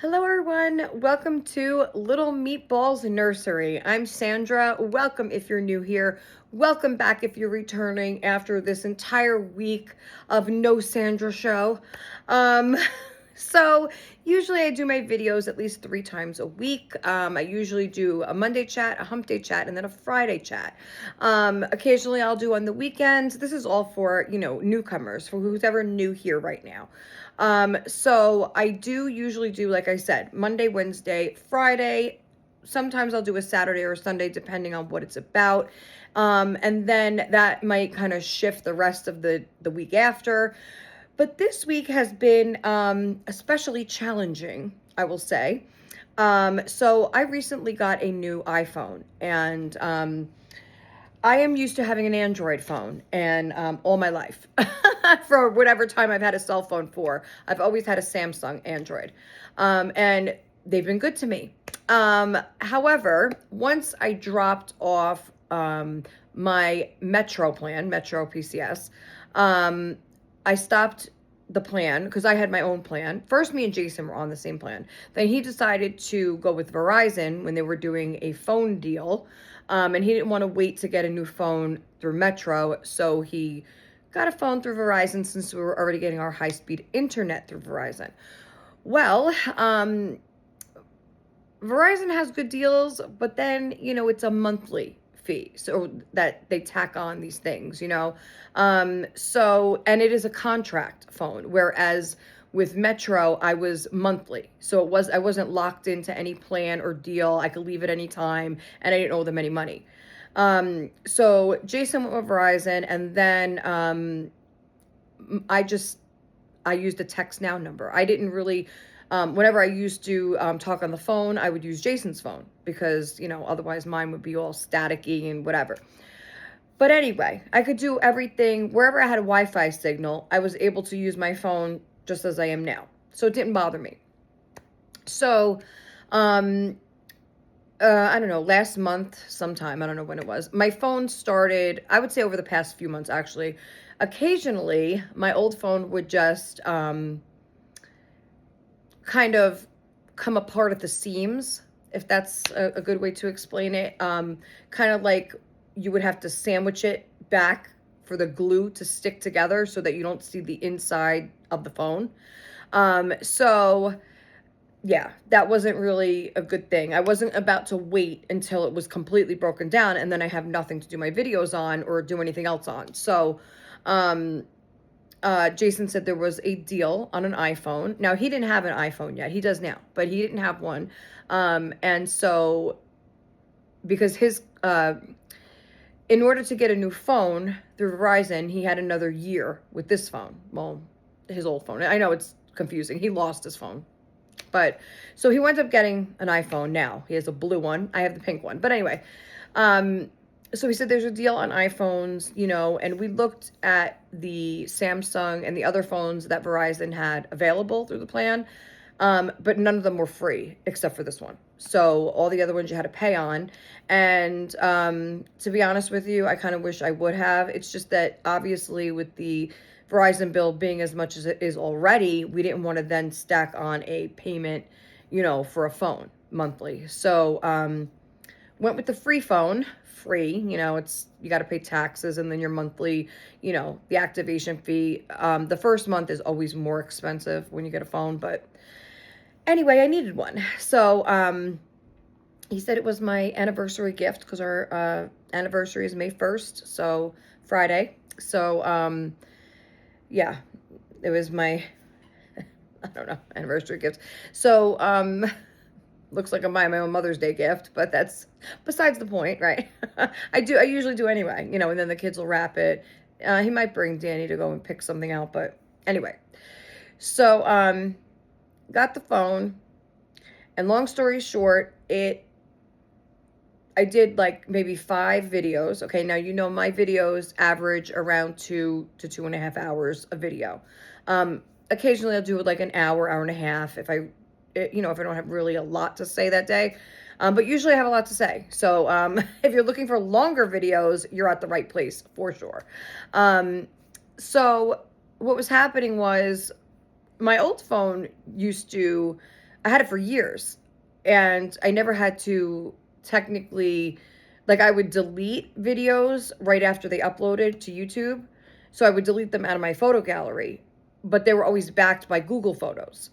Hello, everyone. Welcome to Little Meatballs Nursery. I'm Sandra. Welcome if you're new here. Welcome back if you're returning after this entire week of no Sandra show. Um, so usually I do my videos at least 3 times a week. I usually do a Monday chat, a hump day chat, and then a Friday chat. Occasionally I'll do on the weekends. This is all for, newcomers, for who's ever new here right now. So I do usually do, like I said, Monday, Wednesday, Friday. Sometimes I'll do a Saturday or a Sunday, depending on what it's about. And then that might kind of shift the rest of the week after. But this week has been especially challenging, I will say. So I recently got a new iPhone, and I am used to having an Android phone, and all my life, for whatever time I've had a cell phone for, I've always had a Samsung Android, and they've been good to me. However, once I dropped off my Metro plan, Metro PCS, I stopped the plan because I had my own plan. First, me and Jason were on the same plan. Then he decided to go with Verizon when they were doing a phone deal. And he didn't want to wait to get a new phone through Metro. So he got a phone through Verizon since we were already getting our high-speed internet through Verizon. Well, Verizon has good deals, but then, it's a monthly fee, so that they tack on these things. And it is a contract phone, whereas with Metro I was monthly, so I wasn't locked into any plan or deal. I could leave at any time, and I didn't owe them any money. So Jason went with Verizon, and then I used a text now number. I didn't really, whenever I used to talk on the phone, I would use Jason's phone because, otherwise mine would be all staticky and whatever. But anyway, I could do everything. Wherever I had a Wi-Fi signal, I was able to use my phone just as I am now. So it didn't bother me. So, I don't know, last month sometime, I don't know when it was, my phone started, I would say over the past few months actually, occasionally my old phone would just kind of come apart at the seams, if that's a good way to explain it. Kind of like you would have to sandwich it back for the glue to stick together so that you don't see the inside of the phone. So yeah, that wasn't really a good thing. I wasn't about to wait until it was completely broken down and then I have nothing to do my videos on or do anything else on. So Jason said there was a deal on an iPhone. Now, he didn't have an iPhone yet. He does now, but he didn't have one. And so because in order to get a new phone through Verizon, he had another year with this phone. Well, his old phone. I know it's confusing. He lost his phone. But so he went up getting an iPhone now. He has a blue one. I have the pink one. But anyway, so he said there's a deal on iPhones, and we looked at the Samsung and the other phones that Verizon had available through the plan. But none of them were free except for this one. So all the other ones you had to pay on. And to be honest with you, I kind of wish I would have. It's just that obviously with the Verizon bill being as much as it is already, we didn't want to then stack on a payment, for a phone monthly. So went with the free phone. Free, it's, you got to pay taxes and then your monthly, the activation fee. The first month is always more expensive when you get a phone, but anyway, I needed one. So he said it was my anniversary gift because our anniversary is May 1st, so Friday. So yeah, it was my I don't know, anniversary gift. So looks like I'm buying my own Mother's Day gift, but that's besides the point, right? I usually do anyway, and then the kids will wrap it. He might bring Danny to go and pick something out, but anyway. So got the phone, and long story short, I did like maybe 5 videos. Okay, now my videos average around 2 to 2.5 hours a video. Occasionally I'll do like an hour, hour and a half if I don't have really a lot to say that day. But usually I have a lot to say. So if you're looking for longer videos, you're at the right place for sure. So what was happening was my old phone used to I had it for years, and I never had to technically, like, I would delete videos right after they uploaded to YouTube. So I would delete them out of my photo gallery, but they were always backed by Google Photos.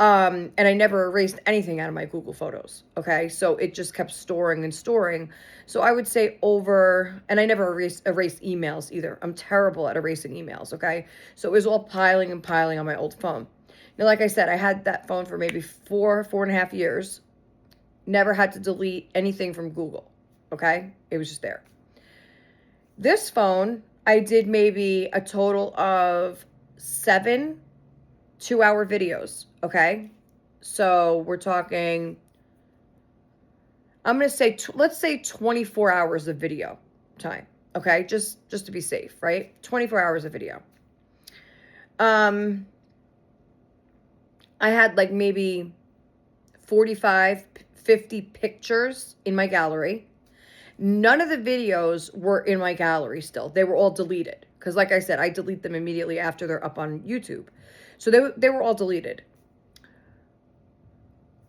And I never erased anything out of my Google Photos. Okay. So it just kept storing and storing. So I would say and I never erased emails either. I'm terrible at erasing emails. Okay. So it was all piling and piling on my old phone. Now, like I said, I had that phone for maybe 4.5 years. Never had to delete anything from Google. Okay. It was just there. This phone, I did maybe a total of 7 2-hour videos, okay? So we're talking, I'm going to say, let's say 24 hours of video time, okay? Just to be safe, right? 24 hours of video. I had like maybe 45, 50 pictures in my gallery. None of the videos were in my gallery still. They were all deleted. Because like I said, I delete them immediately after they're up on YouTube. So they were all deleted.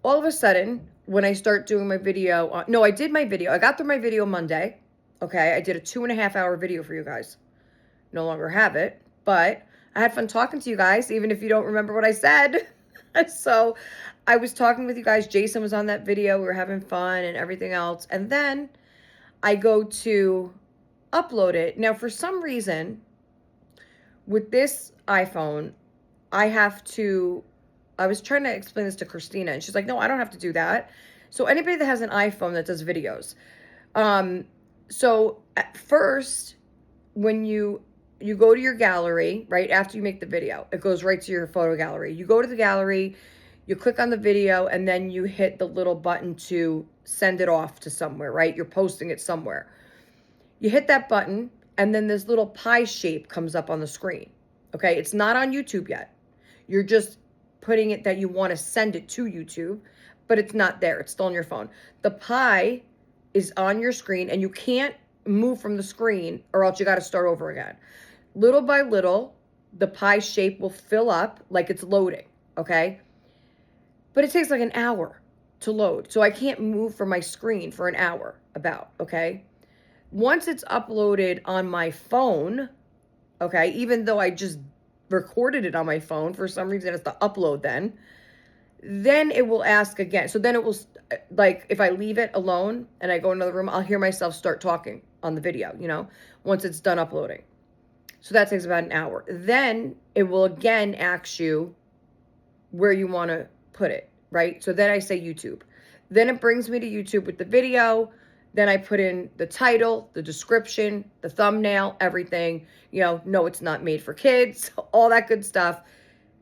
All of a sudden, when I start doing my video, no, I did my video. I got through my video Monday. Okay, I did a 2.5-hour video for you guys. No longer have it, but I had fun talking to you guys, even if you don't remember what I said. So I was talking with you guys. Jason was on that video. We were having fun and everything else. And then I go to upload it. Now, for some reason, with this iPhone, I was trying to explain this to Christina, and she's like, no, I don't have to do that. So anybody that has an iPhone that does videos. So at first, when you go to your gallery, right after you make the video, it goes right to your photo gallery. You go to the gallery, you click on the video, and then you hit the little button to send it off to somewhere, right? You're posting it somewhere. You hit that button, and then this little pie shape comes up on the screen. Okay, it's not on YouTube yet. You're just putting it that you want to send it to YouTube, but it's not there. It's still on your phone. The pie is on your screen, and you can't move from the screen, or else you got to start over again. Little by little, the pie shape will fill up like it's loading, okay? But it takes like an hour to load. So I can't move from my screen for an hour okay? Once it's uploaded on my phone, okay, even though I just recorded it on my phone, for some reason it's the upload then it will ask again. So then it will, like, if I leave it alone and I go in another room, I'll hear myself start talking on the video, once it's done uploading. So that takes about an hour. Then it will again ask you where you want to put it, right? So then I say YouTube. Then it brings me to YouTube with the video. Then I put in the title, the description, the thumbnail, everything. No, it's not made for kids, all that good stuff.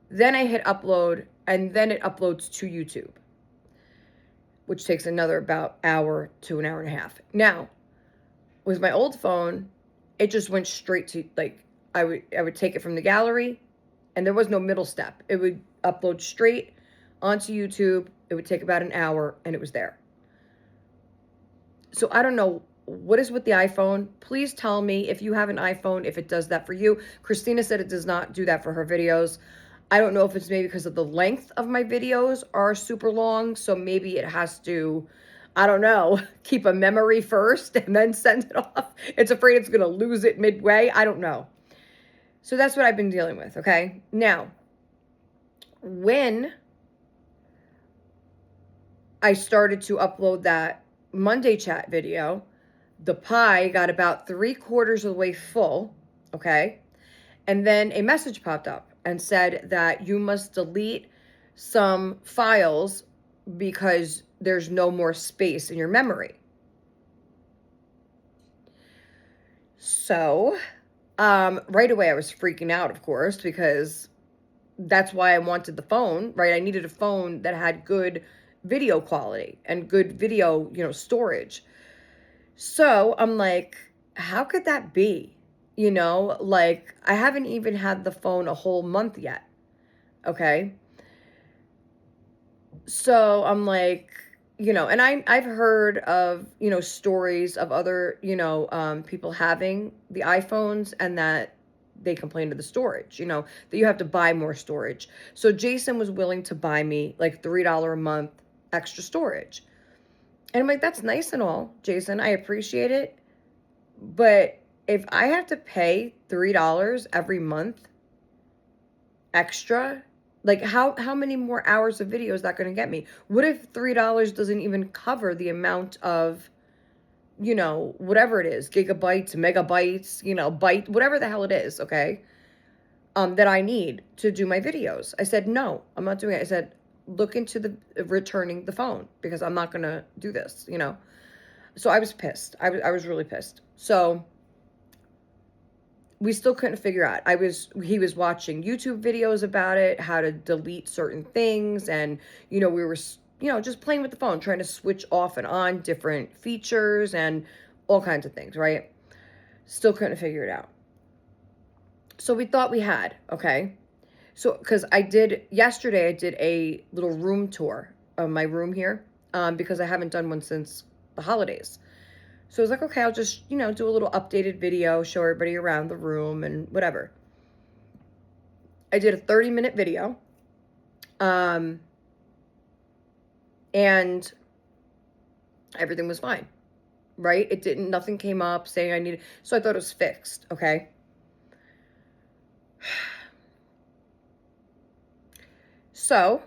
Then I hit upload, and then it uploads to YouTube, which takes another about hour to an hour and a half. Now, with my old phone, it just went straight to, like, I would take it from the gallery, and there was no middle step. It would upload straight onto YouTube. It would take about an hour, and it was there. So I don't know what is with the iPhone. Please tell me if you have an iPhone, if it does that for you. Christina said it does not do that for her videos. I don't know if it's maybe because of the length of my videos are super long. So maybe it has to, I don't know, keep a memory first and then send it off. It's afraid it's going to lose it midway. I don't know. So that's what I've been dealing with, okay? Now, when I started to upload that Monday chat video, the pie got about 3/4 of the way full, okay? And then a message popped up and said that you must delete some files because there's no more space in your memory. So, right away I was freaking out, of course, because that's why I wanted the phone, right? I needed a phone that had good video quality and good video, storage. So I'm like, how could that be? Like, I haven't even had the phone a whole month yet. Okay. So I'm like, and I've heard of, stories of other, people having the iPhones and that they complained of the storage, that you have to buy more storage. So Jason was willing to buy me like $3 a month extra storage. And I'm like, that's nice and all, Jason. I appreciate it. But if I have to pay $3 every month extra, like how many more hours of video is that going to get me? What if $3 doesn't even cover the amount of, whatever it is, gigabytes, megabytes, byte, whatever the hell it is, okay, that I need to do my videos? I said, no, I'm not doing it. I said, look into the returning the phone, because I'm not going to do this, So I was pissed. I was really pissed. So we still couldn't figure out. He was watching YouTube videos about it, how to delete certain things. And, we were, just playing with the phone, trying to switch off and on different features and all kinds of things, right? Still couldn't figure it out. So we thought we had, okay? So, because yesterday I did a little room tour of my room here, because I haven't done one since the holidays. So I was like, okay, I'll just, do a little updated video, show everybody around the room and whatever. I did a 30-minute video. And everything was fine, right? Nothing came up saying I needed, so I thought it was fixed, okay? So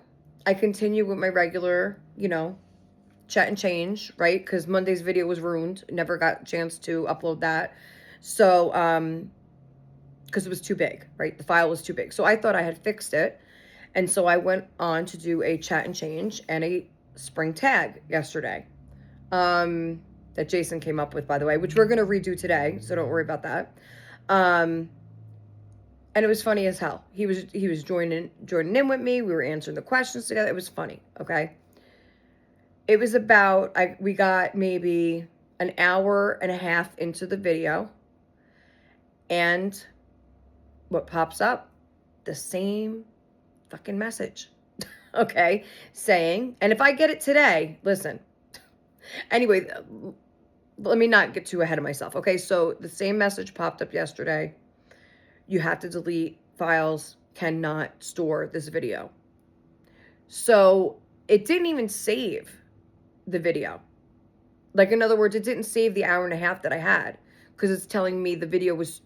I continue with my regular, chat and change, right? Because Monday's video was ruined. Never got a chance to upload that. So, because it was too big, right? The file was too big. So I thought I had fixed it. And so I went on to do a chat and change and a spring tag yesterday. That Jason came up with, by the way, which we're going to redo today. So don't worry about that. And it was funny as hell. He was joining in with me. We were answering the questions together. It was funny. Okay. It was about, we got maybe an hour and a half into the video, and what pops up? The same fucking message, okay? Saying, and if I get it today, listen. Anyway, let me not get too ahead of myself, okay? So the same message popped up yesterday. You have to delete files, cannot store this video. So it didn't even save the video. Like, in other words, it didn't save the hour and a half that I had, because it's telling me the video was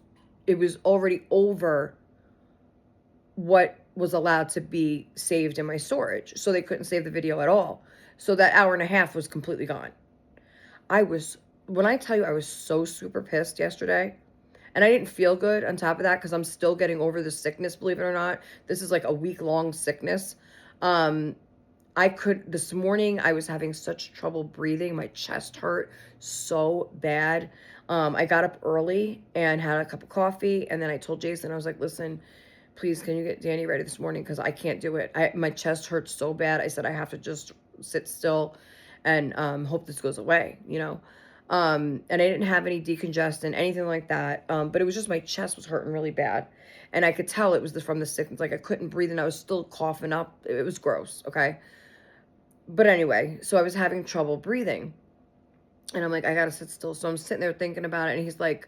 already over what was allowed to be saved in my storage. So they couldn't save the video at all. So that hour and a half was completely gone. When I tell you I was so super pissed yesterday, and I didn't feel good on top of that, because I'm still getting over the sickness, believe it or not. This is like a week-long sickness. This morning, I was having such trouble breathing. My chest hurt so bad. I got up early and had a cup of coffee. And then I told Jason, I was like, listen, please, can you get Danny ready this morning? Because I can't do it. My chest hurts so bad. I said, I have to just sit still and hope this goes away, And I didn't have any decongestant, anything like that. But it was just my chest was hurting really bad. And I could tell it was from the sickness. Like, I couldn't breathe, and I was still coughing up. It was gross, okay? But anyway, so I was having trouble breathing. And I'm like, I gotta sit still. So I'm sitting there thinking about it. And he's like,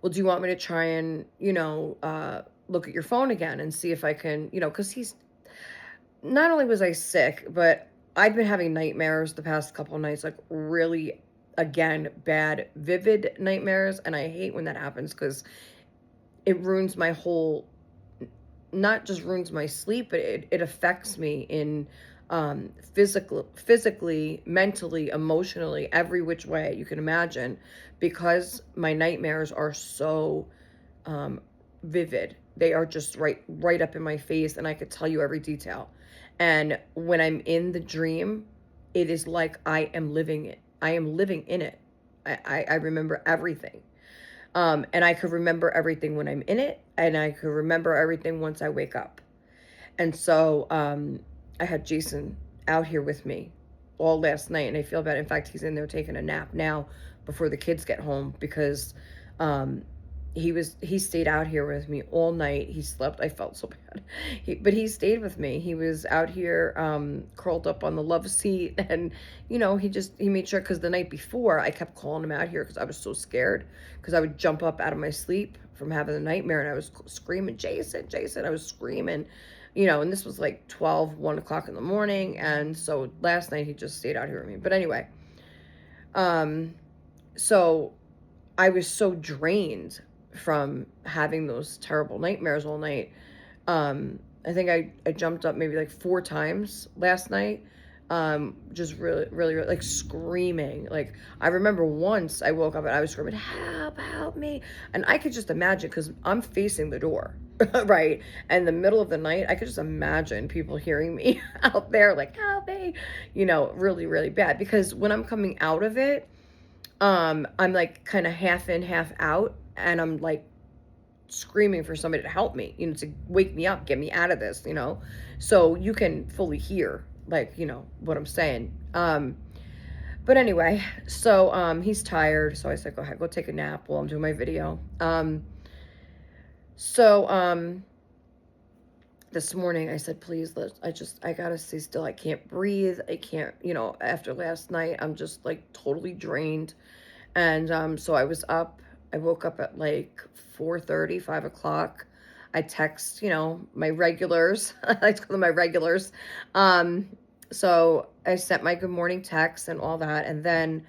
well, do you want me to try and, look at your phone again and see if I can, because not only was I sick, but I've been having nightmares the past couple of nights, like really, again, bad, vivid nightmares. And I hate when that happens, because it ruins my whole, not just ruins my sleep, but it affects me in physically, mentally, emotionally, every which way you can imagine, because my nightmares are so vivid. They are just right up in my face, and I could tell you every detail. And when I'm in the dream, it is like I am living it. I am living in it. I remember everything. And I could remember everything when I'm in it, and I could remember everything once I wake up. And so I had Jason out here with me all last night, and I feel bad. In fact, he's in there taking a nap now before the kids get home, because he stayed out here with me all night. He slept. I felt so bad. But he stayed with me. He was out here, curled up on the love seat, and he made sure, because the night before I kept calling him out here because I was so scared, because I would jump up out of my sleep from having a nightmare, and I was screaming, Jason, Jason. I was screaming, and this was like 1 o'clock in the morning, and so last night he just stayed out here with me. But anyway, um, so I was so drained from having those terrible nightmares all night. I think I jumped up maybe like 4 times last night. Just really, really, really, like screaming. Like, I remember once I woke up and I was screaming, help, help me. And I could just imagine, because I'm facing the door, right? And the middle of the night, I could just imagine people hearing me out there, like, help me, really, really bad. Because when I'm coming out of it, I'm like kind of half in, half out, and I'm like screaming for somebody to help me, to wake me up, get me out of this, so you can fully hear, like, what I'm saying. But anyway, so he's tired, so I said, go ahead, go take a nap while I'm doing my video. So this morning I said, please, I gotta stay still. I can't breathe. I can't, after last night, I'm just like totally drained. And so I was up. I woke up at like 4:30, 5 o'clock. I text, my regulars. I like to call them my regulars. So I sent my good morning text and all that. And then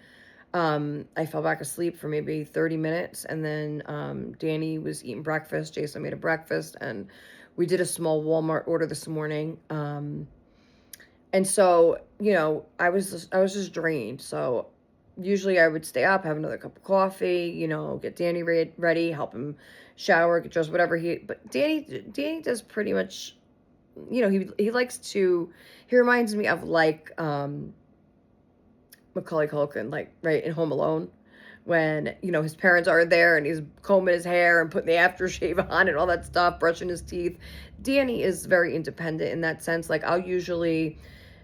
I fell back asleep for maybe 30 minutes. And then Danny was eating breakfast. Jason made a breakfast. And we did a small Walmart order this morning. And so, I was just drained. So usually I would stay up, have another cup of coffee, get Danny ready, help him shower, get dressed, whatever but Danny does pretty much, he likes to, he reminds me of like, Macaulay Culkin, like, right, in Home Alone, when, his parents are there and he's combing his hair and putting the aftershave on and all that stuff, brushing his teeth. Danny is very independent in that sense. Like,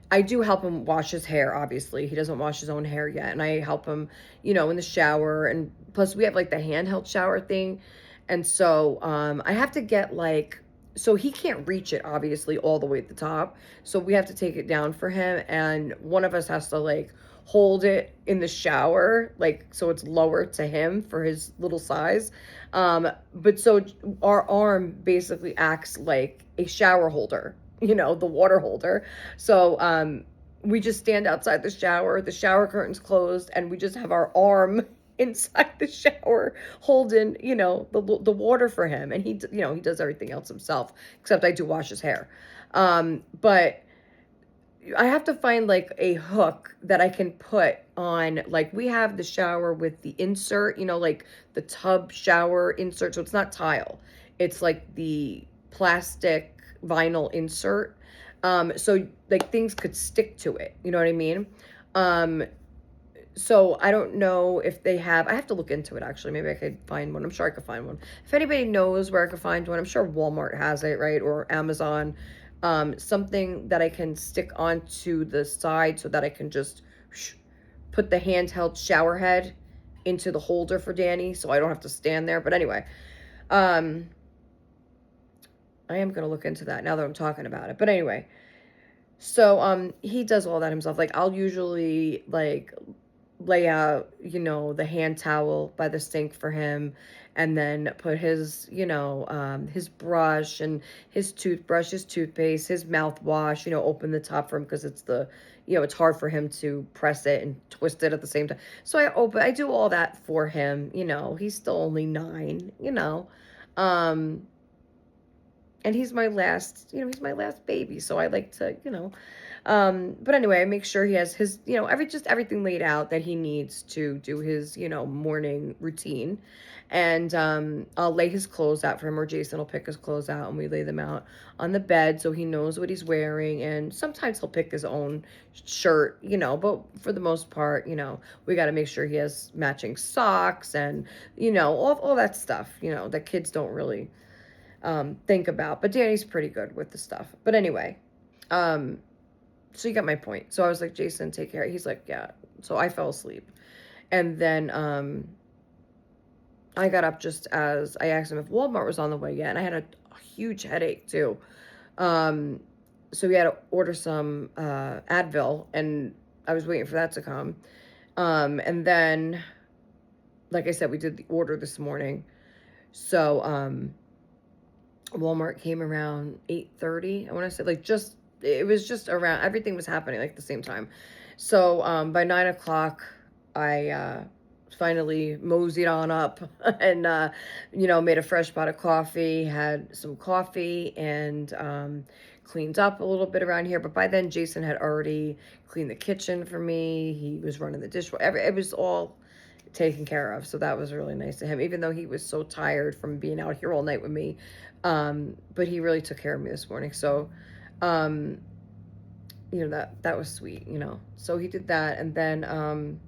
I do help him wash his hair, obviously. He doesn't wash his own hair yet. And I help him, in the shower. And plus, we have like the handheld shower thing. And so I have to get like, so he can't reach it, obviously, all the way at the top. So we have to take it down for him. And one of us has to like hold it in the shower, like, so it's lower to him for his little size. But so our arm basically acts like a shower holder, the water holder. So we just stand outside the shower curtain's closed, and we just have our arm inside the shower holding, the water for him. And he does everything else himself, except I do wash his hair. But I have to find like a hook that I can put on, like, we have the shower with the insert, like the tub shower insert. So it's not tile. It's like the plastic vinyl insert. So like things could stick to it. You know what I mean? So I don't know if I have to look into it actually. Maybe I could find one. I'm sure I could find one. If anybody knows where I could find one, I'm sure Walmart has it, right? Or Amazon. Something that I can stick onto the side so that I can just put the handheld shower head into the holder for Danny, so I don't have to stand there. But anyway, I am going to look into that now that I'm talking about it. But anyway, so he does all that himself. Like, I'll usually like lay out, the hand towel by the sink for him, and then put his, his brush and his toothbrush, his toothpaste, his mouthwash, open the top for him, because it's hard for him to press it and twist it at the same time. So I do all that for him. He's still only 9, and he's my last baby. So I like to, but anyway, I make sure he has his, everything laid out that he needs to do his, morning routine. And I'll lay his clothes out for him, or Jason will pick his clothes out, and we lay them out on the bed so he knows what he's wearing. And sometimes he'll pick his own shirt, but for the most part, we got to make sure he has matching socks and, all that stuff, that kids don't really think about. But Danny's pretty good with the stuff. But anyway, so you got my point. So I was like, Jason, take care. He's like, yeah. So I fell asleep. And then I got up just as I asked him if Walmart was on the way yet, and I had a huge headache too. Um, so we had to order some Advil, and I was waiting for that to come. And then, like I said, we did the order this morning. So Walmart came around 8:30. I want to say, like, just it was just around, everything was happening like the same time. So by 9 o'clock, I finally moseyed on up and made a fresh pot of coffee, had some coffee, and cleaned up a little bit around here. But by then, Jason had already cleaned the kitchen for me. He was running the dishwasher. It was all taken care of. So that was really nice of him, even though he was so tired from being out here all night with me. But he really took care of me this morning. So, um, that was sweet, So he did that. And then,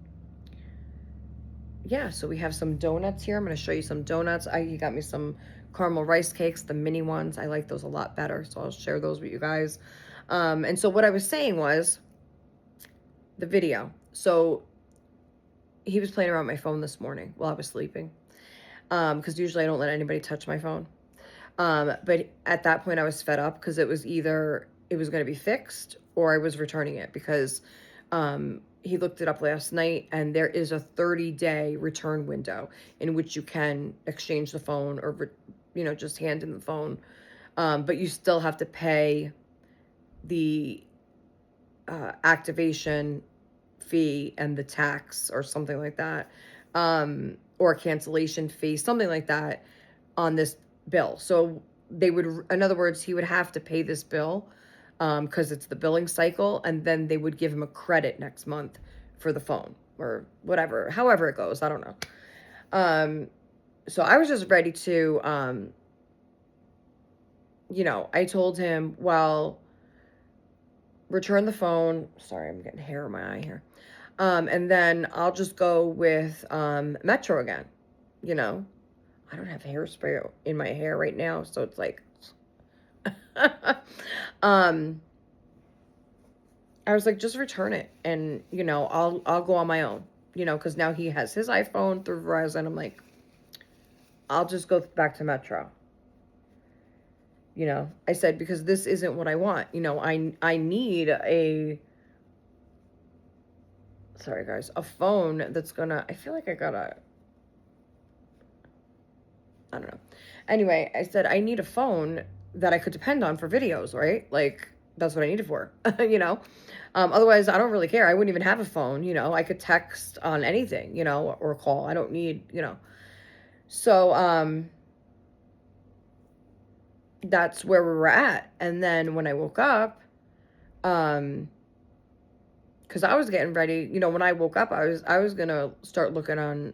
yeah, so we have some donuts here. I'm going to show you some donuts. He got me some caramel rice cakes, the mini ones. I like those a lot better. So I'll share those with you guys. And so what I was saying was the video. So he was playing around my phone this morning while I was sleeping. Because usually I don't let anybody touch my phone. But at that point I was fed up because it was either it was going to be fixed or I was returning it because he looked it up last night and there is a 30-day return window in which you can exchange the phone or, just hand in the phone. But you still have to pay the activation fee and the tax or something like that, or a cancellation fee, something like that on this bill. So they would, in other words, he would have to pay this bill because it's the billing cycle, and then they would give him a credit next month for the phone or whatever, however it goes. I don't know. So I was just ready to, I told him, well, return the phone. Sorry, I'm getting hair in my eye here. And then I'll just go with Metro again. I don't have hairspray in my hair right now, so it's like I was like, just return it, and I'll go on my own, because now he has his iPhone through Verizon. I'm like, I'll just go back to Metro. I said, because this isn't what I want. I need sorry guys, a phone that's gonna, I feel like I don't know. Anyway, I said, I need a phone that I could depend on for videos, right? Like, that's what I need it for, Otherwise, I don't really care. I wouldn't even have a phone, I could text on anything, or call. I don't need, So, that's where we were at. And then when I woke up, because I was getting ready, when I woke up, I was gonna start looking on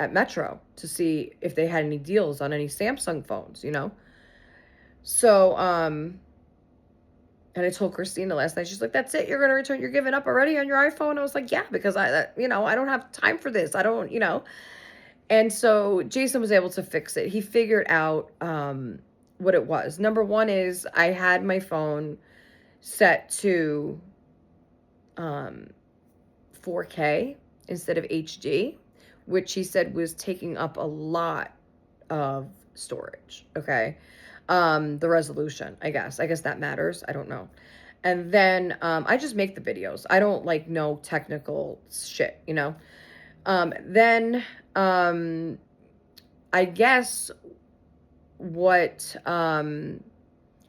at Metro to see if they had any deals on any Samsung phones, So and I told Christina last night, she's like, that's it, you're gonna return, you're giving up already on your iPhone? I was like, yeah, because I don't have time for this. I don't, And so Jason was able to fix it. He figured out what it was. Number one is I had my phone set to 4K instead of HD, which he said was taking up a lot of storage. Okay. The resolution, I guess that matters. I don't know. And then I just make the videos. I don't like no technical shit, Then I guess what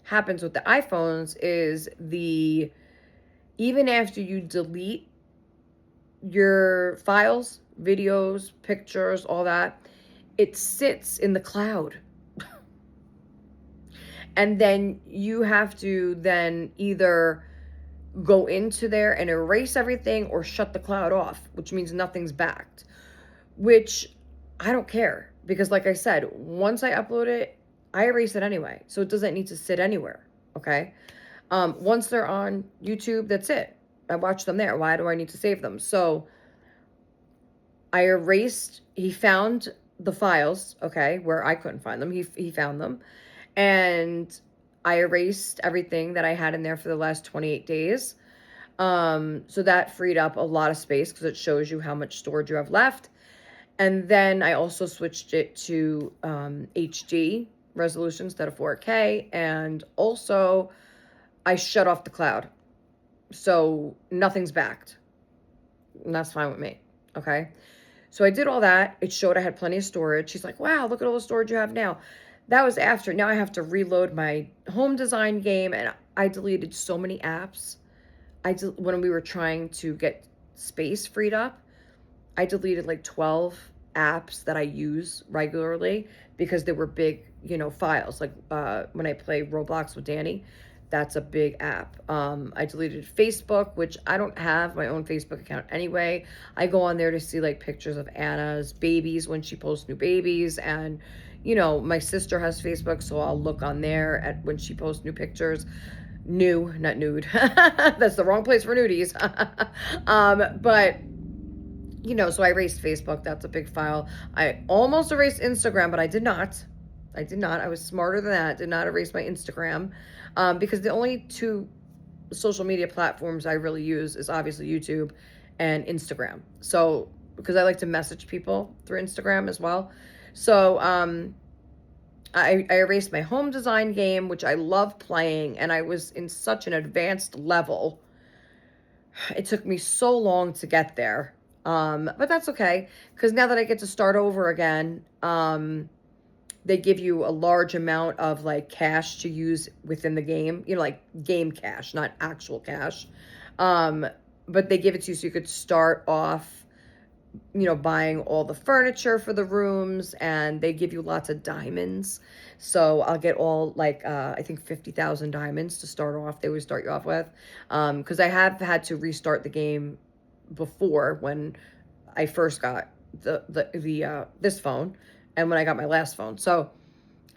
happens with the iPhones is even after you delete your files, videos, pictures, all that, it sits in the cloud. And then you have to then either go into there and erase everything or shut the cloud off, which means nothing's backed, which I don't care, because like I said, once I upload it, I erase it anyway. So it doesn't need to sit anywhere. Okay. Once they're on YouTube, that's it. I watch them there. Why do I need to save them? So I erased, he found the files, okay, where I couldn't find them. He found them. And I erased everything that I had in there for the last 28 days. So that freed up a lot of space because it shows you how much storage you have left. And then I also switched it to HD resolution instead of 4K. And also I shut off the cloud. So nothing's backed. And that's fine with me. Okay. So I did all that. It showed I had plenty of storage. She's like, wow, look at all the storage you have now. That was after. Now I have to reload my home design game. And I deleted so many apps. When we were trying to get space freed up, I deleted like 12 apps that I use regularly because they were big, files. Like when I play Roblox with Danny, that's a big app. I deleted Facebook, which I don't have my own Facebook account anyway. I go on there to see like pictures of Anna's babies when she posts new babies. And, my sister has Facebook, so I'll look on there at when she posts new pictures. New, not nude. That's the wrong place for nudies. But so I erased Facebook. That's a big file. I almost erased Instagram, but I did not. I was smarter than that. Did not erase my Instagram because the only two social media platforms I really use is obviously YouTube and Instagram. So because I like to message people through Instagram as well. So I erased my home design game, which I love playing, and I was in such an advanced level. It took me so long to get there. But that's okay, because now that I get to start over again, they give you a large amount of like cash to use within the game, like game cash, not actual cash. But they give it to you so you could start off, buying all the furniture for the rooms, and they give you lots of diamonds. So I'll get all like, I think 50,000 diamonds to start off. They always start you off with, because I have had to restart the game before when I first got this phone and when I got my last phone. So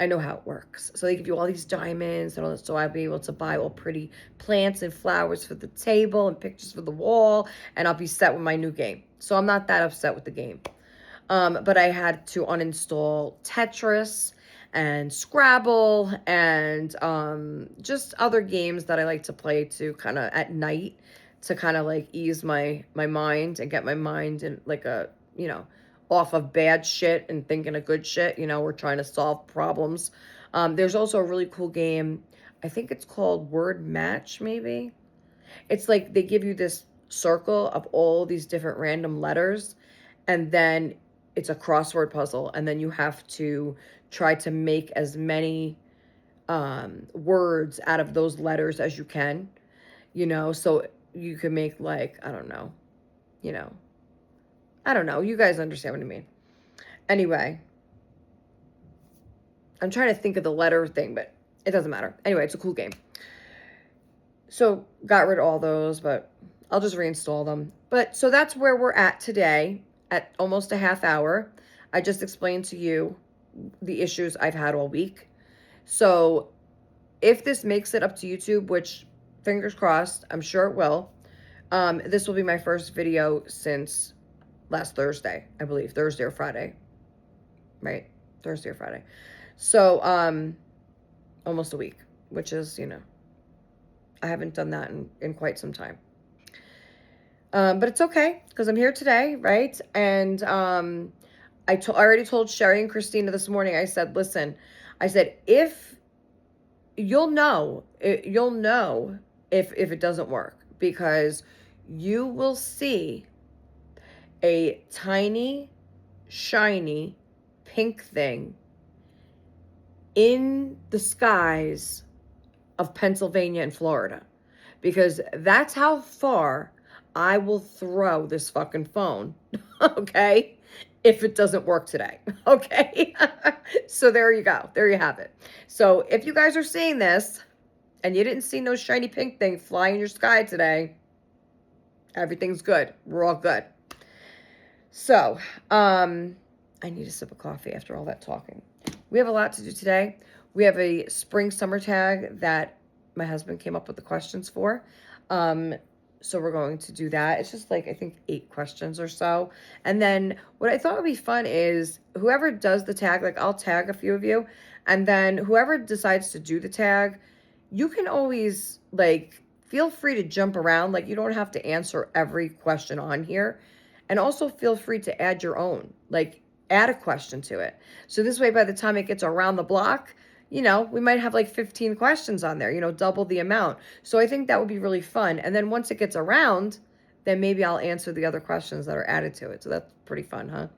I know how it works. So they give you all these diamonds and all that. So I'll be able to buy all pretty plants and flowers for the table and pictures for the wall. And I'll be set with my new game. So I'm not that upset with the game. But I had to uninstall Tetris and Scrabble and just other games that I like to play to kind of at night to kind of like ease my mind and get my mind in like a, off of bad shit and thinking of good shit. We're trying to solve problems. There's also a really cool game. I think it's called Word Match, maybe. It's like they give you this circle of all these different random letters, and then it's a crossword puzzle, and then you have to try to make as many words out of those letters as you can, so you can make like, I don't know. You guys understand what I mean. Anyway, I'm trying to think of the letter thing, but it doesn't matter. Anyway, it's a cool game. So got rid of all those, but I'll just reinstall them. But so that's where we're at today at almost a half hour. I just explained to you the issues I've had all week. So if this makes it up to YouTube, which fingers crossed, I'm sure it will, this will be my first video since last Thursday, I believe. Thursday or Friday. Right? Thursday or Friday. So, almost a week, which is, I haven't done that in quite some time. But it's okay, because I'm here today, right? And I already told Sherry and Christina this morning, I said, listen, if you'll know if it doesn't work, because you will see a tiny, shiny, pink thing in the skies of Pennsylvania and Florida, because that's how far I will throw this fucking phone, okay, if it doesn't work today, okay? So there you go. There you have it. So if you guys are seeing this and you didn't see no shiny pink thing fly in your sky today, everything's good. We're all good. So, I need a sip of coffee after all that talking. We have a lot to do today. We have a spring summer tag that my husband came up with the questions for. So we're going to do that. It's just like, I think 8 questions or so. And then what I thought would be fun is whoever does the tag, like I'll tag a few of you, and then whoever decides to do the tag, you can always like, feel free to jump around. Like you don't have to answer every question on here. And also feel free to add your own, like add a question to it. So this way, by the time it gets around the block, we might have like 15 questions on there, double the amount. So I think that would be really fun. And then once it gets around, then maybe I'll answer the other questions that are added to it. So that's pretty fun, huh?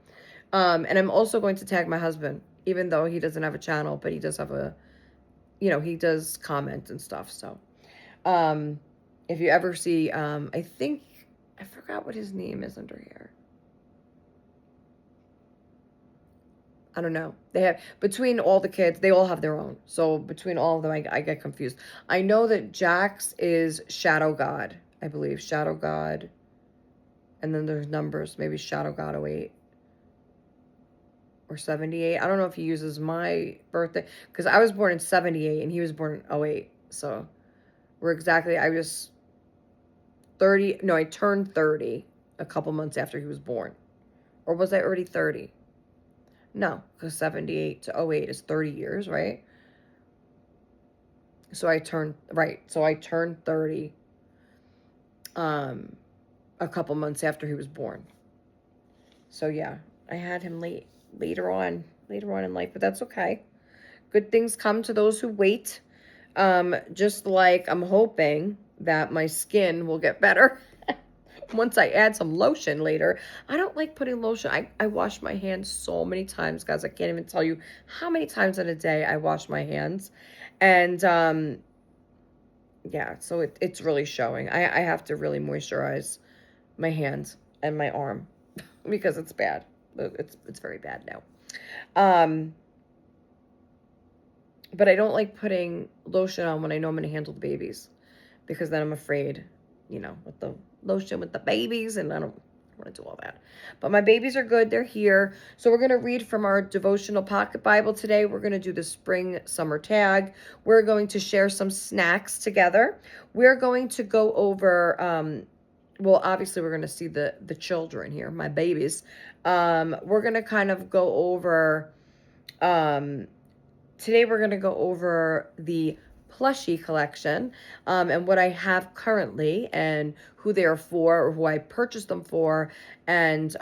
And I'm also going to tag my husband, even though he doesn't have a channel, but he does have he does comment and stuff. So, um, if you ever see, I forgot what his name is under here. I don't know. They have, between all the kids, they all have their own. So between all of them, I get confused. I know that Jax is Shadow God, I believe. Shadow God. And then there's numbers, maybe Shadow God 08 or 78. I don't know if he uses my birthday, because I was born in 78 and he was born in 08. So I was 30. No, I turned 30 a couple months after he was born. Or was I already 30? No, because 78 to 08 is 30 years, right? So I turned 30 um a couple months after he was born. So yeah, I had him later on in life, but that's okay. Good things come to those who wait. Just like I'm hoping that my skin will get better once I add some lotion later. I don't like putting lotion. I wash my hands so many times, guys. I can't even tell you how many times in a day I wash my hands. And yeah, so it's really showing. I have to really moisturize my hands and my arm because it's bad. It's very bad now. Um, but I don't like putting lotion on when I know I'm going to handle the babies, because then I'm afraid, with the lotion with the babies, and I don't want to do all that. But my babies are good. They're here. So we're going to read from our devotional pocket Bible today. We're going to do the spring summer tag. We're going to share some snacks together. We're going to go over, well, obviously we're going to see the children here, my babies. We're going to kind of go over, today we're going to go over the plushie collection, and what I have currently and who they are for, or who I purchased them for. And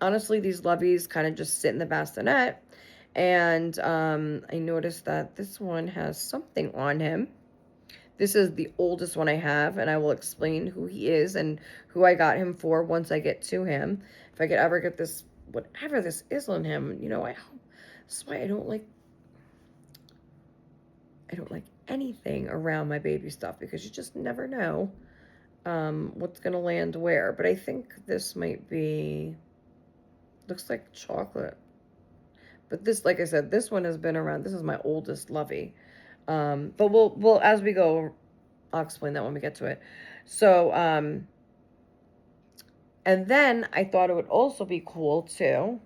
honestly, these loveys kind of just sit in the bassinet. And I noticed that this one has something on him. This is the oldest one I have, and I will explain who he is and who I got him for once I get to him. If I could ever get this, whatever this is on him, I hope. That's why I don't like anything around my baby stuff, because you just never know what's going to land where. But I think this might be, looks like chocolate. But this, like I said, this one has been around. This is my oldest lovey. But we'll as we go, I'll explain that when we get to it. So, and then I thought it would also be cool to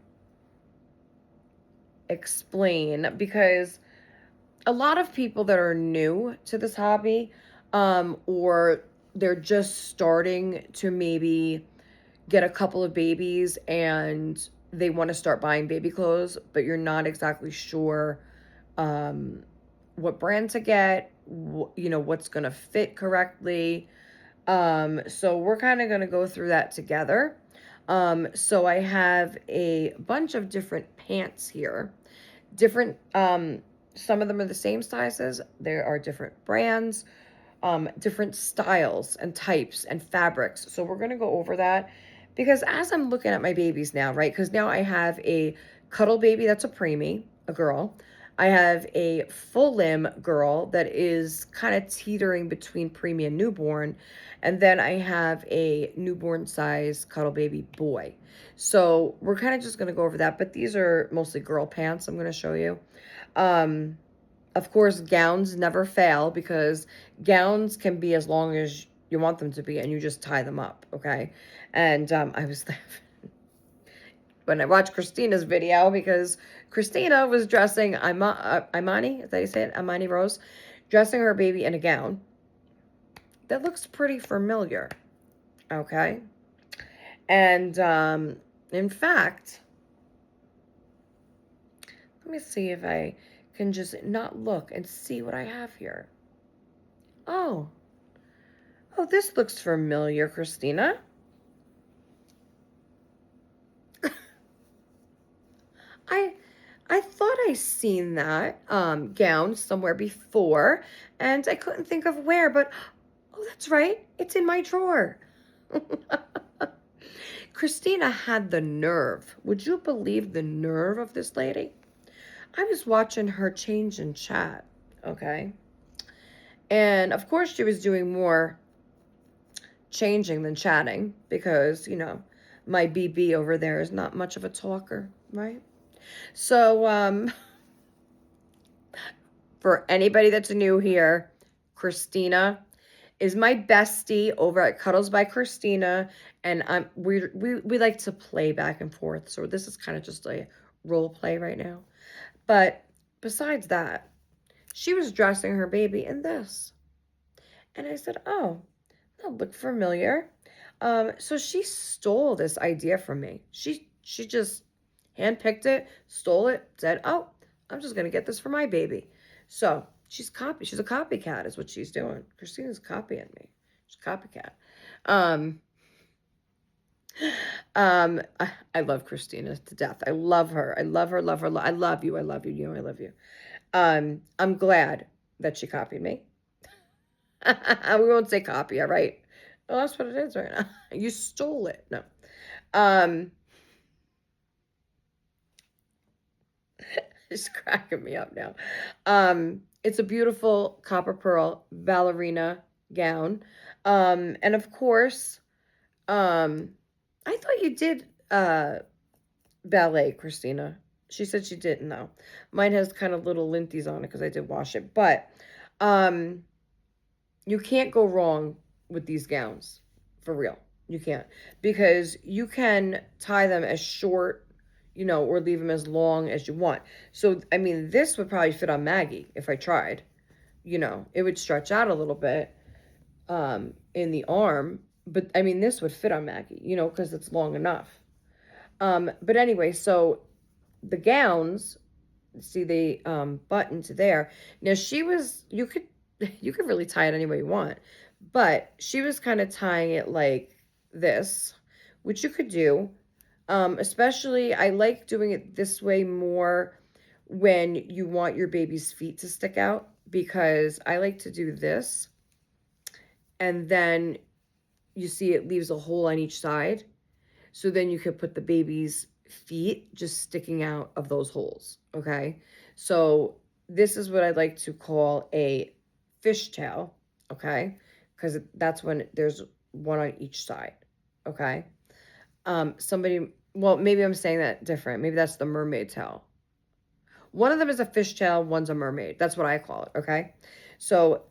explain, because a lot of people that are new to this hobby, or they're just starting to maybe get a couple of babies and they want to start buying baby clothes, but you're not exactly sure what brand to get, what's going to fit correctly. So we're kind of going to go through that together. So I have a bunch of different pants here. Different, some of them are the same sizes. There are different brands, different styles and types and fabrics. So we're going to go over that, because as I'm looking at my babies now, right? Because now I have a cuddle baby that's a preemie, a girl. I have a full limb girl that is kind of teetering between preemie and newborn. And then I have a newborn size cuddle baby boy. So we're kind of just going to go over that. But these are mostly girl pants I'm going to show you. Of course, gowns never fail, because gowns can be as long as you want them to be, and you just tie them up, okay? And I was laughing when I watched Christina's video, because Christina was dressing Imani, is that how you say it? Imani Rose, dressing her baby in a gown. That looks pretty familiar, okay? And in fact, let me see if I can just not look and see what I have here. Oh, this looks familiar, Christina. seen that gown somewhere before, and I couldn't think of where, but oh, that's right. It's in my drawer. Christina had the nerve. Would you believe the nerve of this lady? I was watching her change in chat, okay? And of course, she was doing more changing than chatting because, my BB over there is not much of a talker, right? So, for anybody that's new here, Christina is my bestie over at Cuddles by Christina, and we like to play back and forth. So this is kind of just a role play right now. But besides that, she was dressing her baby in this. And I said, oh, that looked familiar. So she stole this idea from me. She just handpicked it, stole it, said, oh, I'm just gonna get this for my baby. So she's a copycat is what she's doing. Christina's copying me. She's a copycat. Um, I love Christina to death. I love her. I love her, love her. I love you. I love you. I love you. I'm glad that she copied me. We won't say copy, all right? Well, that's what it is right now. You stole it. No. It's cracking me up now. It's a beautiful copper pearl ballerina gown. And of course, I thought you did ballet, Christina. She said she didn't though. Mine has kind of little linties on it because I did wash it. But you can't go wrong with these gowns. For real. You can't. Because you can tie them as short, or leave them as long as you want. So, I mean, this would probably fit on Maggie if I tried. It would stretch out a little bit in the arm. But, I mean, this would fit on Maggie, because it's long enough. But anyway, so the gowns, see the button to there. Now, you could really tie it any way you want. But she was kind of tying it like this, which you could do. Especially, I like doing it this way more when you want your baby's feet to stick out, because I like to do this, and then you see it leaves a hole on each side. So then you could put the baby's feet just sticking out of those holes, okay? So this is what I'd like to call a fishtail, okay? Because that's when there's one on each side, okay? Well, maybe I'm saying that different. Maybe that's the mermaid tail. One of them is a fishtail, one's a mermaid. That's what I call it, okay? So,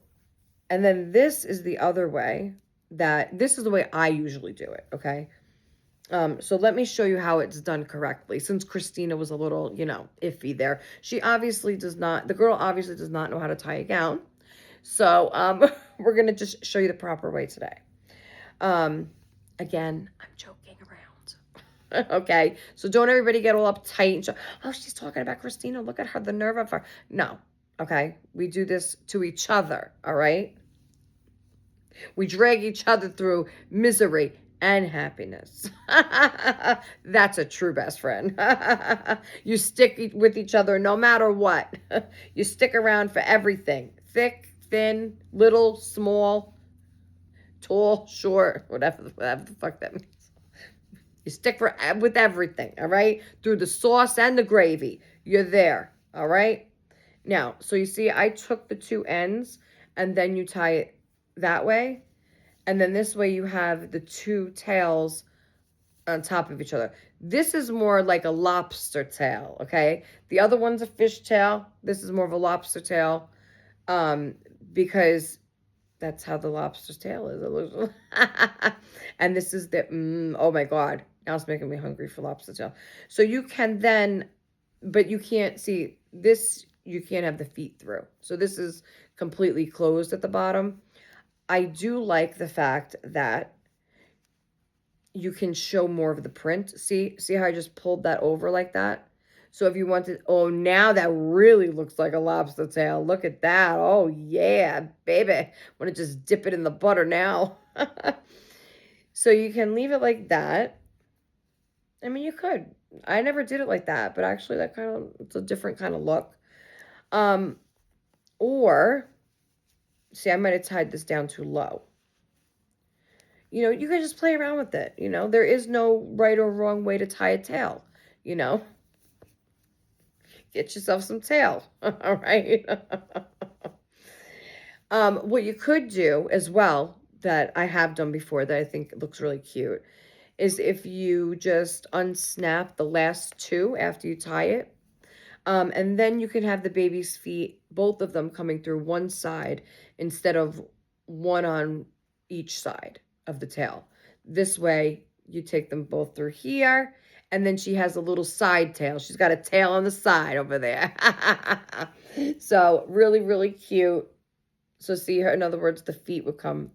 and then this is the other way this is the way I usually do it, okay? So let me show you how it's done correctly, since Christina was a little, iffy there. The girl obviously does not know how to tie a gown. So, we're going to just show you the proper way today. Again, I'm joking around. Okay, so don't everybody get all uptight and oh, she's talking about Christina. Look at her, the nerve of her. No, okay, we do this to each other, all right? We drag each other through misery and happiness. That's a true best friend. You stick with each other no matter what. You stick around for everything. Thick, thin, little, small, tall, short, whatever the fuck that means. You stick with everything, all right? Through the sauce and the gravy. You're there, all right? Now, so you see I took the two ends and then you tie it that way. And then this way you have the two tails on top of each other. This is more like a lobster tail, okay? The other one's a fish tail. This is more of a lobster tail, because that's how the lobster's tail is. It looks and this is oh my God. Now it's making me hungry for lobster tail. So you can then, but you can't see this, you can't have the feet through. So this is completely closed at the bottom. I do like the fact that you can show more of the print. See how I just pulled that over like that? So if you wanted, oh, now that really looks like a lobster tail. Look at that. Oh, yeah, baby. Want to just dip it in the butter now. So you can leave it like that. I mean, you could. I never did it like that, but actually it's a different kind of look. Or, see, I might have tied this down too low. You know, you can just play around with it. You know, there is no right or wrong way to tie a tail. You know, get yourself some tail. All right. What you could do as well, that I have done before that I think looks really cute, is if you just unsnap the last two after you tie it. And then you can have the baby's feet, both of them coming through one side instead of one on each side of the tail. This way, you take them both through here, and then she has a little side tail. She's got a tail on the side over there. So, really, really cute. So, see her, in other words, the feet would come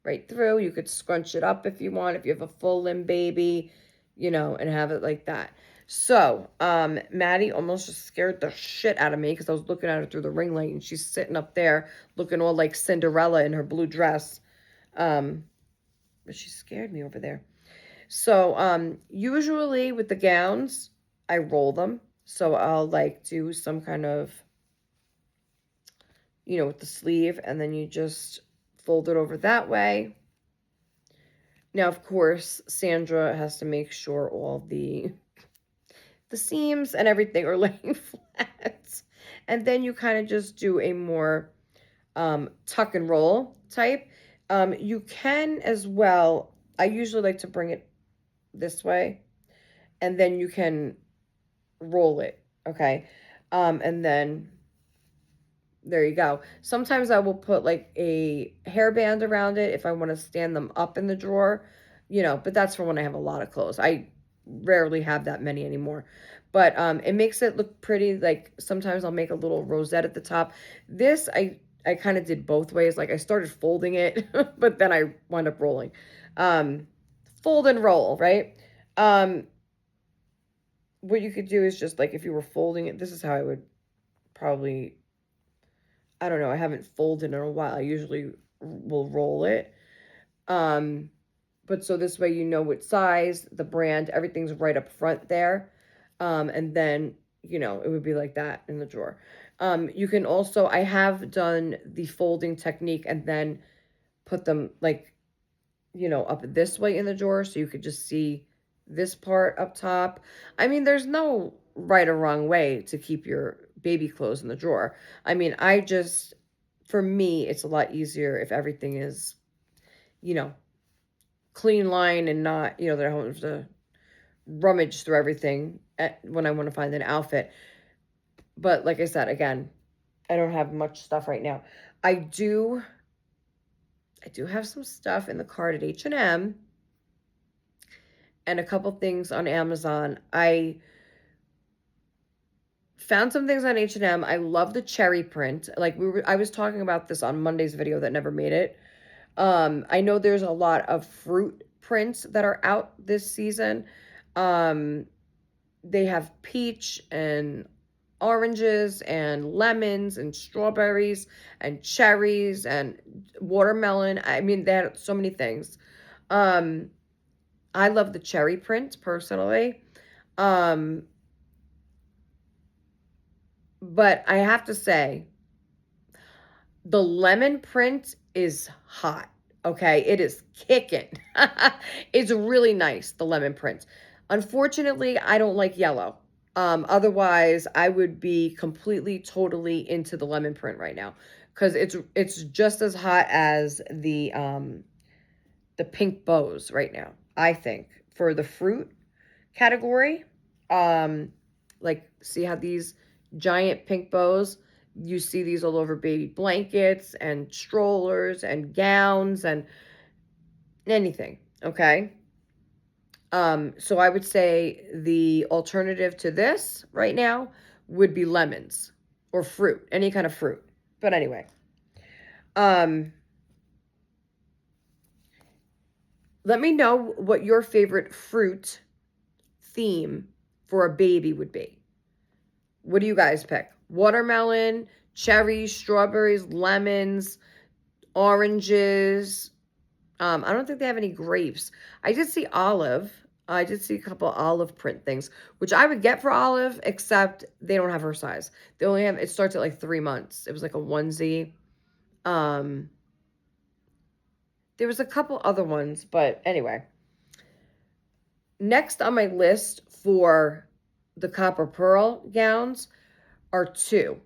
right through. You could scrunch it up if you want, if you have a full limb baby, you know, and have it like that. So, Maddie almost just scared the shit out of me because I was looking at her through the ring light and she's sitting up there looking all like Cinderella in her blue dress. But she scared me over there. So, usually with the gowns, I roll them. So I'll like do some kind of, you know, with the sleeve, and then you just fold it over that way. Now, of course, Sandra has to make sure all the seams and everything are laying flat. And then you kind of just do a more tuck and roll type. You can as well, I usually like to bring it this way, and then you can roll it, okay? And then there you go. Sometimes I will put like a hairband around it if I want to stand them up in the drawer, you know, but that's for when I have a lot of clothes. I rarely have that many anymore. But it makes it look pretty. Like sometimes I'll make a little rosette at the top. This, I kind of did both ways. Like I started folding it, but then I wound up rolling. Fold and roll, right? What you could do is just like if you were folding it, this is how I would probably, I don't know, I haven't folded in a while. I usually will roll it. But so this way you know what size, the brand, everything's right up front there. And then, you know, it would be like that in the drawer. You can also, I have done the folding technique and then put them like, you know, up this way in the drawer so you could just see this part up top. I mean, there's no right or wrong way to keep your baby clothes in the drawer. I mean, for me, it's a lot easier if everything is, you know, clean line and not, you know, that I don't have to rummage through everything when I want to find an outfit. But like I said, again, I don't have much stuff right now. I do have some stuff in the cart at H&M and a couple things on Amazon. I found some things on H&M. I love the cherry print. Like I was talking about this on Monday's video that never made it. I know there's a lot of fruit prints that are out this season. They have peach and oranges and lemons and strawberries and cherries and watermelon. I mean, they had so many things. I love the cherry print personally. But I have to say, the lemon print is hot. Okay, it is kicking. It's really nice, the lemon print. Unfortunately, I don't like yellow. Otherwise, I would be completely, totally into the lemon print right now because it's just as hot as the pink bows right now. I think for the fruit category, like see how these giant pink bows. You see these all over baby blankets and strollers and gowns and anything, okay? So I would say the alternative to this right now would be lemons or fruit, any kind of fruit. But anyway, let me know what your favorite fruit theme for a baby would be. What do you guys pick? Watermelon, cherries, strawberries, lemons, oranges. I don't think they have any grapes. I did see olive. I did see a couple olive print things, which I would get for Olive, except they don't have her size. They only have, it starts at like 3 months. It was like a onesie. Um, there was a couple other ones, but anyway. Next on my list for the copper pearl gowns are two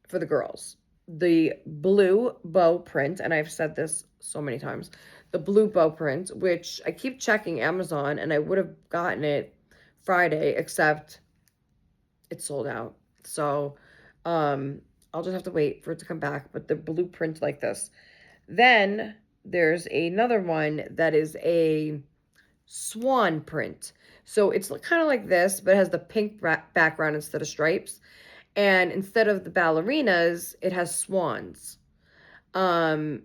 for the girls. The blue bow print, and I've said this so many times, the blue bow print, which I keep checking Amazon, and I would have gotten it Friday, except it's sold out. So I'll just have to wait for it to come back. But the blue print like this. Then there's another one that is a swan print. So it's kind of like this, but it has the pink background instead of stripes. And instead of the ballerinas, it has swans. Um,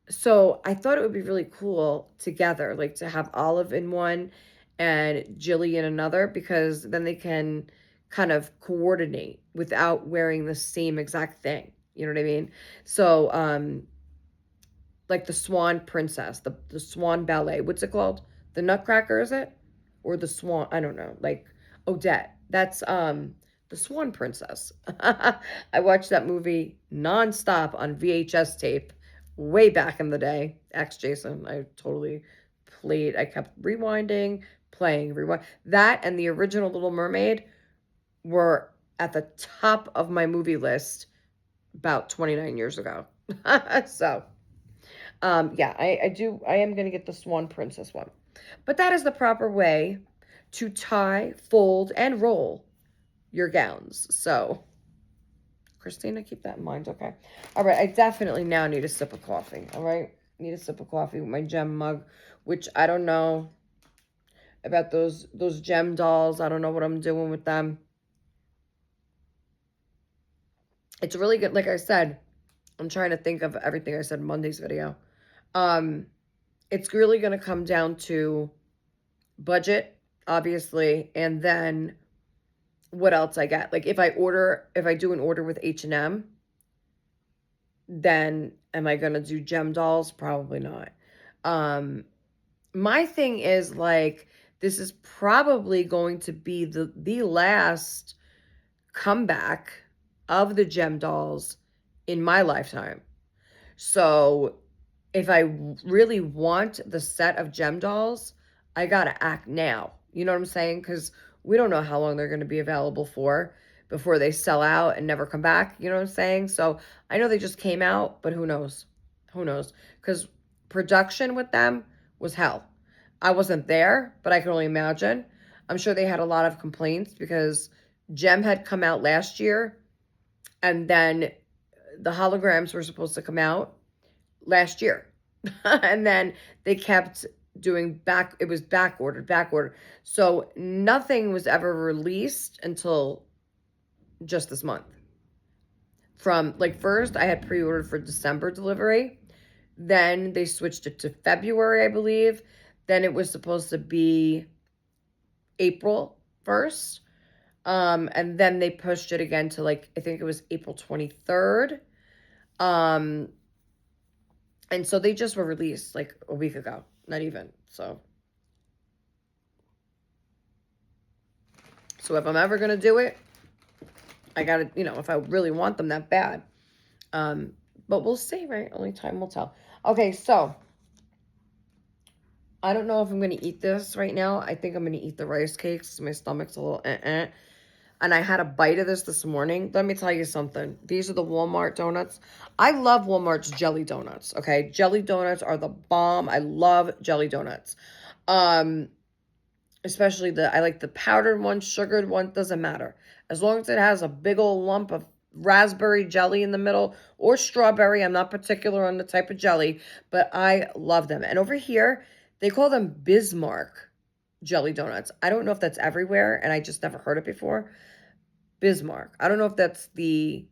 so I thought it would be really cool together, like to have Olive in one and Jilly in another, because then they can kind of coordinate without wearing the same exact thing. You know what I mean? So, like the Swan Princess, the Swan Ballet. What's it called? The Nutcracker, is it? Or the Swan? I don't know. Like Odette. That's the Swan Princess. I watched that movie nonstop on VHS tape way back in the day. Ex Jason. I totally played. I kept rewinding, playing, rewind. That and the original Little Mermaid were at the top of my movie list about 29 years ago. So yeah, I am going to get the Swan Princess one. But that is the proper way to tie, fold, and roll your gowns. So, Christina, keep that in mind, okay? All right, I definitely now need a sip of coffee, all right? Need a sip of coffee with my gem mug, which I don't know about those gem dolls. I don't know what I'm doing with them. It's really good. Like I said, I'm trying to think of everything I said in Monday's video. It's really going to come down to budget, obviously, and then what else I get. Like if I do an order with H&M, then am I going to do gem dolls? Probably not. My thing is, like, this is probably going to be the last comeback of the gem dolls in my lifetime. So if I really want the set of gem dolls, I gotta act now. You know what I'm saying? Because we don't know how long they're going to be available for before they sell out and never come back. You know what I'm saying? So I know they just came out, but who knows? Who knows? Because production with them was hell. I wasn't there, but I can only imagine. I'm sure they had a lot of complaints because Gem had come out last year, and then the holograms were supposed to come out last year. And then they kept doing it was back ordered. So nothing was ever released until just this month. From like first I had pre-ordered for December delivery. Then they switched it to February, I believe. Then it was supposed to be April 1st. And then they pushed it again to like, I think it was April 23rd. And so they just were released like a week ago, not even. So if I'm ever going to do it, I got to, if I really want them that bad. But we'll see, right? Only time will tell. Okay, so I don't know if I'm going to eat this right now. I think I'm going to eat the rice cakes. My stomach's a little And I had a bite of this morning. Let me tell you something. These are the Walmart donuts. I love Walmart's jelly donuts, okay? Jelly donuts are the bomb. I love jelly donuts. Especially I like the powdered one, sugared one, doesn't matter. As long as it has a big old lump of raspberry jelly in the middle or strawberry. I'm not particular on the type of jelly, but I love them. And over here, they call them Bismarck jelly donuts. I don't know if that's everywhere, and I just never heard it before. Bismarck. I don't know if that's it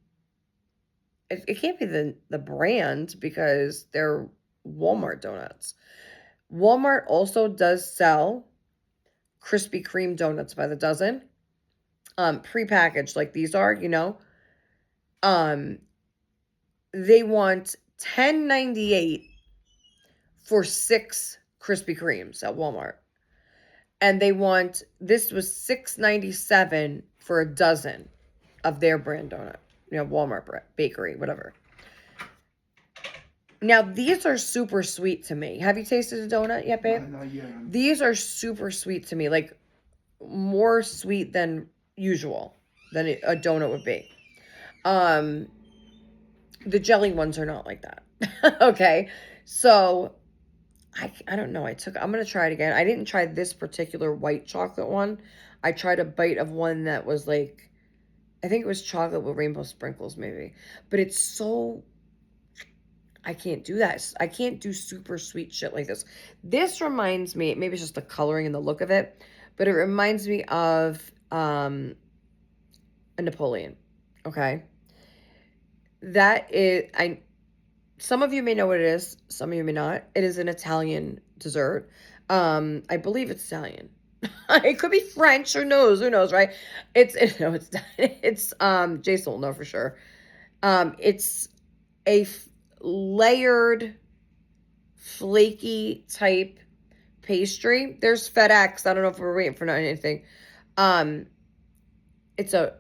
can't be the brand because they're Walmart donuts. Walmart also does sell Krispy Kreme donuts by the dozen. Prepackaged like these are, they want $10.98 for 6 Krispy Kremes at Walmart. And they want, this was $6.97 for a dozen of their brand donut. Walmart bakery, whatever. Now, these are super sweet to me. Have you tasted a donut yet, babe? Not yet. These are super sweet to me. Like, more sweet than usual, than a donut would be. The jelly ones are not like that. Okay. So, I don't know. I'm going to try it again. I didn't try this particular white chocolate one. I tried a bite of one that was like, I think it was chocolate with rainbow sprinkles maybe. But it's so, I can't do that. I can't do super sweet shit like this. This reminds me, maybe it's just the coloring and the look of it, but it reminds me of a Napoleon. Okay. That is, some of you may know what it is. Some of you may not. It is an Italian dessert. I believe it's Italian. It could be French. Who knows? Who knows, right? No, it's Jason will know for sure. It's a layered, flaky type pastry. There's FedEx. I don't know if we're waiting for anything. It's a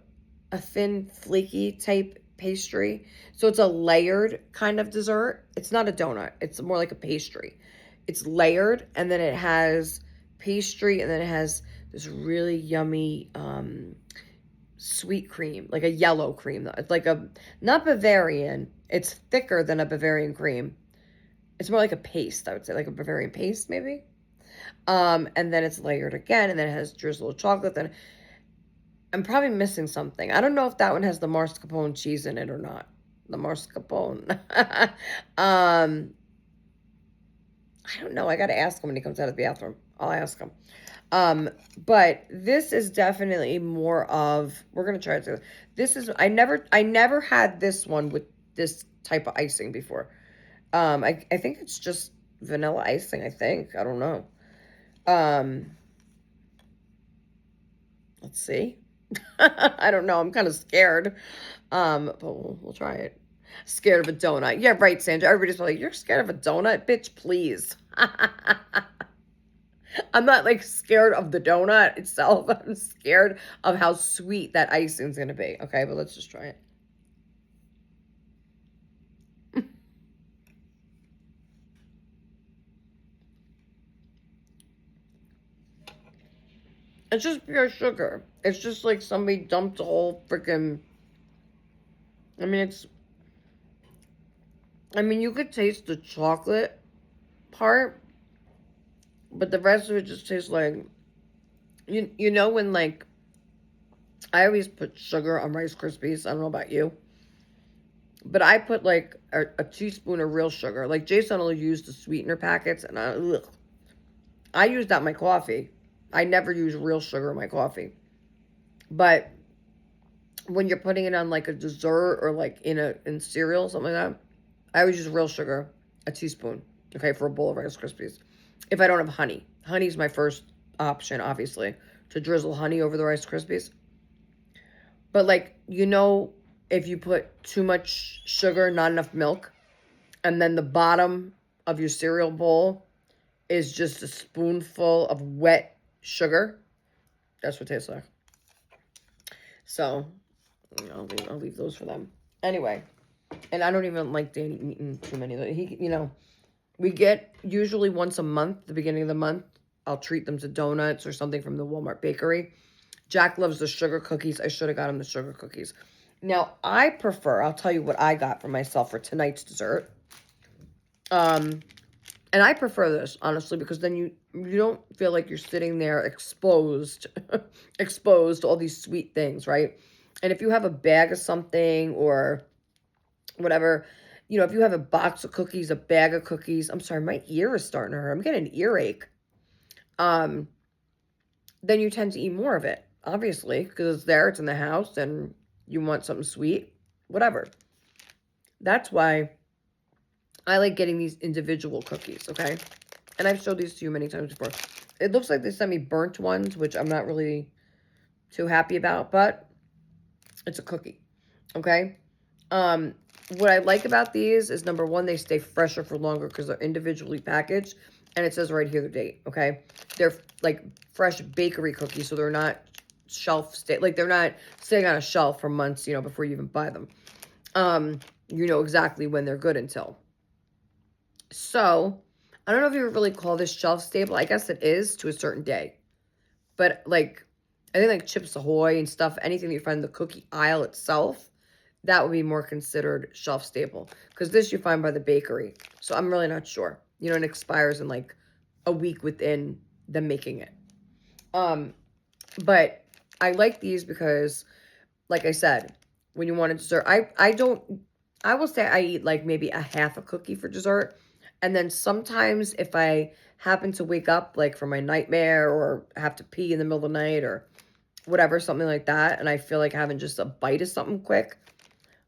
thin, flaky type pastry. So it's a layered kind of dessert. It's not a donut. It's more like a pastry. It's layered, and then it has pastry, and then it has this really yummy sweet cream, like a yellow cream. It's like not Bavarian. It's thicker than a Bavarian cream. It's more like a paste, I would say, like a Bavarian paste, maybe. And then it's layered again, and then it has drizzled chocolate. Then I'm probably missing something. I don't know if that one has the mascarpone cheese in it or not. The mascarpone. I don't know. I got to ask him when he comes out of the bathroom. I'll ask him. But this is definitely more of, we're going to try it. This is, I never had this one with this type of icing before. I think it's just vanilla icing, I think. I don't know. Let's see. I don't know. I'm kind of scared. But we'll try it. Scared of a donut. Yeah, right, Sandra. Everybody's like, you're scared of a donut? Bitch, please. I'm not like scared of the donut itself. I'm scared of how sweet that icing's going to be. Okay, but let's just try it. It's just pure sugar. It's just like somebody dumped a whole freaking... I mean, you could taste the chocolate part, but the rest of it just tastes like... You know when, like... I always put sugar on Rice Krispies. I don't know about you. But I put, like, a teaspoon of real sugar. Like, Jason will use the sweetener packets, and I use that in my coffee. I never use real sugar in my coffee. But when you're putting it on like a dessert or like in cereal, something like that, I always use real sugar, a teaspoon, okay, for a bowl of Rice Krispies. If I don't have honey. Honey's my first option, obviously, to drizzle honey over the Rice Krispies. But like, if you put too much sugar, not enough milk, and then the bottom of your cereal bowl is just a spoonful of wet sugar, that's what it tastes like. So, I'll leave those for them. Anyway, and I don't even like Danny eating too many. We get usually once a month, the beginning of the month, I'll treat them to donuts or something from the Walmart bakery. Jack loves the sugar cookies. I should have got him the sugar cookies. Now, I'll tell you what I got for myself for tonight's dessert. And I prefer this, honestly, because then you don't feel like you're sitting there exposed to all these sweet things, right? And if you have a bag of something or whatever, if you have a box of cookies, a bag of cookies, I'm sorry, my ear is starting to hurt. I'm getting an earache. Then you tend to eat more of it, obviously, because it's there, it's in the house, and you want something sweet, whatever. That's why I like getting these individual cookies, okay? And I've showed these to you many times before. It looks like they sent me burnt ones, which I'm not really too happy about, but it's a cookie, okay? What I like about these is, number one, they stay fresher for longer because they're individually packaged. And it says right here the date, okay? They're like fresh bakery cookies, so they're not shelf stay, like they're not sitting on a shelf for months, you know, before you even buy them. You know exactly when they're good until. So, I don't know if you would really call this shelf stable. I guess it is to a certain day. But like, I think like Chips Ahoy and stuff, anything that you find in the cookie aisle itself, that would be more considered shelf stable. Because this you find by the bakery. So I'm really not sure. You know, it expires in like a week within them making it. But I like these because, like I said, when you want a dessert, I will say I eat like maybe a half a cookie for dessert. And then sometimes if I happen to wake up like from my nightmare or have to pee in the middle of the night or whatever, something like that, and I feel like having just a bite of something quick,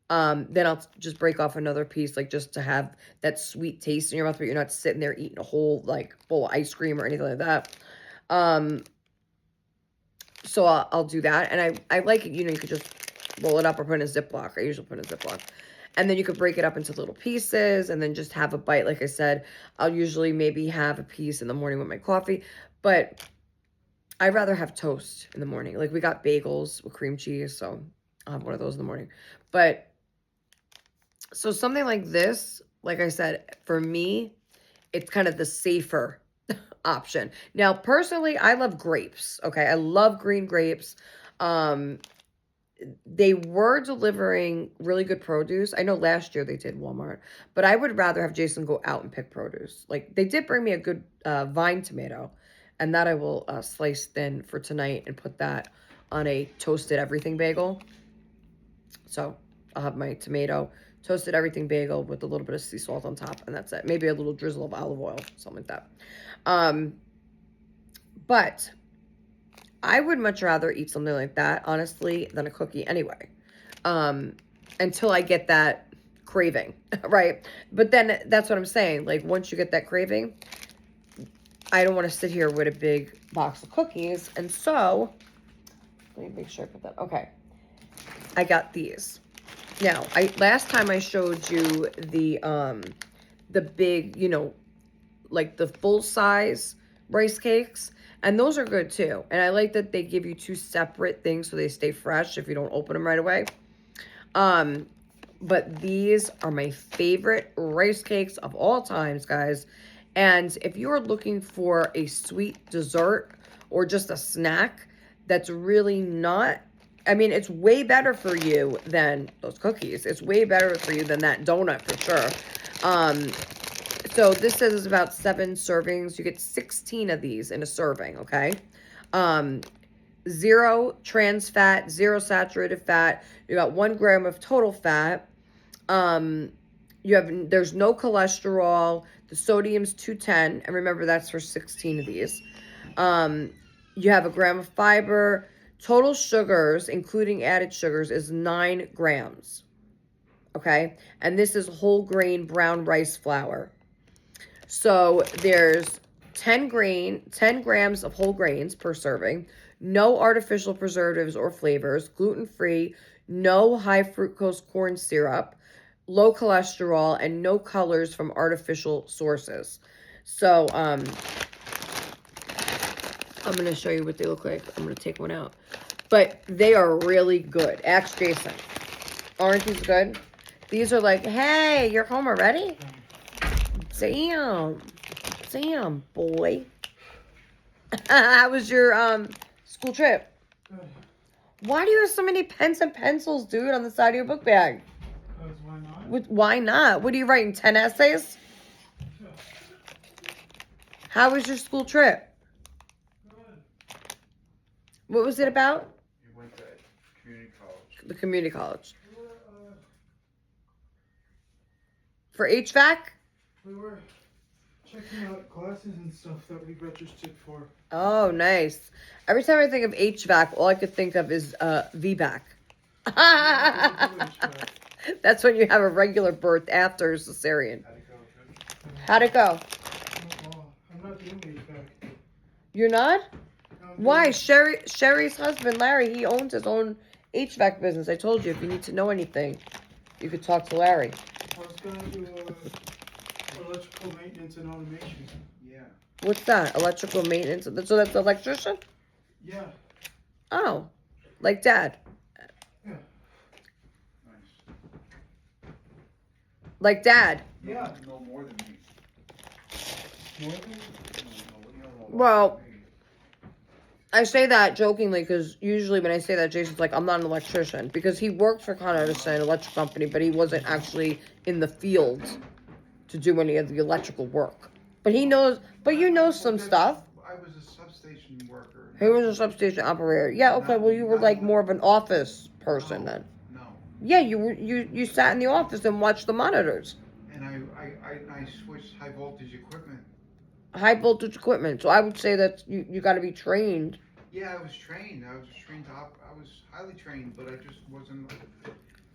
then I'll just break off another piece, like just to have that sweet taste in your mouth, but you're not sitting there eating a whole like bowl of ice cream or anything like that. So I'll do that, and I like it. You know, you could just roll it up or put it in a Ziploc. I usually put it in a Ziploc. And then you could break it up into little pieces and then just have a bite. Like I said, I'll usually maybe have a piece in the morning with my coffee, but I'd rather have toast in the morning. Like we got bagels with cream cheese, so I'll have one of those in the morning. But so something like this, like I said, for me, it's kind of the safer option. Now, personally, I love grapes. Okay, I love green grapes. They were delivering really good produce. I know last year they did Walmart, but I would rather have Jason go out and pick produce. Like they did bring me a good vine tomato, and that I will slice thin for tonight and put that on a toasted everything bagel. So I'll have my tomato, toasted everything bagel with a little bit of sea salt on top, and that's it. Maybe a little drizzle of olive oil, something like that. But I would much rather eat something like that, honestly, than a cookie anyway. Until I get that craving, right? But then that's what I'm saying. Like, once you get that craving, I don't want to sit here with a big box of cookies. And so, let me make sure I put that. Okay. I got these. Now, last time I showed you the big, you know, like the full size rice cakes, and those are good too. And I like that they give you two separate things so they stay fresh if you don't open them right away. But these are my favorite rice cakes of all times, guys. And if you are looking for a sweet dessert or just a snack that's really not, I mean, it's way better for you than those cookies. It's way better for you than that donut for sure. So this says it's about 7 servings. You get 16 of these in a serving, okay? 0 trans fat, 0 saturated fat. You got 1 gram of total fat. There's no cholesterol. The sodium's 210, and remember that's for 16 of these. You have 1 gram of fiber. Total sugars, including added sugars, is 9 grams. Okay, and this is whole grain brown rice flour. So there's 10 grams of whole grains per serving, no artificial preservatives or flavors, gluten-free, no high fructose corn syrup, low cholesterol, and no colors from artificial sources. So I'm going to show you what they look like. I'm going to take one out. But they are really good. Ask Jason. Aren't these good? These are like, hey, you're home already? Damn, boy. How was your school trip? Good. Why do you have so many pens and pencils, dude, on the side of your book bag? Because why not? Why not? What are you writing, 10 essays? Yeah. How was your school trip? Good. What was it about? You went to community college. The community college. We were, For HVAC? we were checking out classes and stuff that we registered for. Oh, nice. Every time I think of HVAC, all I could think of is VBAC. That's when you have a regular birth after cesarean. How'd it go, too? How'd it go? Well, I'm not doing HVAC. You're not? I'm Why? doing- Sherry's husband, Larry, he owns his own HVAC business. I told you, if you need to know anything, you could talk to Larry. I was going to do electrical maintenance and automation. Yeah. What's that? Electrical maintenance. So that's the electrician? Yeah. Oh, like Dad. Yeah. Nice. Like Dad. Yeah. No more than me. More than- You know a lot Well, more than me. I say that jokingly because usually when I say that, Jason's like, I'm not an electrician. Because he worked for Con Edison, an electric company, but he wasn't actually in the field to do any of the electrical work. But he knows, but you know some stuff. I was a substation worker. He was a substation operator. Yeah, okay, well, you were like more of an office person then. No. Yeah, you sat in the office and watched the monitors. And I switched high voltage equipment. High voltage equipment. So I would say that you got to be trained. Yeah, I was trained. I was trained I was highly trained, but I just wasn't.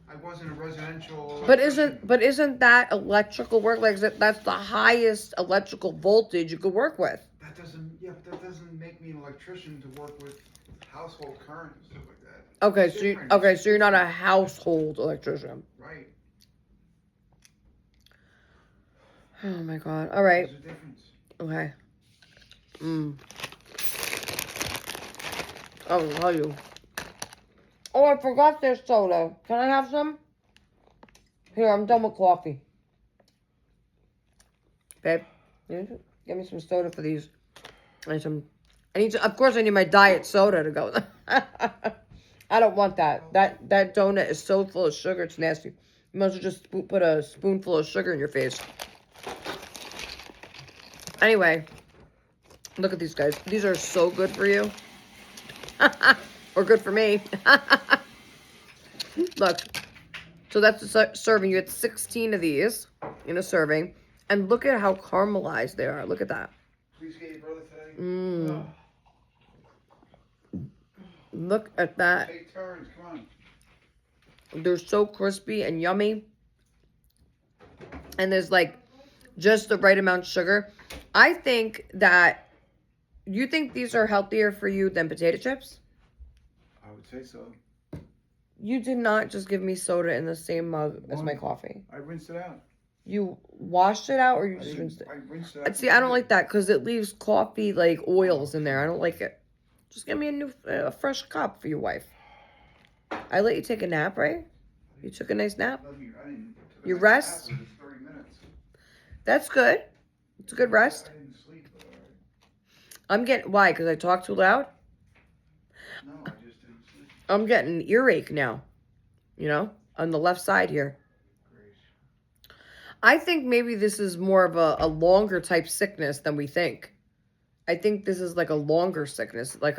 I wasn't a residential. But isn't that electrical work? Like that's the highest electrical voltage you could work with. That doesn't. Yeah, but that doesn't make me an electrician to work with household current and stuff like that. Okay, It's so different. you're not a household electrician. Right. Oh my god. All right. There's a difference. Okay. I'll tell you. Oh, I forgot there's soda. Can I have some? Here, I'm done with coffee. Babe, get me some soda for these. Of course, I need my diet soda to go. I don't want that. That donut is so full of sugar, it's nasty. You might as well just put a spoonful of sugar in your face. Anyway, look at these guys. These are so good for you. Or good for me. Look. So that's a serving. You had 16 of these in a serving. And look at how caramelized they are. Look at that. Please get your brother today. Mmm. Look at that. Take turns. Come on. They're so crispy and yummy. And there's like just the right amount of sugar. I think that you think these are healthier for you than potato chips? I would say so. You did not just give me soda in the same mug as my coffee. I rinsed it out. You washed it out or you just rinsed it? I rinsed it out. See, I don't like that because it leaves coffee like oils in there. I don't like it. Just give me a fresh cup for your wife. I let you take a nap, right? You took a nice nap? You rest? 30 minutes. That's good. It's a good rest. I didn't sleep, but all right. I'm getting, why? Because I talk too loud? No, I just didn't sleep. I'm getting an earache now. You know? On the left side here. Great. I think maybe this is more of a longer type sickness than we think. I think this is like a longer sickness. Like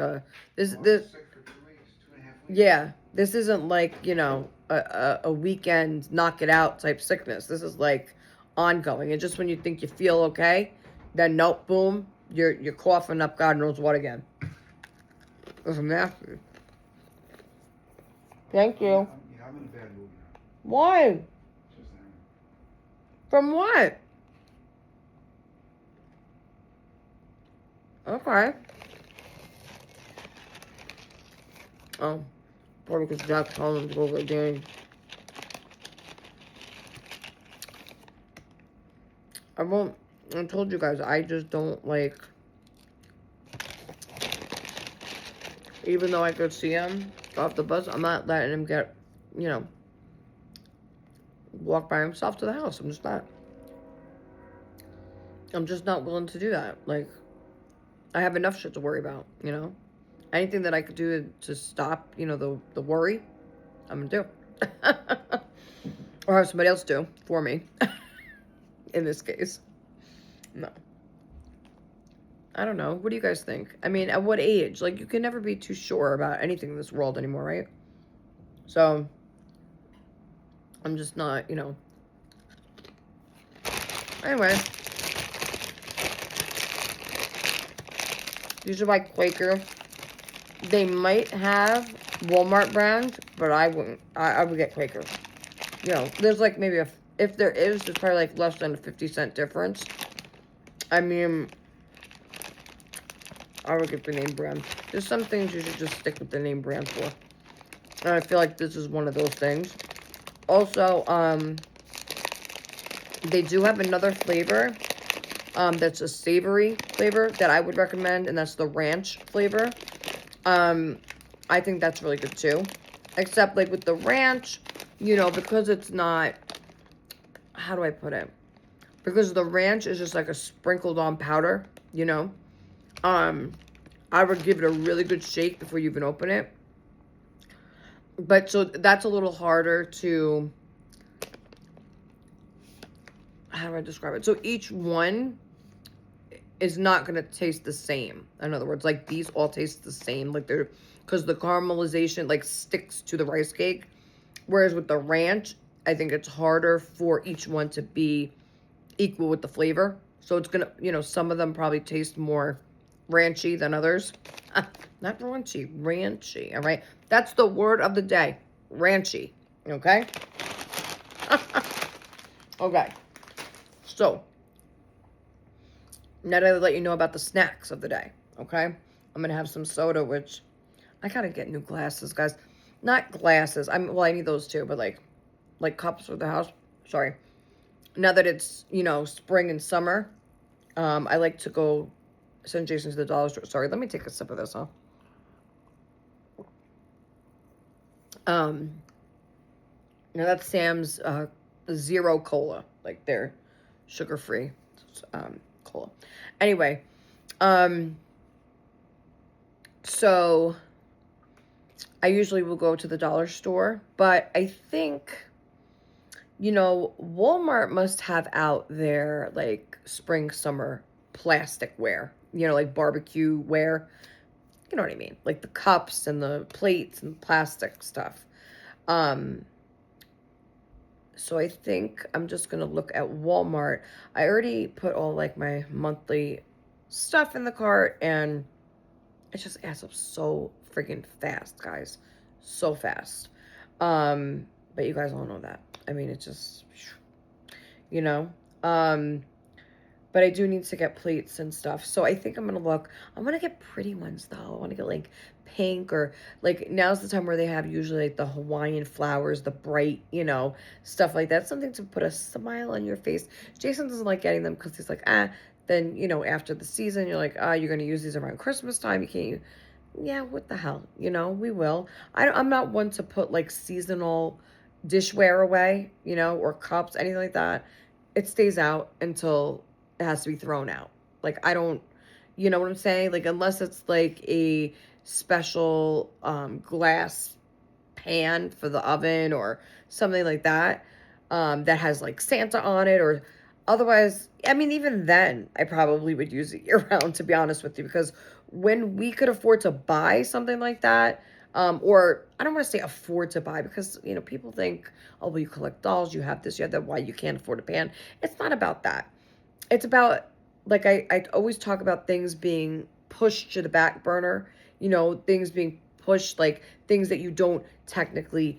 this. Sick for 2 weeks, 2.5 weeks. Yeah. This isn't like, you know, a weekend knock it out type sickness. This is like ongoing. And just when you think you feel okay, then nope, boom, you're coughing up God knows what again. This is nasty. Thank you. Yeah, I'm in a bad mood now. Why? Just now. From what? Okay. Oh, probably because Jack told him to go get Danny. I told you guys, I just don't like, even though I could see him off the bus, I'm not letting him get, you know, walk by himself to the house. I'm just not. I'm just not willing to do that. Like, I have enough shit to worry about, you know? Anything that I could do to stop, you know, the worry, I'm gonna do. Or have somebody else do for me. In this case. No. I don't know. What do you guys think? I mean, at what age? Like, you can never be too sure about anything in this world anymore, right? So, I'm just not, you know. Anyway. These are by Quaker. They might have Walmart brand, but I wouldn't. I would get Quaker. You know, there's like maybe if there is, there's probably like less than a 50-cent difference. I mean, I would get the name brand. There's some things you should just stick with the name brand for. And I feel like this is one of those things. Also, they do have another flavor. that's a savory flavor that I would recommend, and that's the ranch flavor. I think that's really good too. Except like with the ranch, you know, because it's not, how do I put it? Because the ranch is just like a sprinkled on powder, you know. I would give it a really good shake before you even open it. But so that's a little harder to, how do I describe it? So each one is not going to taste the same. In other words, like these all taste the same. Like they're, because the caramelization like sticks to the rice cake. Whereas with the ranch, I think it's harder for each one to be equal with the flavor. So it's going to, you know, some of them probably taste more ranchy than others. Not raunchy, ranchy, all right? That's the word of the day, ranchy, okay? Okay, so now that I let you know about the snacks of the day, okay? I'm going to have some soda, which I got to get new glasses, guys. Not glasses. Well, I need those too, but like cups for the house. Sorry. Now that it's, you know, spring and summer, I like to go send Jason to the dollar store. Sorry, let me take a sip of this, huh? Now that's Sam's zero cola, like their sugar-free cola. Anyway, so I usually will go to the dollar store, but I think, you know, Walmart must have out their like spring, summer plastic ware, you know, like barbecue ware. You know what I mean? Like the cups and the plates and plastic stuff. So I think I'm just going to look at Walmart. I already put all like my monthly stuff in the cart, and it just adds up so freaking fast, guys. So fast. But you guys all know that. I mean, it just, you know. But I do need to get plates and stuff. So I think I'm going to look. I'm going to get pretty ones, though. I want to get, like, pink or, like, now's the time where they have usually, like, the Hawaiian flowers, the bright, you know, stuff like that. Something to put a smile on your face. Jason doesn't like getting them because he's like, Then, you know, after the season, you're like, you're going to use these around Christmas time. You can't Yeah, what the hell? You know, we will. I'm not one to put, like, seasonal dishware away, you know, or cups, anything like that. It stays out until it has to be thrown out. Like, I don't, you know what I'm saying? Like, unless it's like a special glass pan for the oven or something like that, that has like Santa on it, or otherwise, I mean, even then I probably would use it year round, to be honest with you, because when we could afford to buy something like that, or I don't want to say afford to buy, because, you know, people think, oh, well, you collect dolls, you have this, you have that, why you can't afford a pan. It's not about that. It's about, like, I always talk about things being pushed to the back burner, you know, things being pushed, like things that you don't technically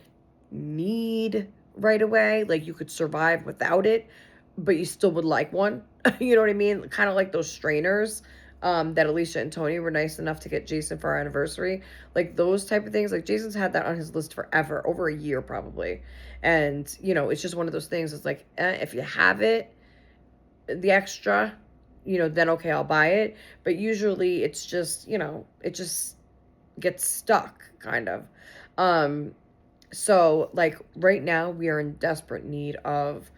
need right away. Like, you could survive without it, but you still would like one. You know what I mean? Kind of like those strainers that Alicia and Tony were nice enough to get Jason for our anniversary. Like, those type of things. Like, Jason's had that on his list forever, over a year probably. And, you know, it's just one of those things. It's like, if you have it, the extra, you know, then okay, I'll buy it. But usually it's just, you know, it just gets stuck, kind of. So, like, right now we are in desperate need of,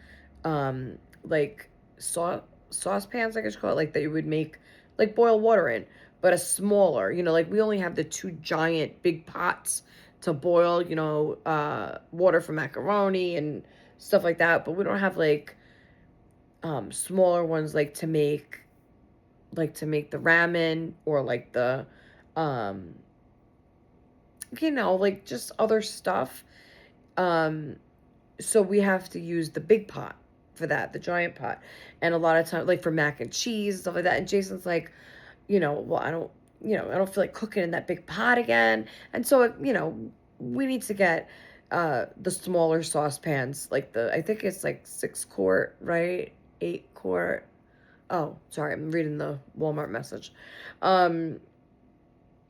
like, saucepans, I guess you call it, like, that you would make, like, boil water in, but a smaller, you know, like, we only have the two giant big pots to boil, you know, water for macaroni and stuff like that, but we don't have, like, smaller ones, like to make the ramen, or like the, um, you know, like just other stuff. Um, so we have to use the big pot for that, the giant pot. And a lot of times, like for mac and cheese, stuff like that. And Jason's like, you know, well, I don't feel like cooking in that big pot again. And so, you know, we need to get the smaller saucepans, like I think it's like 6 quart, right? 8 quart. Oh, sorry, I'm reading the Walmart message. Um,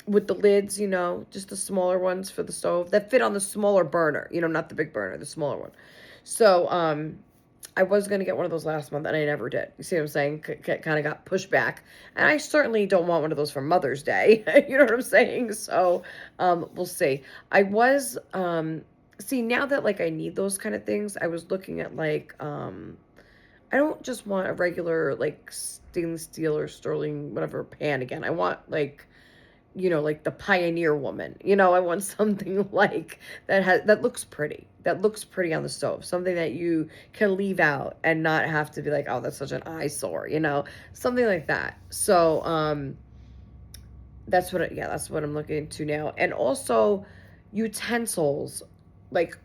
with the lids, you know, just the smaller ones for the stove that fit on the smaller burner, you know, not the big burner, the smaller one. So, I was going to get one of those last month and I never did. You see what I'm saying? Kind of got pushed back. And I certainly don't want one of those for Mother's Day. You know what I'm saying? So, we'll see. I was, see, now that like I need those kind of things, I was looking at like, I don't just want a regular like stainless steel or sterling, whatever pan again. I want like, like the pioneer woman. I want something like that looks pretty. That looks pretty on the stove. Something that you can leave out and not have to be like, oh, that's such an eyesore, something like that. So, that's what I'm looking into now. And also utensils like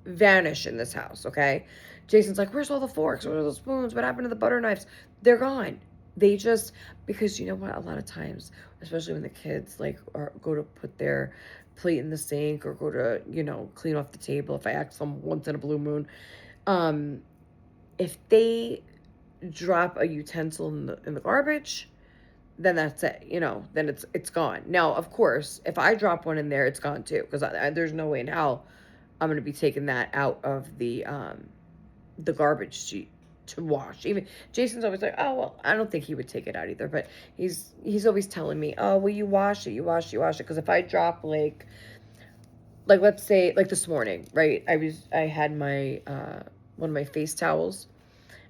vanish in this house, okay? Jason's like, where's all the forks? Where's all the spoons? What happened to the butter knives? They're gone. They just, because you know what, a lot of times, especially when the kids like go to put their plate in the sink or go to, clean off the table, if I ask them once in a blue moon, if they drop a utensil in the garbage, then that's it, then it's gone. Now, of course, if I drop one in there, it's gone too, because there's no way in hell I'm going to be taking that out of the garbage sheet to wash. Even Jason's always like, oh, well, I don't think he would take it out either, but he's always telling me, oh, well, you wash it, because if I drop like let's say like this morning, right, I had my one of my face towels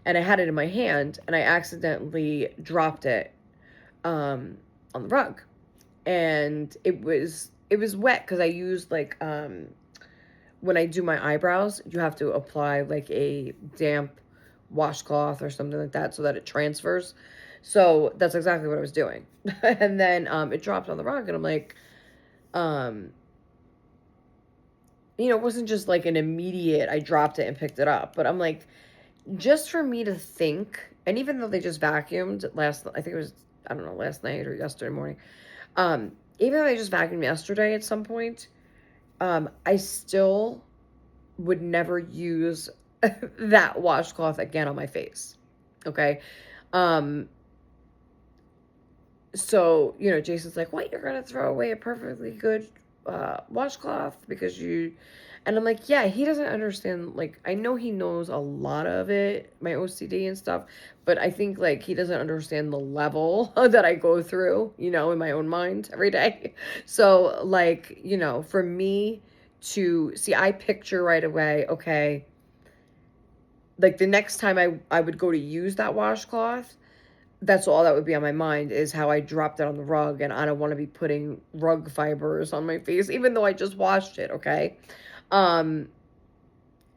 and I had it in my hand and I accidentally dropped it on the rug, and it was wet because I used like when I do my eyebrows, you have to apply like a damp washcloth or something like that so that it transfers. So that's exactly what I was doing. And then it dropped on the rug and I'm like, it wasn't just like an immediate, I dropped it and picked it up, but I'm like, just for me to think, and even though they just vacuumed I think it was, I don't know, last night or yesterday morning, even though they just vacuumed yesterday at some point, I still would never use that washcloth again on my face. Okay. So, Jason's like, what, you're going to throw away a perfectly good washcloth because and I'm like, yeah, he doesn't understand. Like, I know he knows a lot of it, my OCD and stuff, but I think like he doesn't understand the level that I go through, in my own mind every day. So like, for me to see, I picture right away, okay, like the next time I would go to use that washcloth, that's all that would be on my mind is how I dropped it on the rug, and I don't want to be putting rug fibers on my face, even though I just washed it, okay? Um,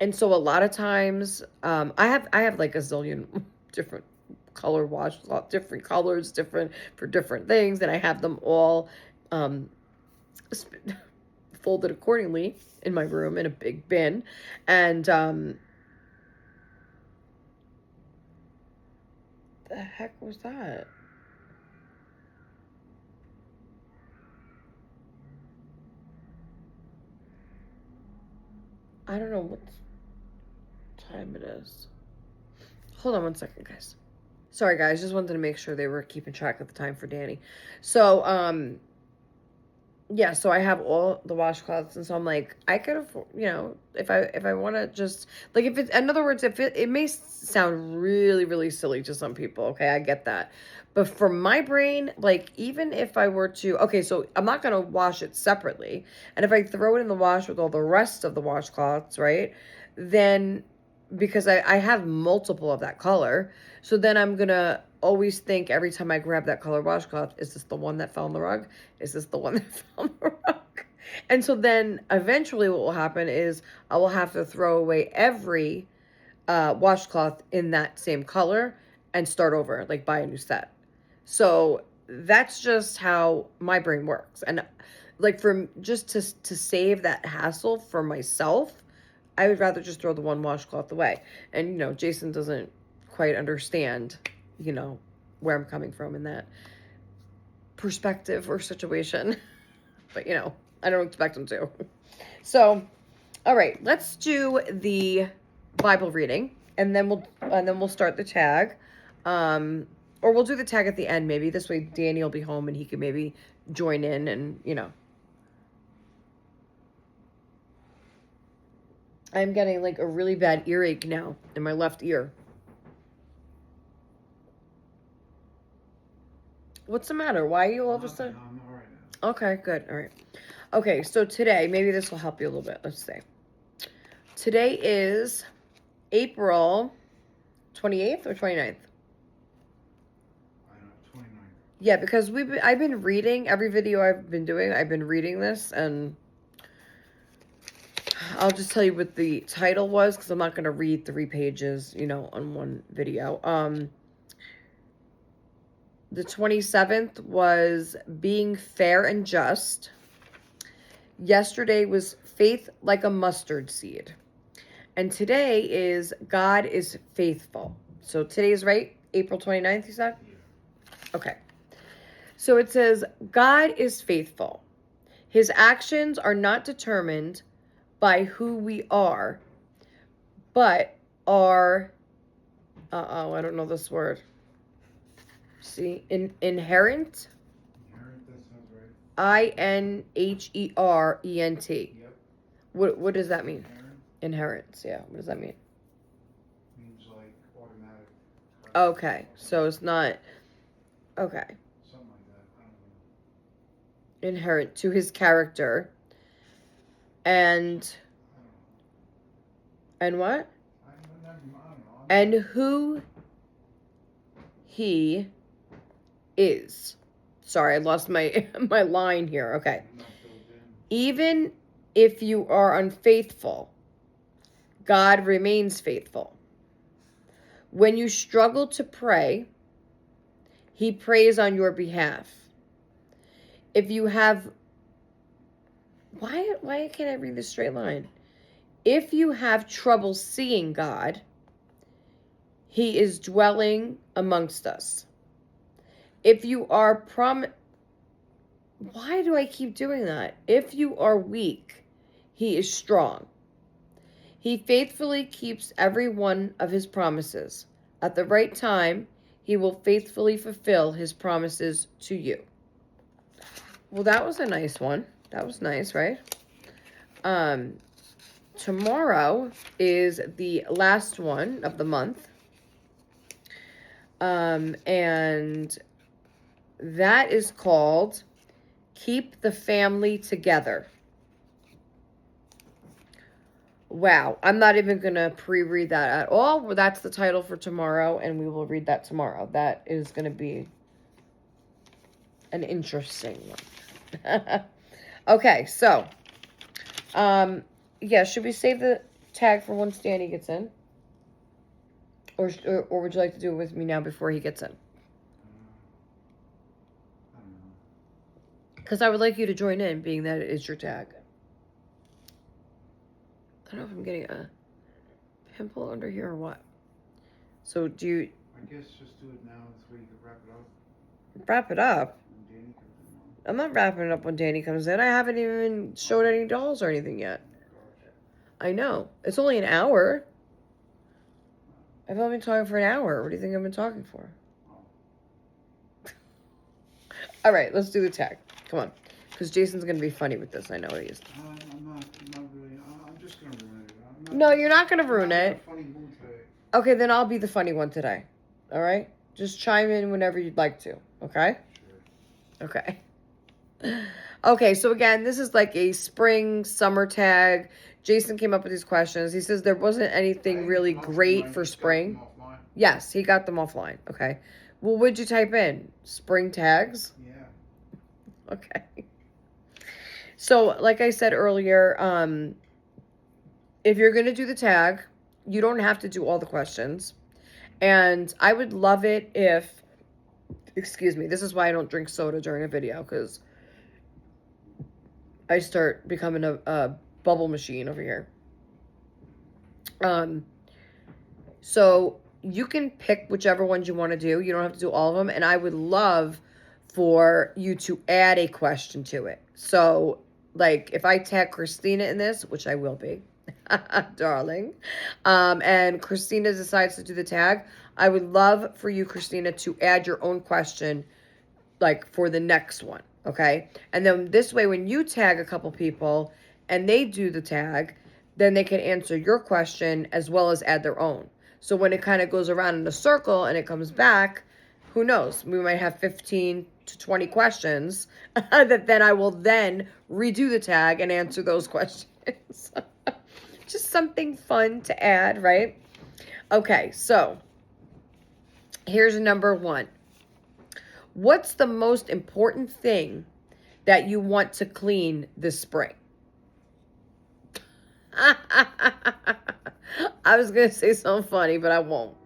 and so a lot of times, I have like a zillion different color washcloth, different colors, different for different things, and I have them all folded accordingly in my room in a big bin, and the heck was that? I don't know what time it is. Hold on one second, guys. Sorry, guys. Just wanted to make sure they were keeping track of the time for Danny. So, yeah, so I have all the washcloths, and so I'm like, I could afford, if I want to just like, if it's, in other words, if it may sound really really silly to some people, okay, I get that, but for my brain, like, even if I were to, okay, so I'm not gonna wash it separately, and if I throw it in the wash with all the rest of the washcloths, right, then because I have multiple of that color, so then I'm gonna always think every time I grab that color washcloth, is this the one that fell on the rug? Is this the one that fell on the rug? And so then eventually what will happen is I will have to throw away every washcloth in that same color and start over, like buy a new set. So that's just how my brain works. And like for just to save that hassle for myself, I would rather just throw the one washcloth away. And Jason doesn't quite understand, where I'm coming from in that perspective or situation. But I don't expect him to. So, all right, let's do the Bible reading, and then we'll start the tag. Or we'll do the tag at the end, maybe. This way Danny will be home and he can maybe join in and. I'm getting like a really bad earache now in my left ear. What's the matter? Why are you all of a sudden? I'm all right now. Okay, good. All right. Okay, so today, maybe this will help you a little bit. Let's see. Today is April 28th or 29th? I don't know, 29. Yeah, because I've been reading every video I've been doing. I've been reading this, and I'll just tell you what the title was because I'm not going to read 3 pages, on one video. The 27th was Being Fair and Just. Yesterday was Faith Like a Mustard Seed. And today is God is Faithful. So today is right? April 29th, you said? Yeah. Okay. So it says, God is faithful. His actions are not determined by who we are, but are, I don't know this word. See, inherent? Inherent, that sounds right. Inherent. Yep. What does that mean? Inherent Inherent, yeah. What does that mean? means like automatic. Okay, so it's not, okay. Something like that. I don't know. Inherent to his character. And what? I don't know. And who he is. Sorry, I lost my my line here. Okay. I'm not filled in. Even if you are unfaithful, God remains faithful. When you struggle to pray, he prays on your behalf. If you have why can't I read this straight line? If you have trouble seeing God, he is dwelling amongst us. If you are why do I keep doing that? If you are weak, he is strong. He faithfully keeps every one of his promises. At the right time, he will faithfully fulfill his promises to you. Well, that was a nice one. That was nice, right? Tomorrow is the last one of the month. And that is called Keep the Family Together. Wow, I'm not even going to pre-read that at all. Well, that's the title for tomorrow, and we will read that tomorrow. That is going to be an interesting one. Okay, so, yeah, should we save the tag for once Danny gets in? Or would you like to do it with me now before he gets in? I don't know. Because I would like you to join in, being that it is your tag. I don't know if I'm getting a pimple under here or what. So do you... I guess just do it now so you can wrap it up. Wrap it up? When Danny comes in. I'm not wrapping it up when Danny comes in. I haven't even showed any dolls or anything yet. I know. It's only an hour. I've only been talking for an hour. What do you think I've been talking for? All right, let's do the tag. Come on. Because Jason's going to be funny with this. I know he is. I'm not really. I'm just going to ruin it. No, you're not going to ruin I'm in a it. funny mood today. Okay, then I'll be the funny one today. All right? Just chime in whenever you'd like to. Okay? Sure. Okay. Okay, so again, this is like a spring, summer tag. Jason came up with these questions. He says there wasn't anything really great for spring. Yes, he got them offline. Okay. Well, what'd you type in? Spring tags? Yeah. Okay. So, like I said earlier, if you're going to do the tag, you don't have to do all the questions. And I would love it if, excuse me, this is why I don't drink soda during a video, because I start becoming a bubble machine over here. So you can pick whichever ones you want to do. You don't have to do all of them. And I would love for you to add a question to it. So, like, if I tag Christina in this, which I will be, darling, and Christina decides to do the tag, I would love for you, Christina, to add your own question, like, for the next one, okay? And then this way, when you tag a couple people and they do the tag, then they can answer your question as well as add their own. So when it kind of goes around in a circle and it comes back, who knows? We might have 15 to 20 questions that then I will then redo the tag and answer those questions. Just something fun to add, right? Okay, so here's number 1. What's the most important thing that you want to clean this spring? I was going to say something funny, but I won't.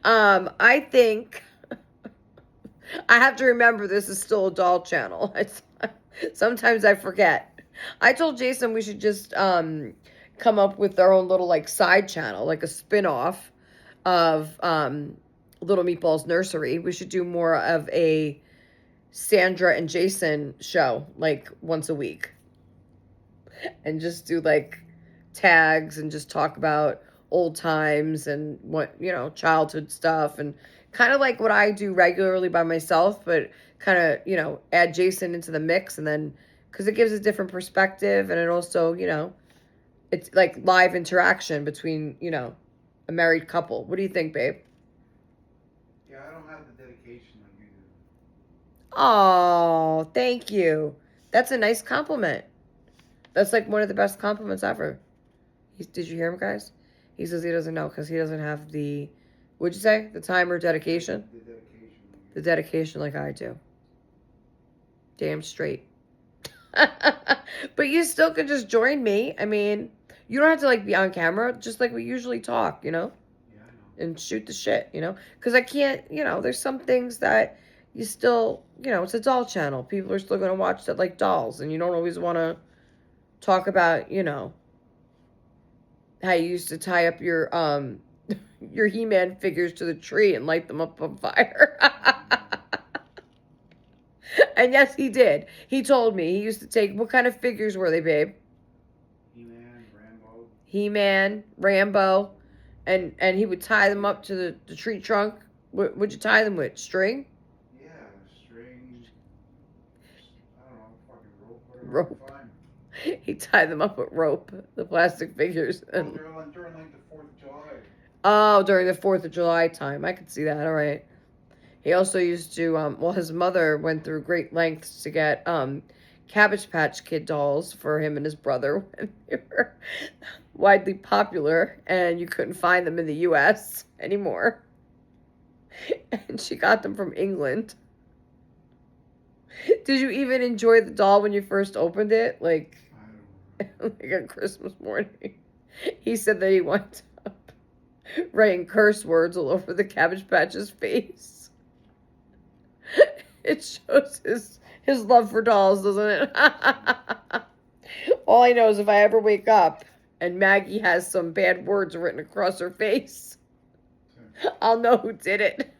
I think I have to remember this is still a doll channel. Sometimes I forget. I told Jason we should just come up with our own little like side channel, like a spin-off of Little Meatballs Nursery. We should do more of a Sandra and Jason show like once a week. And just do like tags and just talk about old times and what, childhood stuff and kind of like what I do regularly by myself, but kind of, add Jason into the mix and then because it gives a different perspective and it also, it's like live interaction between, a married couple. What do you think, babe? Yeah, I don't have the dedication like you do. Oh, thank you. That's a nice compliment. That's like one of the best compliments ever. Did you hear him, guys? He says he doesn't know because he doesn't have the, what'd you say? The time or dedication? The dedication. The dedication like I do. Damn straight. But you still can just join me. I mean, you don't have to like be on camera, just like we usually talk, Yeah, I know. and shoot the shit, because I can't, there's some things that you still, it's a doll channel. People are still going to watch that like dolls, and you don't always want to talk about, how you used to tie up your your He-Man figures to the tree and light them up on fire. And yes, he did. He told me he used to take, what kind of figures were they, babe? He-Man, Rambo. He-Man, Rambo, and he would tie them up to the tree trunk. What'd you tie them with? String? Yeah, string. I don't know, fucking rope, whatever. Rope. Fine. He tied them up with rope, the plastic figures. Oh, during like the 4th of July. Oh, during the 4th of July time. I could see that. All right. He also used to, his mother went through great lengths to get Cabbage Patch Kid dolls for him and his brother when they were widely popular and you couldn't find them in the U.S. anymore. And she got them from England. Did you even enjoy the doll when you first opened it? Like, I don't know. like on Christmas morning. He said that he went up writing curse words all over the Cabbage Patch's face. It shows his love for dolls, doesn't it? All I know is if I ever wake up and Maggie has some bad words written across her face, I'll know who did it.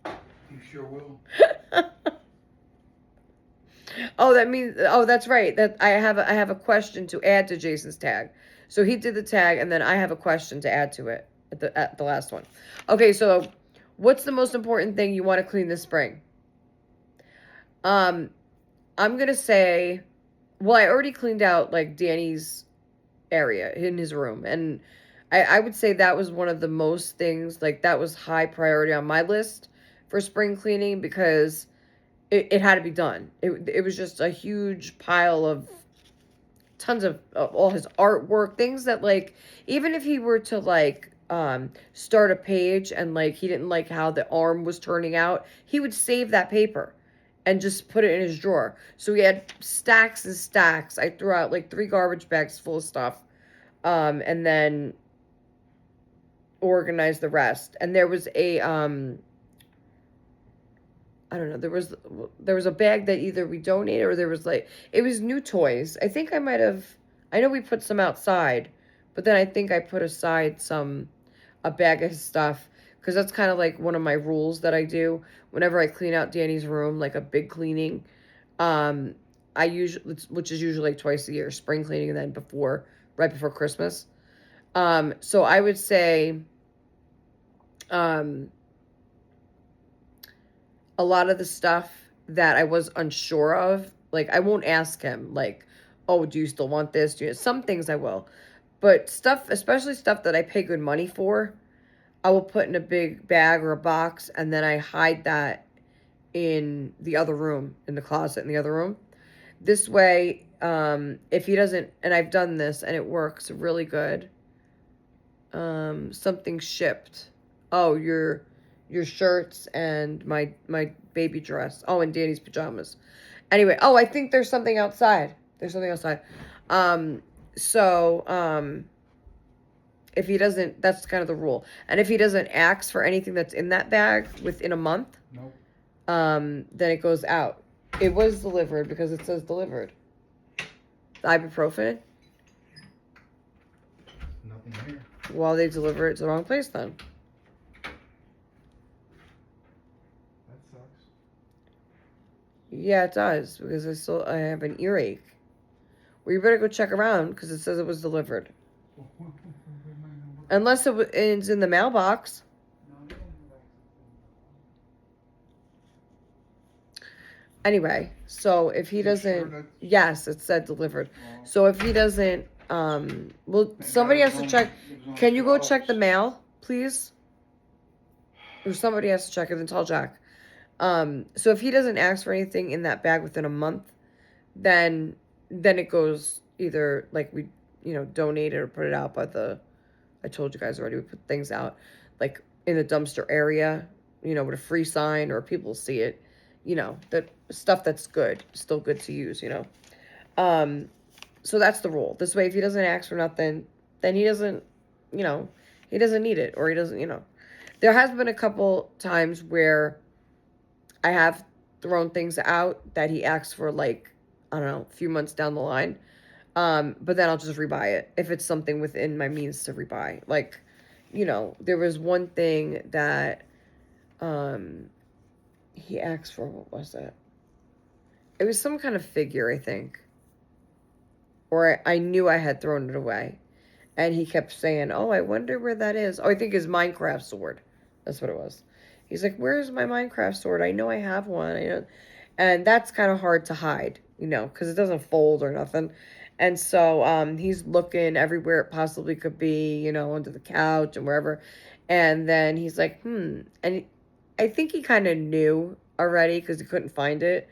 You sure will. Oh, that's right. That I have a question to add to Jason's tag. So he did the tag, and then I have a question to add to it at the last one. Okay, so what's the most important thing you want to clean this spring? I'm gonna say, well, I already cleaned out like Danny's area in his room, and I would say that was one of the most things, like that was high priority on my list for spring cleaning because it had to be done. It was just a huge pile of tons of all his artwork, things that like, even if he were to like start a page and like he didn't like how the arm was turning out, he would save that paper and just put it in his drawer. So he had stacks and stacks. I threw out like 3 garbage bags full of stuff, and then organized the rest. And there was a I don't know, there was a bag that either we donated or there was like, it was new toys. I think I might have, I know we put some outside, but then I think I put aside a bag of his stuff because that's kind of like one of my rules that I do whenever I clean out Danny's room, like a big cleaning. I usually, which is usually like twice a year, spring cleaning and then right before Christmas. So I would say, a lot of the stuff that I was unsure of, like I won't ask him like, oh, do you still want this? Some things I will. But stuff, especially stuff that I pay good money for, I will put in a big bag or a box, and then I hide that in the other room, in the closet in the other room. This way, if he doesn't, and I've done this and it works really good. Something shipped. Oh, your shirts and my baby dress. Oh, and Danny's pajamas. Anyway, oh, I think there's something outside. There's something outside. So if he doesn't, that's kind of the rule. And if he doesn't ask for anything that's in that bag within a month, Nope. then it goes out. It was delivered because it says delivered. The ibuprofen. Nothing here. Well, they deliver it to the wrong place then. That sucks. Yeah, it does because I have an earache. Well, you better go check around because it says it was delivered. Unless it's in the mailbox. Anyway, so if he doesn't, yes, it said delivered. So if he doesn't, well, somebody has to check. Can you go check the mail, please? Or somebody has to check it and tell Jack. So if he doesn't ask for anything in that bag within a month, then it goes either like we, donate it or put it out by I told you guys already, we put things out like in the dumpster area, with a free sign or people see it, that stuff that's good, still good to use, So that's the rule. This way, if he doesn't ask for nothing, then he doesn't, he doesn't need it or he doesn't, There has been a couple times where I have thrown things out that he asks for like, I don't know, a few months down the line. But then I'll just rebuy it if it's something within my means to rebuy. Like, there was one thing that he asked for. What was it? It was some kind of figure, I think. Or I knew I had thrown it away. And he kept saying, oh, I wonder where that is. Oh, I think his Minecraft sword. That's what it was. He's like, where's my Minecraft sword? I know I have one. I know. And that's kind of hard to hide, because it doesn't fold or nothing. And so he's looking everywhere it possibly could be, under the couch and wherever. And then he's like, And I think he kind of knew already because he couldn't find it.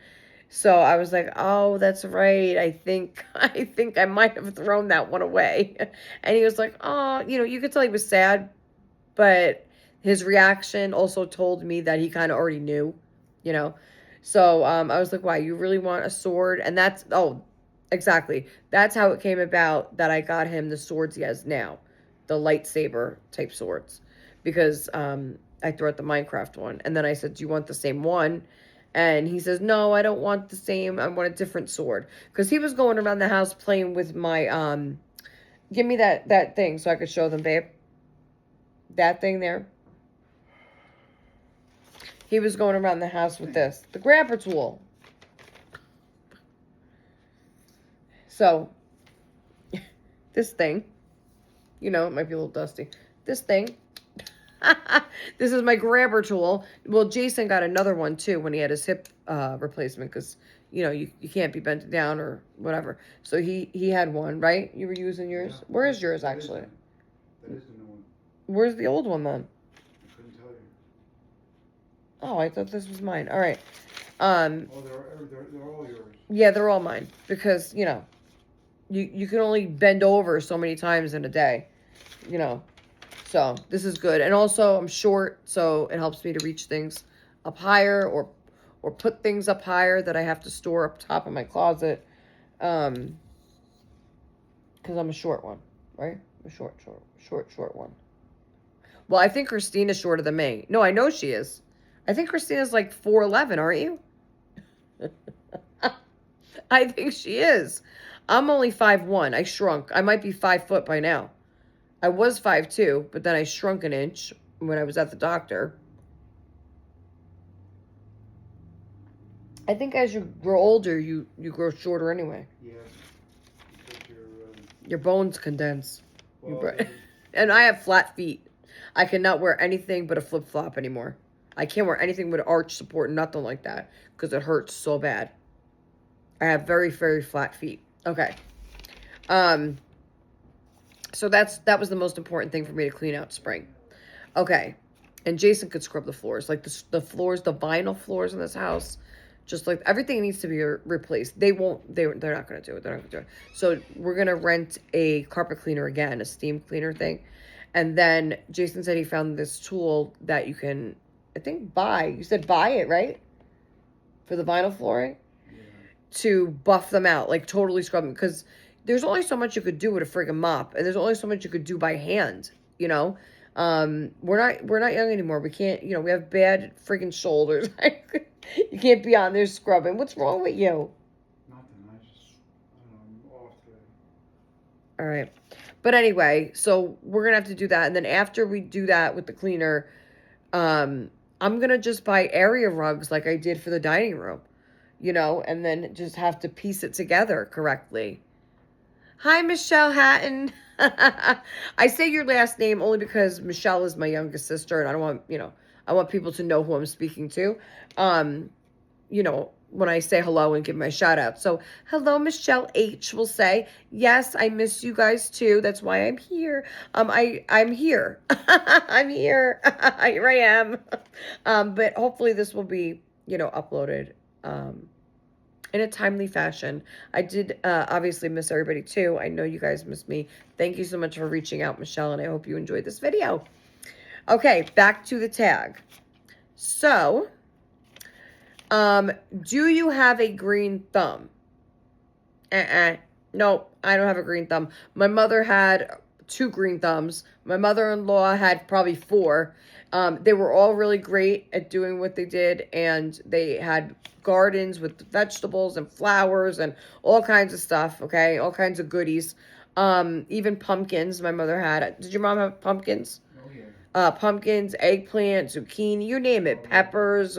So I was like, oh, that's right. I think I might have thrown that one away. And he was like, oh, you could tell he was sad, but his reaction also told me that he kind of already knew, So I was like, wow, you really want a sword? And exactly. That's how it came about that I got him the swords he has now, the lightsaber type swords, because I threw out the Minecraft one. And then I said, do you want the same one? And he says, no, I don't want the same. I want a different sword. Because he was going around the house playing with my, give me that thing so I could show them, babe. That thing there. He was going around the house with this. The grabber tool. So, this thing. It might be a little dusty. This thing. This is my grabber tool. Well, Jason got another one too when he had his hip replacement because you can't be bent down or whatever. So he had one, right? You were using yours. Yeah. Where is yours actually? That is the new one. Where's the old one then? I couldn't tell you. Oh, I thought this was mine. All right. Oh, they're all yours. Yeah, they're all mine because you can only bend over so many times in a day, So this is good. And also I'm short, so it helps me to reach things up higher or put things up higher that I have to store up top of my closet. Because I'm a short one, right? A short one. Well, I think Christina's shorter than me. No, I know she is. I think Christina's like 4'11", aren't you? I think she is. I'm only 5'1". I shrunk. I might be 5 foot by now. I was 5'2", but then I shrunk an inch when I was at the doctor. I think as you grow older, you grow shorter anyway. Yeah. Because your bones condense. well, And I have flat feet. I cannot wear anything but a flip-flop anymore. I can't wear anything with arch support, nothing like that, because it hurts so bad. I have very, very flat feet. Okay. So that was the most important thing for me to clean out spring. Okay. And Jason could scrub the floors, like the floors, the vinyl floors in this house. Just like everything needs to be replaced. They're not going to do it. They're not going to do it. So we're going to rent a carpet cleaner again, a steam cleaner thing. And then Jason said he found this tool that you can, I think, buy. You said buy it, right? For the vinyl flooring? Yeah. To buff them out, like totally scrub them. Because there's only so much you could do with a friggin' mop. And there's only so much you could do by hand, you know? We're not young anymore. We can't, we have bad freaking shoulders. You can't be on there scrubbing. What's wrong with you? Nothing. I don't know. I'm off today. All right. But anyway, so we're going to have to do that. And then after we do that with the cleaner, I'm going to just buy area rugs like I did for the dining room, and then just have to piece it together correctly. Hi, Michelle Hatton. I say your last name only because Michelle is my youngest sister, and I don't want, I want people to know who I'm speaking to. When I say hello and give my shout out. So, hello, Michelle H will say, yes, I miss you guys too. That's why I'm here. I'm here. I'm here. Here I am. But hopefully this will be, uploaded, in a timely fashion. I did obviously miss everybody too. I know you guys miss me. Thank you so much for reaching out, Michelle, and I hope you enjoyed this video. Okay, back to the tag. So, do you have a green thumb? No, I don't have a green thumb. My mother had 2 green thumbs. My mother-in-law had probably 4. They were all really great at doing what they did, and they had gardens with vegetables and flowers and all kinds of stuff, okay? All kinds of goodies. Even pumpkins my mother had. Did your mom have pumpkins? Oh yeah. Pumpkins, eggplant, zucchini, you name it, peppers,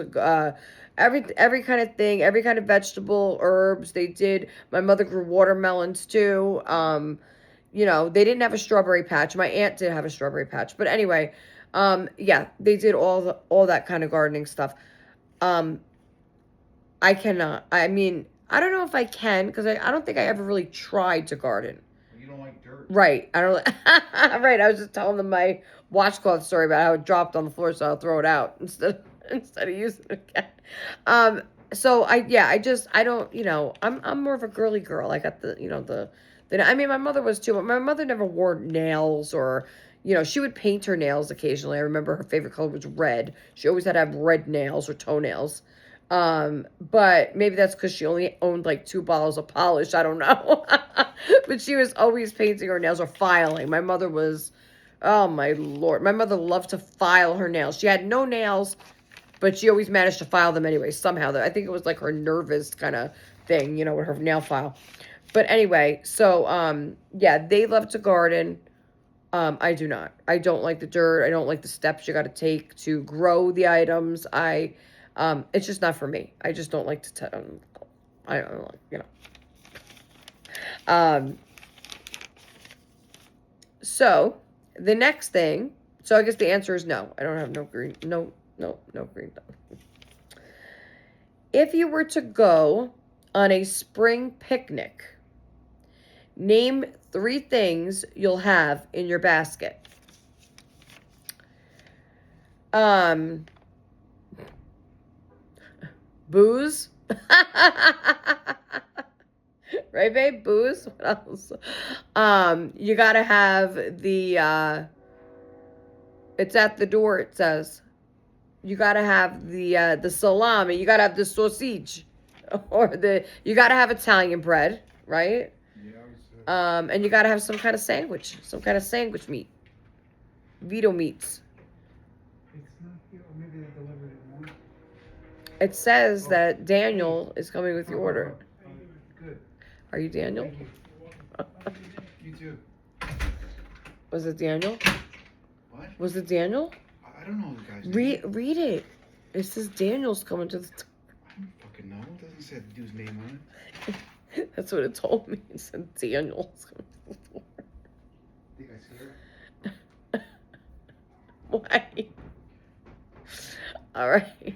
every kind of thing, every kind of vegetable, herbs. They did. My mother grew watermelons too. They didn't have a strawberry patch. My aunt did have a strawberry patch, but anyway, yeah, they did all that kind of gardening stuff. I cannot. I mean, I don't know if I can because I don't think I ever really tried to garden. You don't like dirt. Right. I don't. Right. I was just telling them my washcloth story about how it dropped on the floor, so I'll throw it out instead of using it again. So I don't. I'm more of a girly girl. I got the. I mean, my mother was too, but my mother never wore nails or. She would paint her nails occasionally. I remember her favorite color was red. She always had to have red nails or toenails. But maybe that's because she only owned like 2 bottles of polish. I don't know. But she was always painting her nails or filing. My mother was, oh my Lord. My mother loved to file her nails. She had no nails, but she always managed to file them anyway, somehow. I think it was like her nervous kind of thing, with her nail file. But anyway, so, yeah, they love to garden. I do not. I don't like the dirt. I don't like the steps you got to take to grow the items. It's just not for me. I just don't like to, I don't like, So the next thing, so I guess the answer is no. I don't have no green thumb. If you were to go on a spring picnic, name 3 things you'll have in your basket. Booze. Right, babe? Booze. What else? You gotta have the it's at the door, it says. You gotta have the salami, you gotta have the sausage. Or you gotta have Italian bread, right? Yeah. And you gotta have some kind of sandwich meat. Vito meats. It's not here, or maybe they delivered it more. It says that Daniel is coming with your order. Good. Are you Daniel? Thank you. You too. Was it Daniel? What? Was it Daniel? I don't know the guy's name. Read it. It says Daniel's coming to the. I don't fucking know. It doesn't say the dude's name on it. That's what it told me. It said Daniel's coming to the door. Think I see it? Why? All right.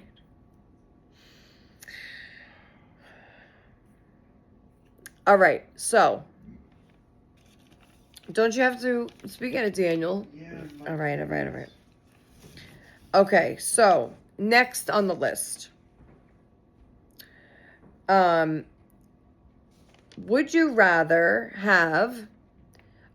All right, so don't you have to, speaking of Daniel? Yeah. All right. Okay, so next on the list. Would you rather have,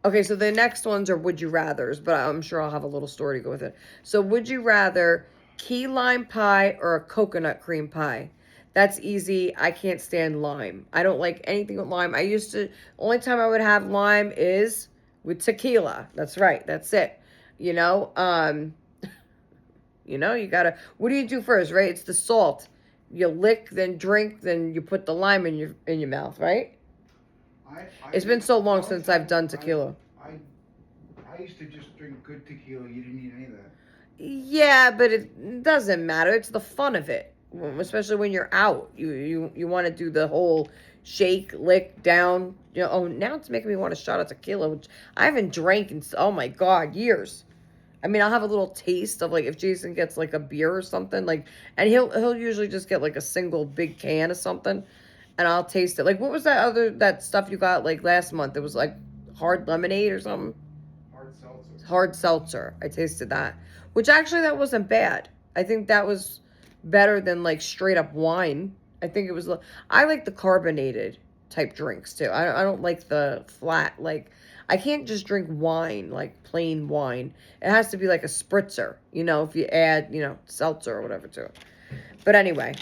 okay, so the next ones are would you rathers, but I'm sure I'll have a little story to go with it. So would you rather key lime pie or a coconut cream pie? That's easy. I can't stand lime. I don't like anything with lime. I used to, only time I would have lime is with tequila. That's right. That's it. You know, you gotta, what do you do first, right? It's the salt. You lick, then drink, then you put the lime in your mouth, right? It's been so long since I've done tequila. I used to just drink good tequila. You didn't need any of that. Yeah, but it doesn't matter. It's the fun of it, especially when you're out. You want to do the whole shake, lick, down. You know. Oh, now it's making me want a shot of tequila, which I haven't drank in, oh my God, years. I mean, I'll have a little taste of, like, if Jason gets like a beer or something, like, and he'll usually just get like a single big can of something, and I'll taste it. Like, what was that stuff you got like last month? It was like hard lemonade or something. Hard seltzer. Hard seltzer. I tasted that, which actually that wasn't bad. I think that was better than like straight up wine. I think it was. I like the carbonated type drinks too. I don't like the flat, like, I can't just drink wine, like plain wine. It has to be like a spritzer, if you add, seltzer or whatever to it. But anyway,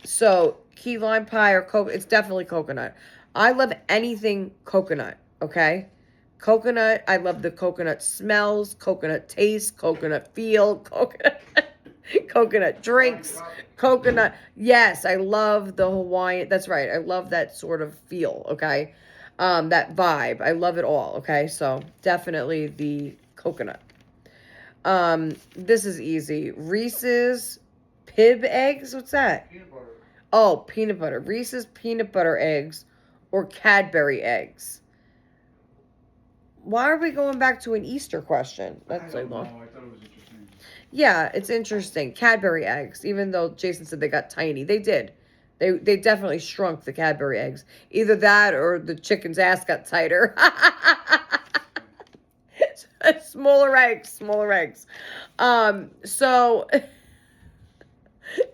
so key lime pie or coke, it's definitely coconut. I love anything coconut, okay? Coconut, I love the coconut smells, coconut taste, coconut feel, coconut drinks, coconut. Yes, I love the Hawaiian. That's right. I love that sort of feel, okay? That vibe. I love it all, okay? So definitely the coconut. This is easy. Reese's Pib eggs. What's that? Peanut butter. Oh, peanut butter. Reese's peanut butter eggs or Cadbury eggs. Why are we going back to an Easter question? That's I don't know. I thought it was interesting. Yeah, it's interesting. Cadbury eggs, even though Jason said they got tiny. They did. They definitely shrunk the Cadbury eggs. Either that or the chicken's ass got tighter. Smaller eggs. So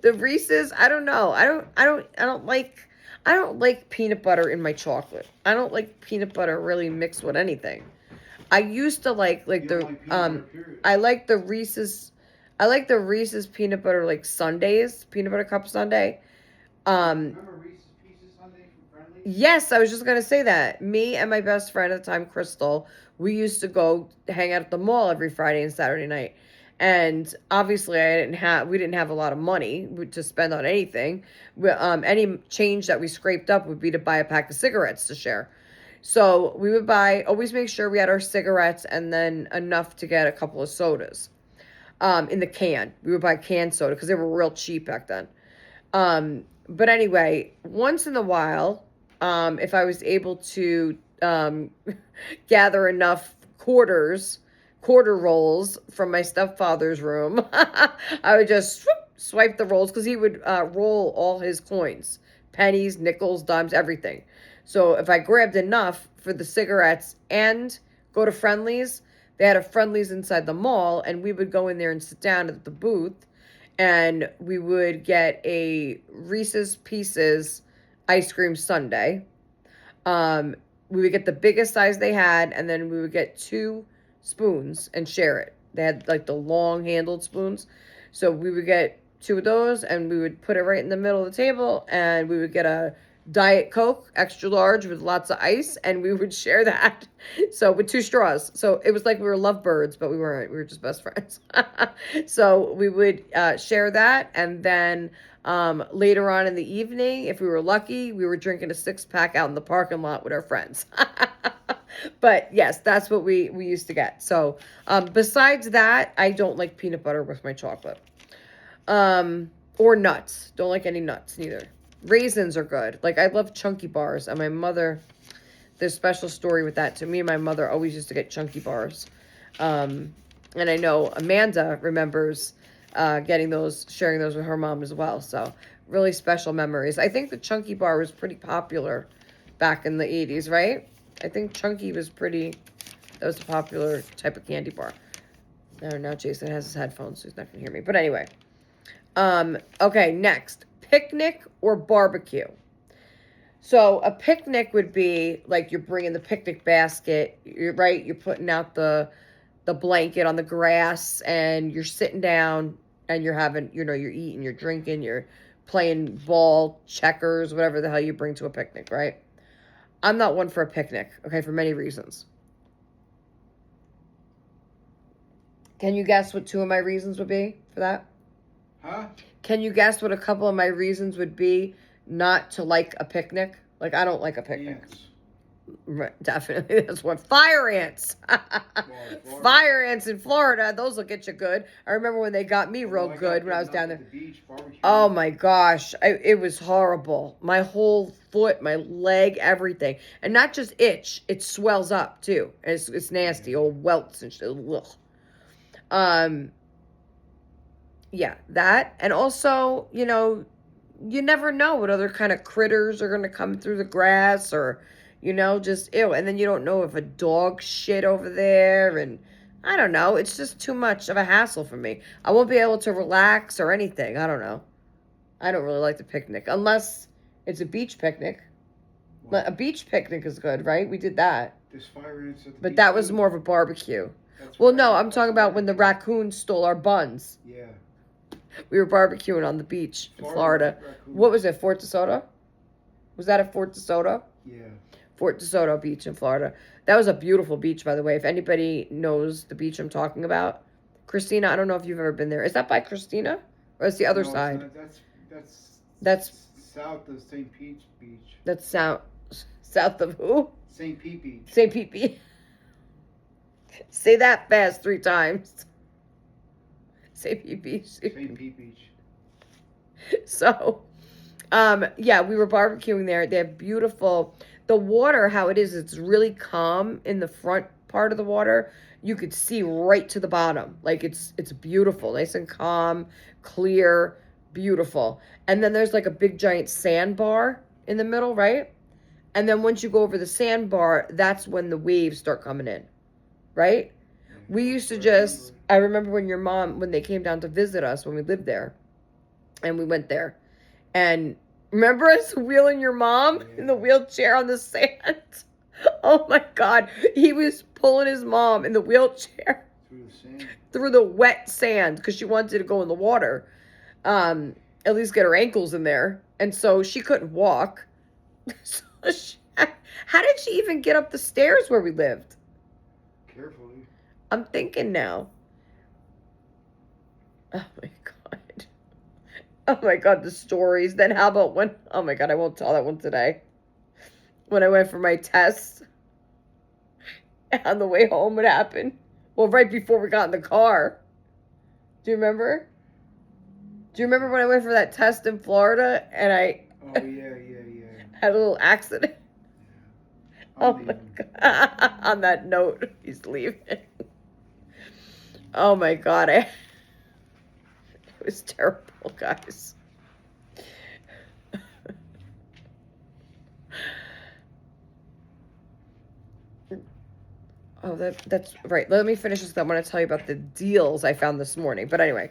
the Reese's, I don't know. I don't like peanut butter in my chocolate. I don't like peanut butter really mixed with anything. I used to like I like the Reese's peanut butter like sundaes, peanut butter cup sundae. Remember Reese's Pieces Sunday from Friendly? Yes, I was just gonna say that. Me and my best friend at the time, Crystal, we used to go hang out at the mall every Friday and Saturday night. And obviously, we didn't have a lot of money to spend on anything. Any change that we scraped up would be to buy a pack of cigarettes to share. So we would always make sure we had our cigarettes and then enough to get a couple of sodas. In the can, we would buy canned soda because they were real cheap back then. But anyway, once in a while, if I was able to gather enough quarter rolls from my stepfather's room, I would just swipe the rolls because he would roll all his coins, pennies, nickels, dimes, everything. So if I grabbed enough for the cigarettes and go to Friendly's, they had a Friendly's inside the mall, and we would go in there and sit down at the booth, and we would get a Reese's Pieces ice cream sundae. We would get the biggest size they had, and then we would get 2 spoons and share it. They had like the long handled spoons. So we would get 2 of those, and we would put it right in the middle of the table, and we would get a Diet Coke, extra large with lots of ice, and we would share that. So with 2 straws. So it was like we were lovebirds, but we weren't. We were just best friends. So we would share that, and then later on in the evening, if we were lucky, we were drinking a 6-pack out in the parking lot with our friends. But yes, that's what we used to get. So besides that, I don't like peanut butter with my chocolate. Or nuts. Don't like any nuts neither. Raisins are good. Like, I love chunky bars. And my mother, there's a special story with that. To me and my mother always used to get chunky bars. And I know Amanda remembers sharing those with her mom as well. So really special memories. I think the Chunky bar was pretty popular back in the 80s, right? I think Chunky was that was a popular type of candy bar. No, now Jason has his headphones, so he's not gonna hear me. But anyway, okay, next, picnic or barbecue. So a picnic would be like you're bringing the picnic basket, right? You're putting out the blanket on the grass and you're sitting down and you're having, you're eating, you're drinking, you're playing ball, checkers, whatever the hell you bring to a picnic, right? I'm not one for a picnic, okay, for many reasons. Can you guess what two of my reasons would be for that? Huh? Can you guess what a couple of my reasons would be not to like a picnic? Like, I don't like a picnic. Ants. Right, definitely. That's what. Fire ants. Florida. Fire ants in Florida. Those will get you good. I remember when they got me real good when I was down there. The beach, barbecue. Oh my gosh. It was horrible. My whole foot, my leg, everything. And not just itch, it swells up too. And it's nasty. Old welts and shit. Ugh. Yeah, that. And also, you never know what other kind of critters are going to come through the grass or, just ew. And then you don't know if a dog shit over there. And I don't know. It's just too much of a hassle for me. I won't be able to relax or anything. I don't know. I don't really like the picnic unless it's a beach picnic. What? A beach picnic is good, right? We did that. There's fire ants at the But beach, that was too? more of a barbecue. That's Well, fire no, I'm ants. talking about when the raccoons stole our buns. Yeah. We were barbecuing on the beach in Florida. Raccoon. What was it, Fort DeSoto? Was that at Fort DeSoto? Yeah. Fort DeSoto Beach in Florida. That was a beautiful beach, by the way. If anybody knows the beach I'm talking about. Christina, I don't know if you've ever been there. Is that by Christina? Or is the other No, it's side? not. That's south of St. Pete's Beach. That's south of who? St. Pete Beach. St. Pete Beach. Say that fast 3 times. St. Pete Beach. St. Pete Beach. So, yeah, we were barbecuing there. They have the water, how it is, it's really calm in the front part of the water. You could see right to the bottom. Like, it's beautiful, nice and calm, clear, beautiful. And then there's like a big giant sandbar in the middle, right? And then once you go over the sandbar, that's when the waves start coming in, right? We used to I remember when they came down to visit us when we lived there, and we went there, and remember us wheeling your mom in the wheelchair on the sand? Oh my God. He was pulling his mom in the wheelchair Through the sand. through the wet sand because she wanted to go in the water, at least get her ankles in there. And so she couldn't walk. So how did she even get up the stairs where we lived? Carefully. I'm thinking now. Oh my God. Oh my God, the stories. Then how about oh my God, I won't tell that one today. When I went for my test, on the way home, what happened? Well, right before we got in the car. Do you remember? Do you remember when I went for that test in Florida and I Oh, yeah. had a little accident? Oh my God. On that note, he's leaving. Oh my God. It was terrible, guys. Oh, that's right. Let me finish this. I want to tell you about the deals I found this morning. But anyway,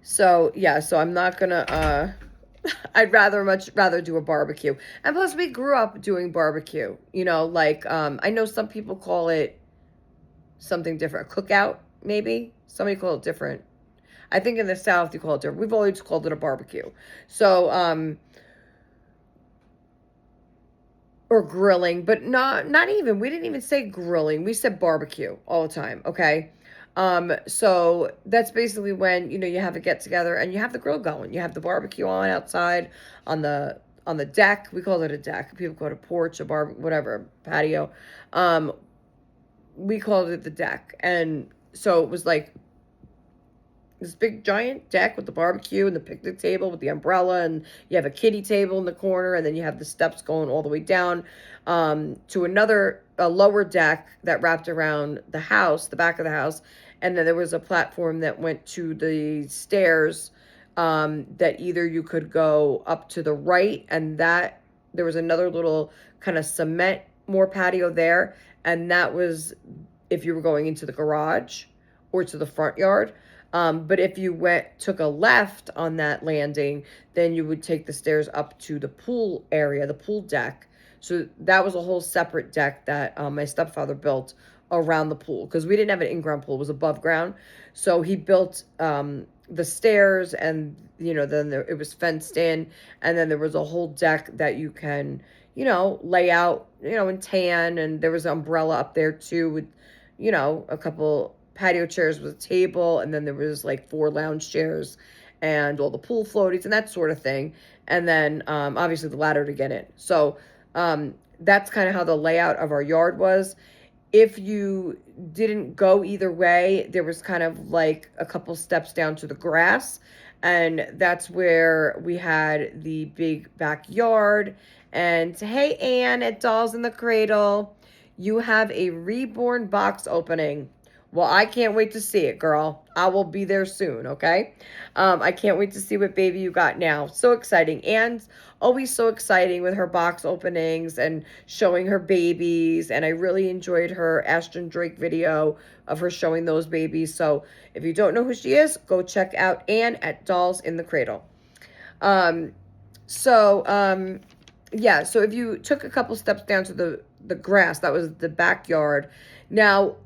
so yeah, so I'm not gonna. I'd much rather do a barbecue. And plus, we grew up doing barbecue. Like I know some people call it something different, a cookout maybe. Somebody call it different. I think in the South you call it different. We've always called it a barbecue. So or grilling, but not even. We didn't even say grilling. We said barbecue all the time, okay? So that's basically when, you have a get together and you have the grill going. You have the barbecue on outside on the deck. We call it a deck. People call it a porch, a bar, whatever, patio. We called it the deck. And so it was like this big giant deck with the barbecue and the picnic table with the umbrella, and you have a kiddie table in the corner, and then you have the steps going all the way down to a lower deck that wrapped around the house, the back of the house, and then there was a platform that went to the stairs, that either you could go up to the right, and that there was another little kind of cement more patio there, and that was if you were going into the garage or to the front yard. But if you took a left on that landing, then you would take the stairs up to the pool area, the pool deck. So that was a whole separate deck that my stepfather built around the pool, because we didn't have an in-ground pool, it was above ground. So he built the stairs, and then it was fenced in, and then there was a whole deck that you can lay out, and tan, and there was an umbrella up there too with a couple patio chairs with a table, and then there was like 4 lounge chairs and all the pool floaties and that sort of thing. And then obviously the ladder to get in. So that's kind of how the layout of our yard was. If you didn't go either way, there was kind of like a couple steps down to the grass, and that's where we had the big backyard. And hey, Anne at Dolls in the Cradle, you have a reborn box opening. Well, I can't wait to see it, girl. I will be there soon, okay? I can't wait to see what baby you got now. So exciting. And always so exciting with her box openings and showing her babies. And I really enjoyed her Ashton Drake video of her showing those babies. So if you don't know who she is, go check out Anne at Dolls in the Cradle. Yeah, so if you took a couple steps down to the grass, that was the backyard. Now,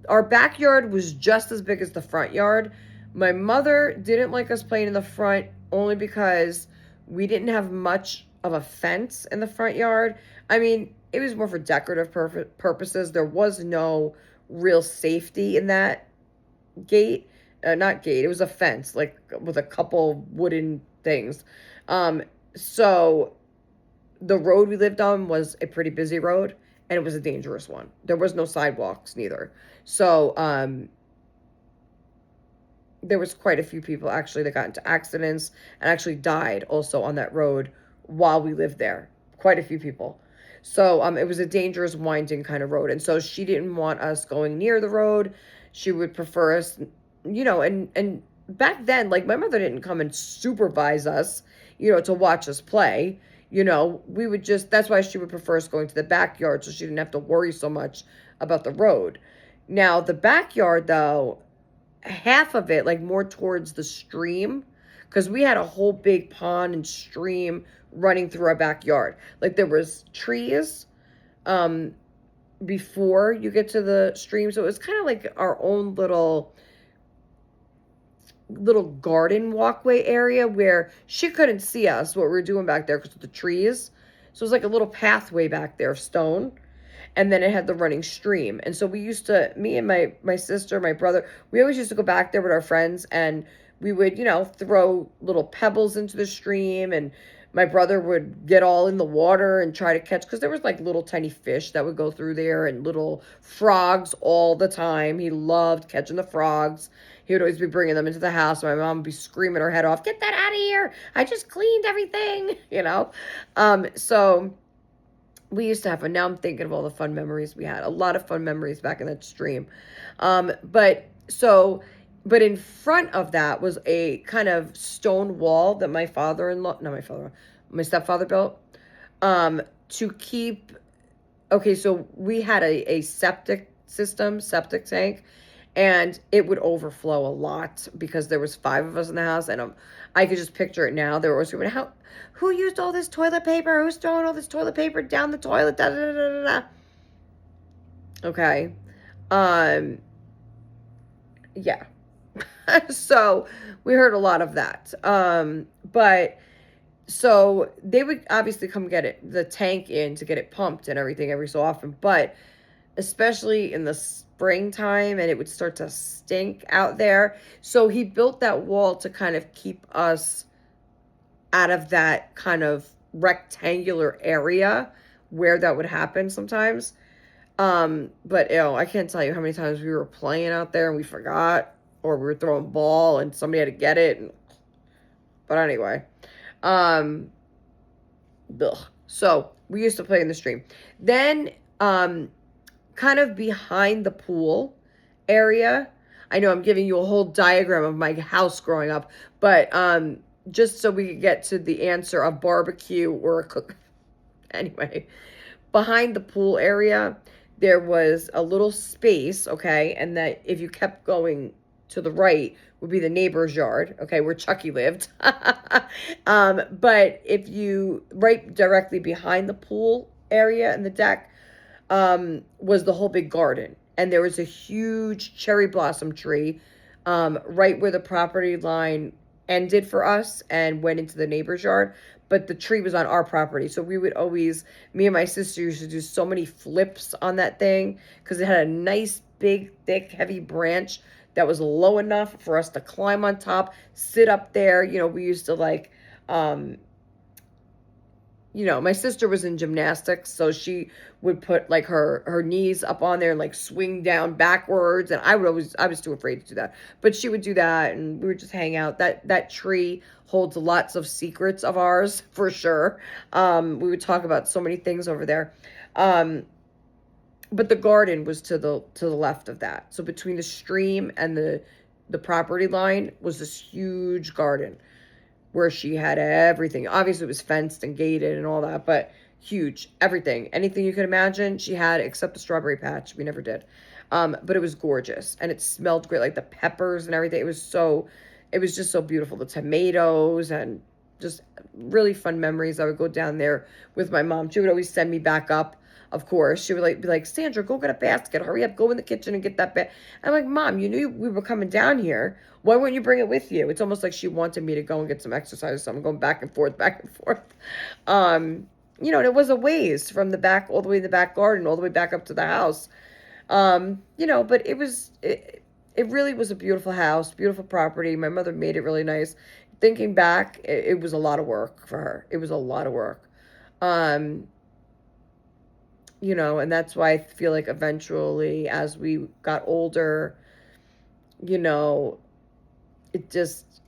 our backyard was just as big as the front yard. My mother didn't like us playing in the front only because we didn't have much of a fence in the front yard. I mean, it was more for decorative purposes. There was no real safety in that gate. Not gate, it was a fence, like with a couple wooden things. So the road we lived on was a pretty busy road, and it was a dangerous one. There was no sidewalks neither. So there was quite a few people actually that got into accidents and actually died also on that road while we lived there. Quite a few people. So it was a dangerous, winding kind of road. And so she didn't want us going near the road. She would prefer us, and back then, like, my mother didn't come and supervise us, to watch us play. We would that's why she would prefer us going to the backyard, so she didn't have to worry so much about the road. Now, the backyard, though, half of it, like more towards the stream, because we had a whole big pond and stream running through our backyard. Like, there was trees before you get to the stream, so it was kind of like our own little garden walkway area where she couldn't see us, what we were doing back there because of the trees. So it was like a little pathway back there of stone, and then it had the running stream. And so we used to, me and my sister, my brother, we always used to go back there with our friends, and we would, throw little pebbles into the stream, and my brother would get all in the water and try to catch, because there was like little tiny fish that would go through there and little frogs all the time. He loved catching the frogs. He would always be bringing them into the house. My mom would be screaming her head off, "Get that out of here. I just cleaned everything," So we used to have fun. Now I'm thinking of all the fun memories we had. A lot of fun memories back in that stream. But in front of that was a kind of stone wall that my stepfather built, to keep, okay, so we had a septic tank, and it would overflow a lot because there was 5 of us in the house, and I could just picture it now. They were always going, who used all this toilet paper? Who's throwing all this toilet paper down the toilet? Da, da, da, da, da. Okay. Yeah. So we heard a lot of that. But so they would obviously come get the tank in to get it pumped and everything every so often. But especially in the springtime, and it would start to stink out there. So he built that wall to kind of keep us out of that kind of rectangular area where that would happen sometimes. But I can't tell you how many times we were playing out there and we forgot, or we were throwing ball and somebody had to get it. But anyway, so we used to play in the stream. Then, kind of behind the pool area, I know I'm giving you a whole diagram of my house growing up, but just so we could get to the answer of barbecue or a cook. Anyway, behind the pool area, there was a little space, okay, and that if you kept going to the right would be the neighbor's yard, okay, where Chucky lived. But if you right directly behind the pool area and the deck, was the whole big garden. And there was a huge cherry blossom tree right where the property line ended for us and went into the neighbor's yard. But the tree was on our property. So we would always, me and my sister used to do so many flips on that thing because it had a nice, big, thick, heavy branch that was low enough for us to climb on top, sit up there. You know, we used to like, you know, my sister was in gymnastics, so she would put like her knees up on there and like swing down backwards, and I was too afraid to do that, but she would do that, and we would just hang out. That tree holds lots of secrets of ours for sure. We would talk about so many things over there. But the garden was to the left of that, so between the stream and the property line was this huge garden where she had everything. Obviously, it was fenced and gated and all that, but huge. Everything. Anything you could imagine, she had except the strawberry patch. We never did. But it was gorgeous. And it smelled great, like the peppers and everything. It was just so beautiful. The tomatoes and just really fun memories. I would go down there with my mom. She would always send me back up. Of course, she would be like, Sandra, go get a basket. Hurry up, go in the kitchen and get that basket. I'm like, Mom, you knew we were coming down here. Why wouldn't you bring it with you? It's almost like she wanted me to go and get some exercise. So I'm going back and forth, back and forth. You know, and it was a ways from the back all the way to the back garden, all the way back up to the house. You know, but it really was a beautiful house, beautiful property. My mother made it really nice. Thinking back, it was a lot of work for her. It was a lot of work. You know, and that's why I feel like eventually as we got older, you know, it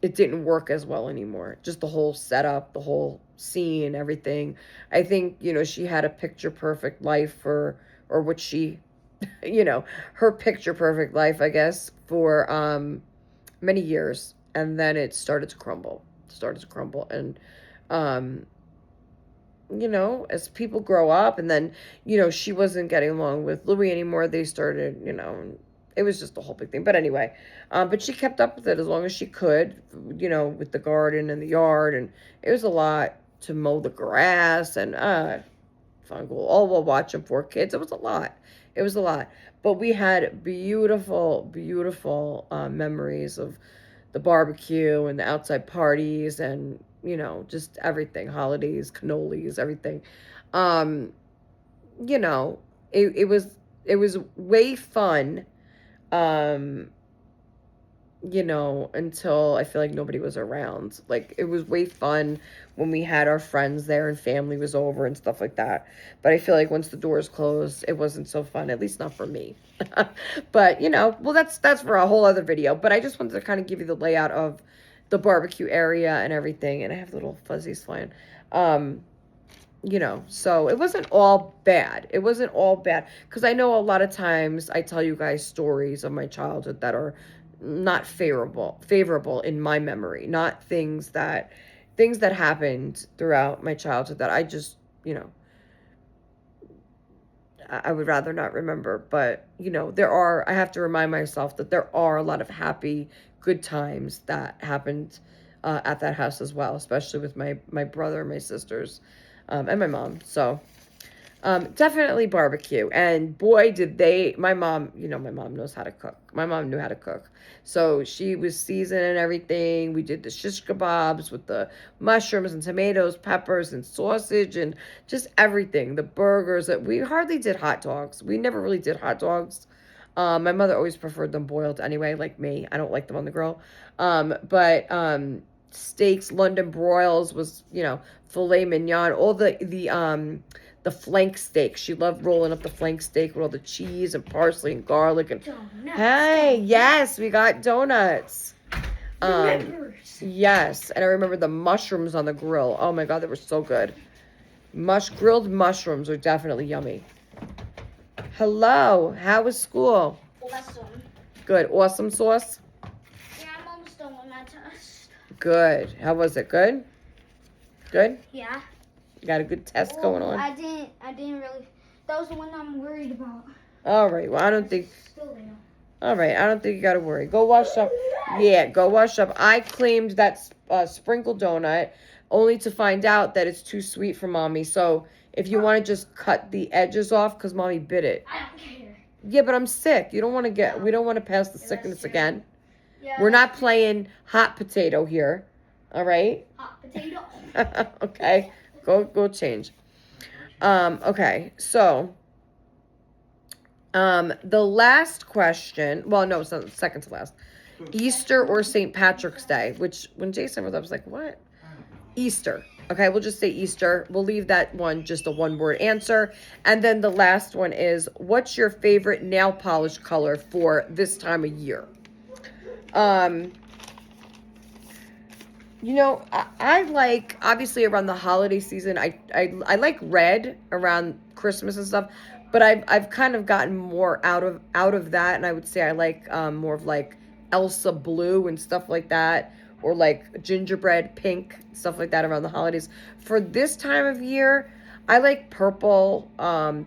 didn't work as well anymore. Just the whole setup, the whole scene, everything. I think, you know, she had a picture perfect life or what she, you know, her picture perfect life, I guess, for many years, and then it started to crumble. And you know, as people grow up, and then, you know, she wasn't getting along with Louis anymore. They started, you know, it was just a whole big thing. But anyway, but she kept up with it as long as she could, you know, with the garden and the yard. And it was a lot to mow the grass and, fungal, all while watching 4 kids. It was a lot. It was a lot. But we had beautiful, beautiful memories of the barbecue and the outside parties and, you know, just everything, holidays, cannolis, everything. Um, you know, it was way fun. Um, you know, until I feel like nobody was around. Like, it was way fun when we had our friends there and family was over and stuff like that. But I feel like once the doors closed, it wasn't so fun, at least not for me. But, you know, well, that's for a whole other video. But I just wanted to kind of give you the layout of the barbecue area and everything. And I have little fuzzies flying. You know, so it wasn't all bad. It wasn't all bad. Because I know a lot of times I tell you guys stories of my childhood that are not favorable in my memory, not things that happened throughout my childhood that I just, you know, I would rather not remember. But, you know, I have to remind myself that there are a lot of happy, good times that happened at that house as well, especially with my brother and my sisters and my mom. So definitely barbecue. And boy, did my mom, you know, my mom knows how to cook. My mom knew how to cook. So she was seasoning everything. We did the shish kebabs with the mushrooms and tomatoes, peppers and sausage and just everything. The burgers. We hardly did hot dogs. We never really did hot dogs. My mother always preferred them boiled anyway, like me. I don't like them on the grill. But steaks, London broils was, you know, filet mignon, all the flank steak. She loved rolling up the flank steak with all the cheese and parsley and garlic. And Donuts. hey, yes, we got donuts. Remembers. Yes, and I remember the mushrooms on the grill. Oh my God, they were so good. Grilled mushrooms are definitely yummy. Hello, how was school? Awesome. Good. Awesome sauce? Yeah, I'm almost done with that test. Good. How was it? Good? Good? Yeah. You got a good test going on? I didn't really. That was the one I'm worried about. All right. Well, I don't think. Still there. All right. I don't think you got to worry. Go wash up. Yeah, go wash up. I claimed that sprinkle donut only to find out that it's too sweet for mommy. So if you want to just cut the edges off because mommy bit it. I don't care. Yeah, but I'm sick. You don't want to get. We don't want to pass the sickness true. again. Yeah. We're not playing hot potato here. All right. Hot potato. Okay. Go change. Okay. So, the last question. Well, no, it's not second to last. Easter or St. Patrick's Day? Which when Jason was up, I was like, what? Easter. Okay, we'll just say Easter. We'll leave that one just a one-word answer. And then the last one is, what's your favorite nail polish color for this time of year? You know, I like, obviously around the holiday season, I like red around Christmas and stuff, but I've kind of gotten more out of that, and I would say I like more of like Elsa blue and stuff like that, or like gingerbread pink, stuff like that around the holidays. For this time of year, I like purple,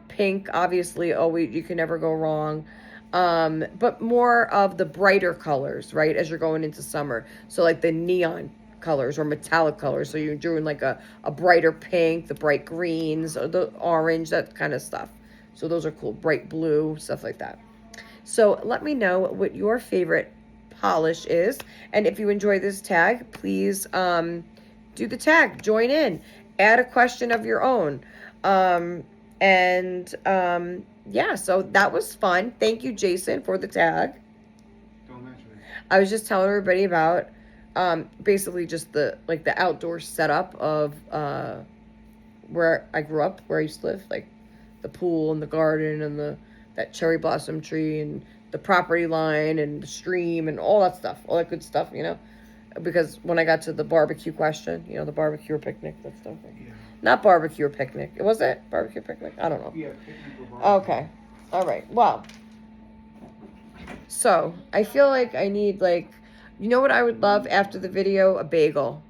pink, obviously, you can never go wrong. But more of the brighter colors, right, as you're going into summer. So like the neon colors or metallic colors. So you're doing like a brighter pink, the bright greens, or the orange, that kind of stuff. So those are cool. Bright blue, stuff like that. So let me know what your favorite polish is. And if you enjoy this tag, please do the tag. Join in. Add a question of your own. Yeah, so that was fun. Thank you, Jason, for the tag. Don't mention it. I was just telling everybody about basically just the outdoor setup of where I grew up, where I used to live, like the pool and the garden and that cherry blossom tree and the property line and the stream and all that stuff, all that good stuff, you know. Because when I got to the barbecue question, you know, the barbecue or picnic, that stuff. Yeah. Not barbecue or picnic. Was it barbecue or picnic? I don't know. Yeah, picnic or barbecue. Okay. All right. Well, so I feel like I need, like, you know what I would love after the video? A bagel.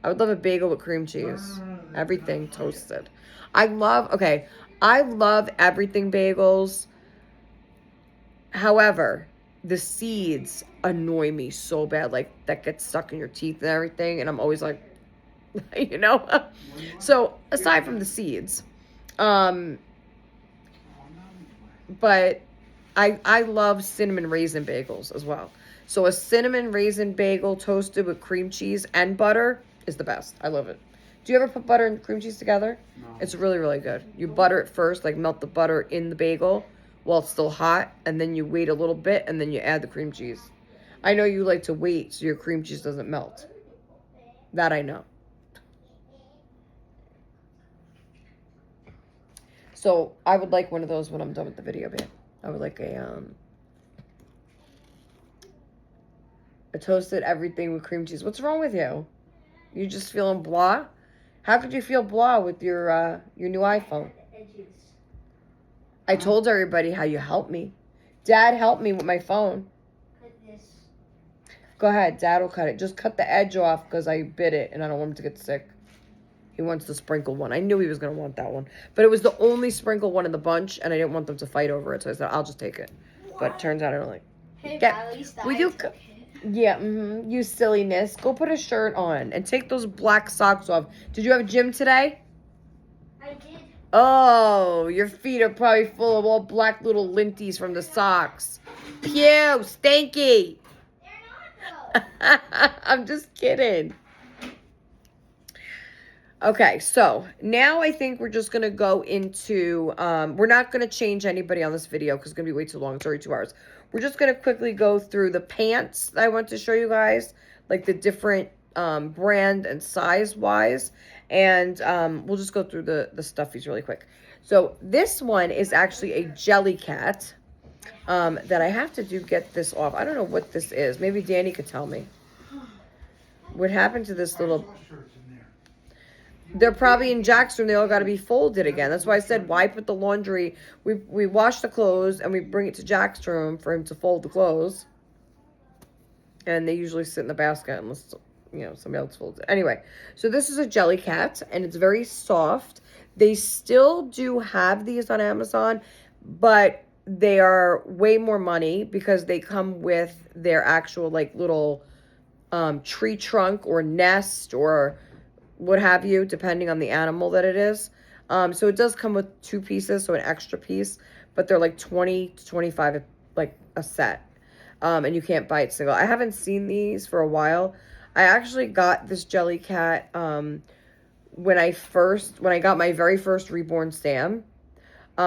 I would love a bagel with cream cheese. Everything toasted. I love everything bagels. However, the seeds annoy me so bad. Like, that gets stuck in your teeth and everything. And I'm always like, you know? So, aside from the seeds, but I love cinnamon raisin bagels as well. So a cinnamon raisin bagel toasted with cream cheese and butter is the best. I love it. Do you ever put butter and cream cheese together? No. It's really, really good. You butter it first, like melt the butter in the bagel while it's still hot, and then you wait a little bit, and then you add the cream cheese. I know you like to wait so your cream cheese doesn't melt. That I know. So I would like one of those when I'm done with the video, babe. I would like a toasted everything with cream cheese. What's wrong with you? You just feeling blah? How could you feel blah with your new iPhone? I told everybody how you helped me. Dad helped me with my phone. Go ahead, Dad will cut it. Just cut the edge off because I bit it and I don't want him to get sick. He wants the sprinkle one. I knew he was going to want that one. But it was the only sprinkle one in the bunch, and I didn't want them to fight over it. So I said, I'll just take it. But it turns out I don't like Hey, Get- at least we do Yeah, you silliness. Go put a shirt on and take those black socks off. Did you have a gym today? I did. Oh, your feet are probably full of all black little linties from the socks. Pew, stinky. They're not, though. I'm just kidding. Okay, so now I think we're just going to go into, we're not going to change anybody on this video because it's going to be way too long. It's already 2 hours. We're just going to quickly go through the pants that I want to show you guys, like the different brand and size-wise. And we'll just go through the stuffies really quick. So this one is actually a Jellycat that I have to get this off. I don't know what this is. Maybe Danny could tell me. What happened to this little... They're probably in Jack's room. They all got to be folded again. That's why I said, why put the laundry? We wash the clothes and we bring it to Jack's room for him to fold the clothes. And they usually sit in the basket unless, somebody else folds it. Anyway, so this is a jelly cat, and it's very soft. They still do have these on Amazon, but they are way more money because they come with their actual, like, little tree trunk or nest or what have you, depending on the animal that it is. So it does come with 2 pieces, so an extra piece, but they're like 20 to 25, like a set. And you can't buy it single. I haven't seen these for a while. I actually got this jelly cat when I got my very first reborn Sam.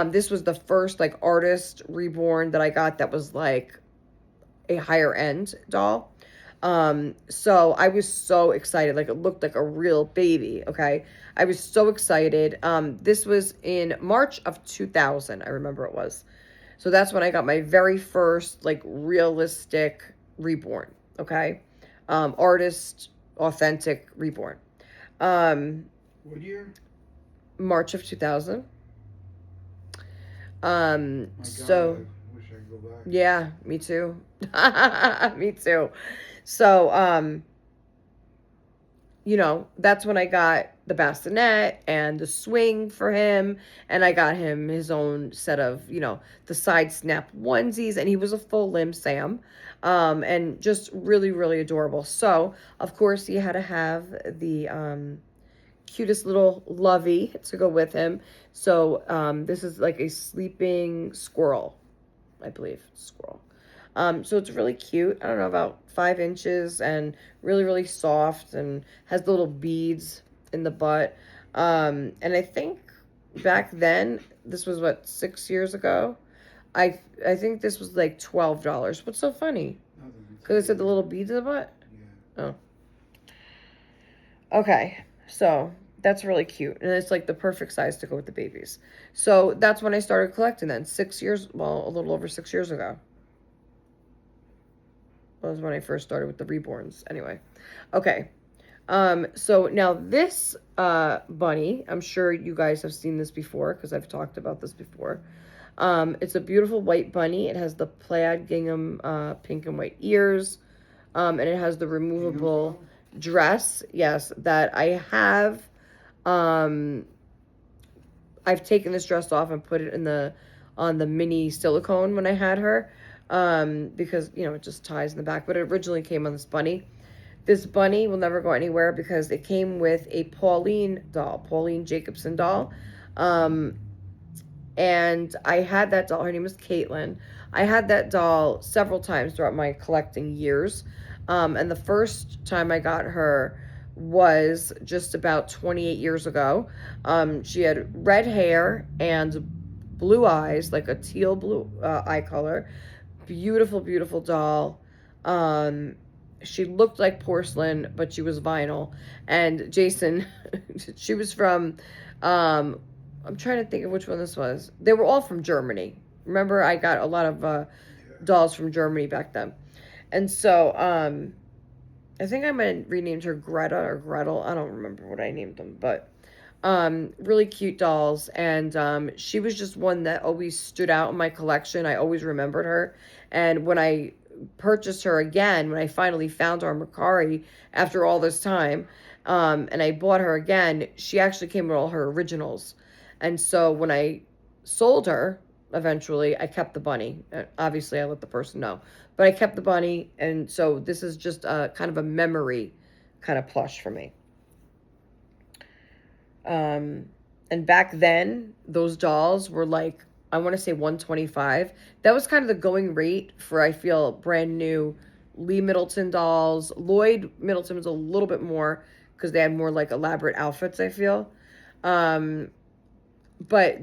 This was the first like artist reborn that I got that was like a higher end doll. So I was so excited. Like, it looked like a real baby. Okay. I was so excited. This was in March of 2000. I remember it was. So that's when I got my very first like realistic reborn. Okay. Artist, authentic reborn. What year? March of 2000. My So God, I wish I could go back. yeah, me too. Me too. So, that's when I got the bassinet and the swing for him, and I got him his own set of, the side snap onesies, and he was a full limb Sam, and just really, really adorable. So, of course, he had to have the cutest little lovey to go with him. So, this is like a sleeping squirrel, I believe, squirrel. So it's really cute. I don't know, about 5 inches and really, really soft and has the little beads in the butt. And I think back then, this was 6 years ago. I think this was like $12. What's so funny? Because it said the little beads in the butt? Yeah. Oh. Okay. So that's really cute. And it's like the perfect size to go with the babies. So that's when I started collecting then. A little over 6 years ago. That was when I first started with the reborns. Anyway. Okay. So now this bunny, I'm sure you guys have seen this before because I've talked about this before. It's a beautiful white bunny. It has the plaid gingham pink and white ears. And it has the removable dress. Yes, that I have. I've taken this dress off and put it on the mini silicone when I had her. Because, it just ties in the back. But it originally came on this bunny. This bunny will never go anywhere because it came with a Pauline Jacobson doll. And I had that doll. Her name was Caitlin. I had that doll several times throughout my collecting years. And the first time I got her was just about 28 years ago. She had red hair and blue eyes, like a teal blue eye color. Beautiful, beautiful doll. She looked like porcelain, but she was vinyl. And Jason, she was from, I'm trying to think of which one this was. They were all from Germany. Remember, I got a lot of dolls from Germany back then. And so, I think I might have renamed her Greta or Gretel. I don't remember what I named them, but really cute dolls. And she was just one that always stood out in my collection. I always remembered her. And when I purchased her again, when I finally found her on Mercari after all this time, and I bought her again, she actually came with all her originals. And so when I sold her, eventually, I kept the bunny. Obviously, I let the person know. But I kept the bunny, and so this is just a kind of a memory kind of plush for me. And back then, those dolls were like, I want to say $125. That was kind of the going rate for, I feel, brand new Lee Middleton dolls. Lloyd Middleton was a little bit more because they had more like elaborate outfits, I feel. But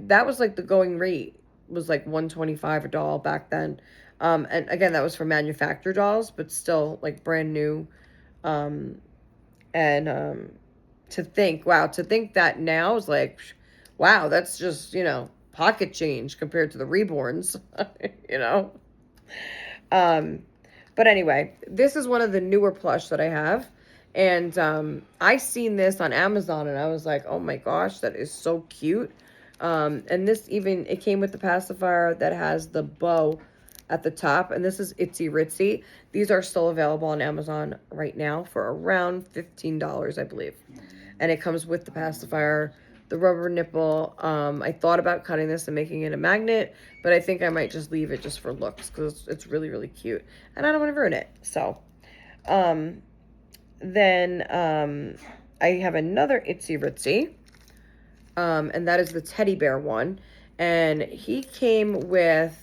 that was like the going rate was like $125 a doll back then. And again, that was for manufactured dolls, but still like brand new. To think that now is like, wow, that's just, pocket change compared to the reborns, But anyway, this is one of the newer plush that I have. And I seen this on Amazon and I was like, oh my gosh, that is so cute. And this even, it came with the pacifier that has the bow at the top. And this is Itsy Ritsy. These are still available on Amazon right now for around $15, I believe. And it comes with the pacifier, the rubber nipple. I thought about cutting this and making it a magnet, but I think I might just leave it just for looks because it's really, really cute. And I don't want to ruin it. So, then I have another Itsy Ritsy, and that is the teddy bear one. And he came with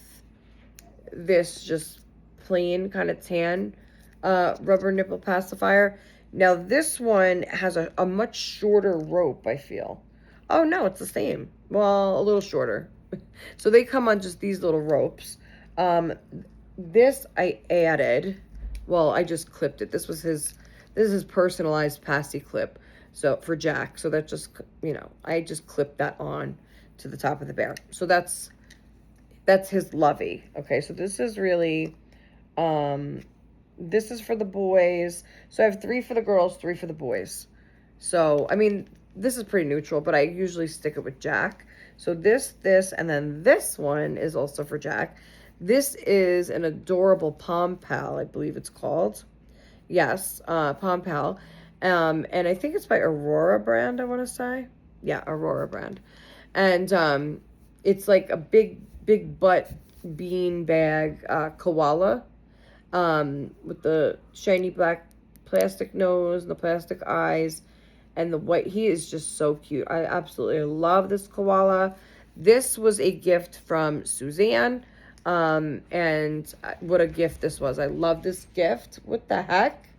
this just plain kind of tan rubber nipple pacifier. Now this one has a much shorter rope, I feel. Oh no, it's the same. Well, a little shorter. So they come on just these little ropes. This I added. Well, I just clipped it. This is his personalized passy clip. So for Jack. So that just, I just clipped that on to the top of the bear. So that's his lovey. Okay, so this is really, this is for the boys. So I have 3 for the girls, 3 for the boys. So, I mean, this is pretty neutral, but I usually stick it with Jack. So this, and then this one is also for Jack. This is an adorable Pom Pal, I believe it's called. Yes, Pom Pal. And I think it's by Aurora brand, I want to say. Yeah, Aurora brand. And it's like a big butt bean bag koala with the shiny black plastic nose and the plastic eyes and the white. He is just so cute. I absolutely love this koala. This was a gift from Suzanne. And what a gift this was. I love this gift. What the heck?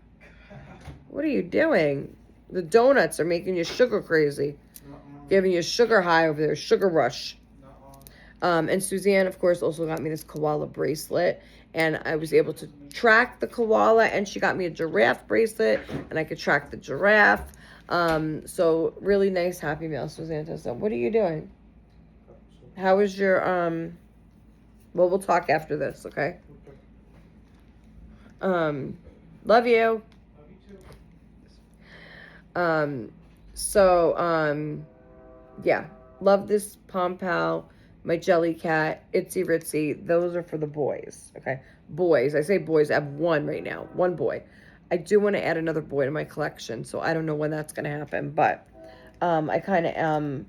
What are you doing? The donuts are making you sugar crazy. Giving you a sugar high over there, sugar rush. And Suzanne, of course, also got me this koala bracelet. And I was able to track the koala. And she got me a giraffe bracelet. And I could track the giraffe. So really nice Happy Meal, Suzanne. So what are you doing? How was your, well, we'll talk after this, okay? Love you. Yeah, love this Pom Pal, my Jelly Cat, Itsy Ritsy. Those are for the boys, okay? Boys, I say boys, I have 1 right now, 1 boy. I do want to add another boy to my collection, so I don't know when that's going to happen, but I kind of am,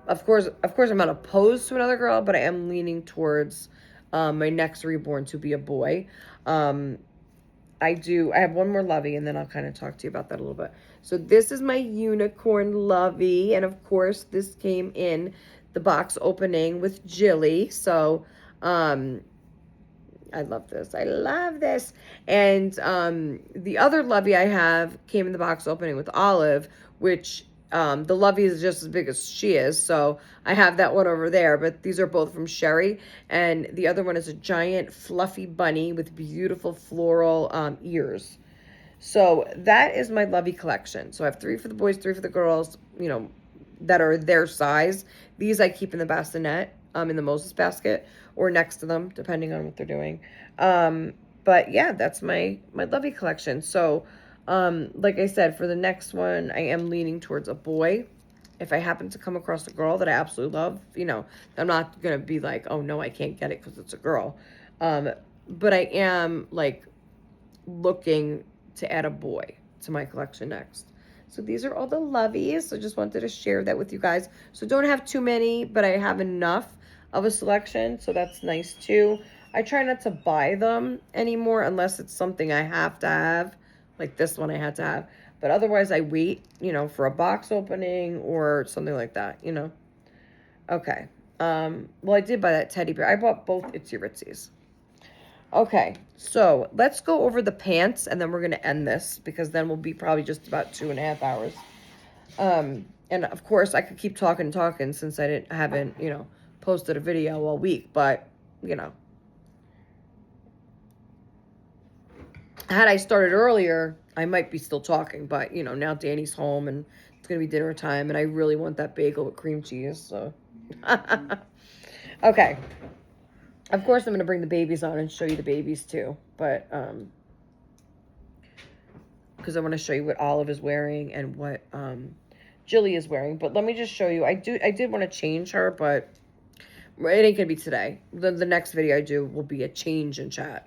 of course, I'm not opposed to another girl, but I am leaning towards my next reborn to be a boy. I have 1 more lovey, and then I'll kind of talk to you about that a little bit. So this is my unicorn lovey, and of course this came in the box opening with Jilly. So I love this. I love this. And the other lovey I have came in the box opening with Olive, which the lovey is just as big as she is. So I have that one over there. But these are both from Sherry. And the other one is a giant fluffy bunny with beautiful floral ears. So that is my lovey collection. So I have 3 for the boys, 3 for the girls, that are their size. These I keep in the bassinet, in the Moses basket, or next to them, depending on what they're doing. But yeah, that's my lovey collection. So, like I said, for the next one, I am leaning towards a boy. If I happen to come across a girl that I absolutely love, I'm not going to be like, oh no, I can't get it because it's a girl. But I am like looking to add a boy to my collection next. So these are all the loveys. So just wanted to share that with you guys. So don't have too many, but I have enough of a selection. So that's nice too. I try not to buy them anymore unless it's something I have to have. Like this one I had to have. But otherwise I wait, for a box opening or something like that, Okay. Well, I did buy that teddy bear. I bought both Itsy Ritsies. Okay, so let's go over the pants and then we're going to end this because then we'll be probably just about 2.5 hours. And of course I could keep talking since I haven't, posted a video all week, but had I started earlier, I might be still talking, but now Danny's home and it's going to be dinner time and I really want that bagel with cream cheese, so. Okay. Of course, I'm going to bring the babies on and show you the babies too. But, because I want to show you what Olive is wearing and what Jilly is wearing. But let me just show you. I did want to change her, but it ain't gonna be today. The next video I do will be a change in chat,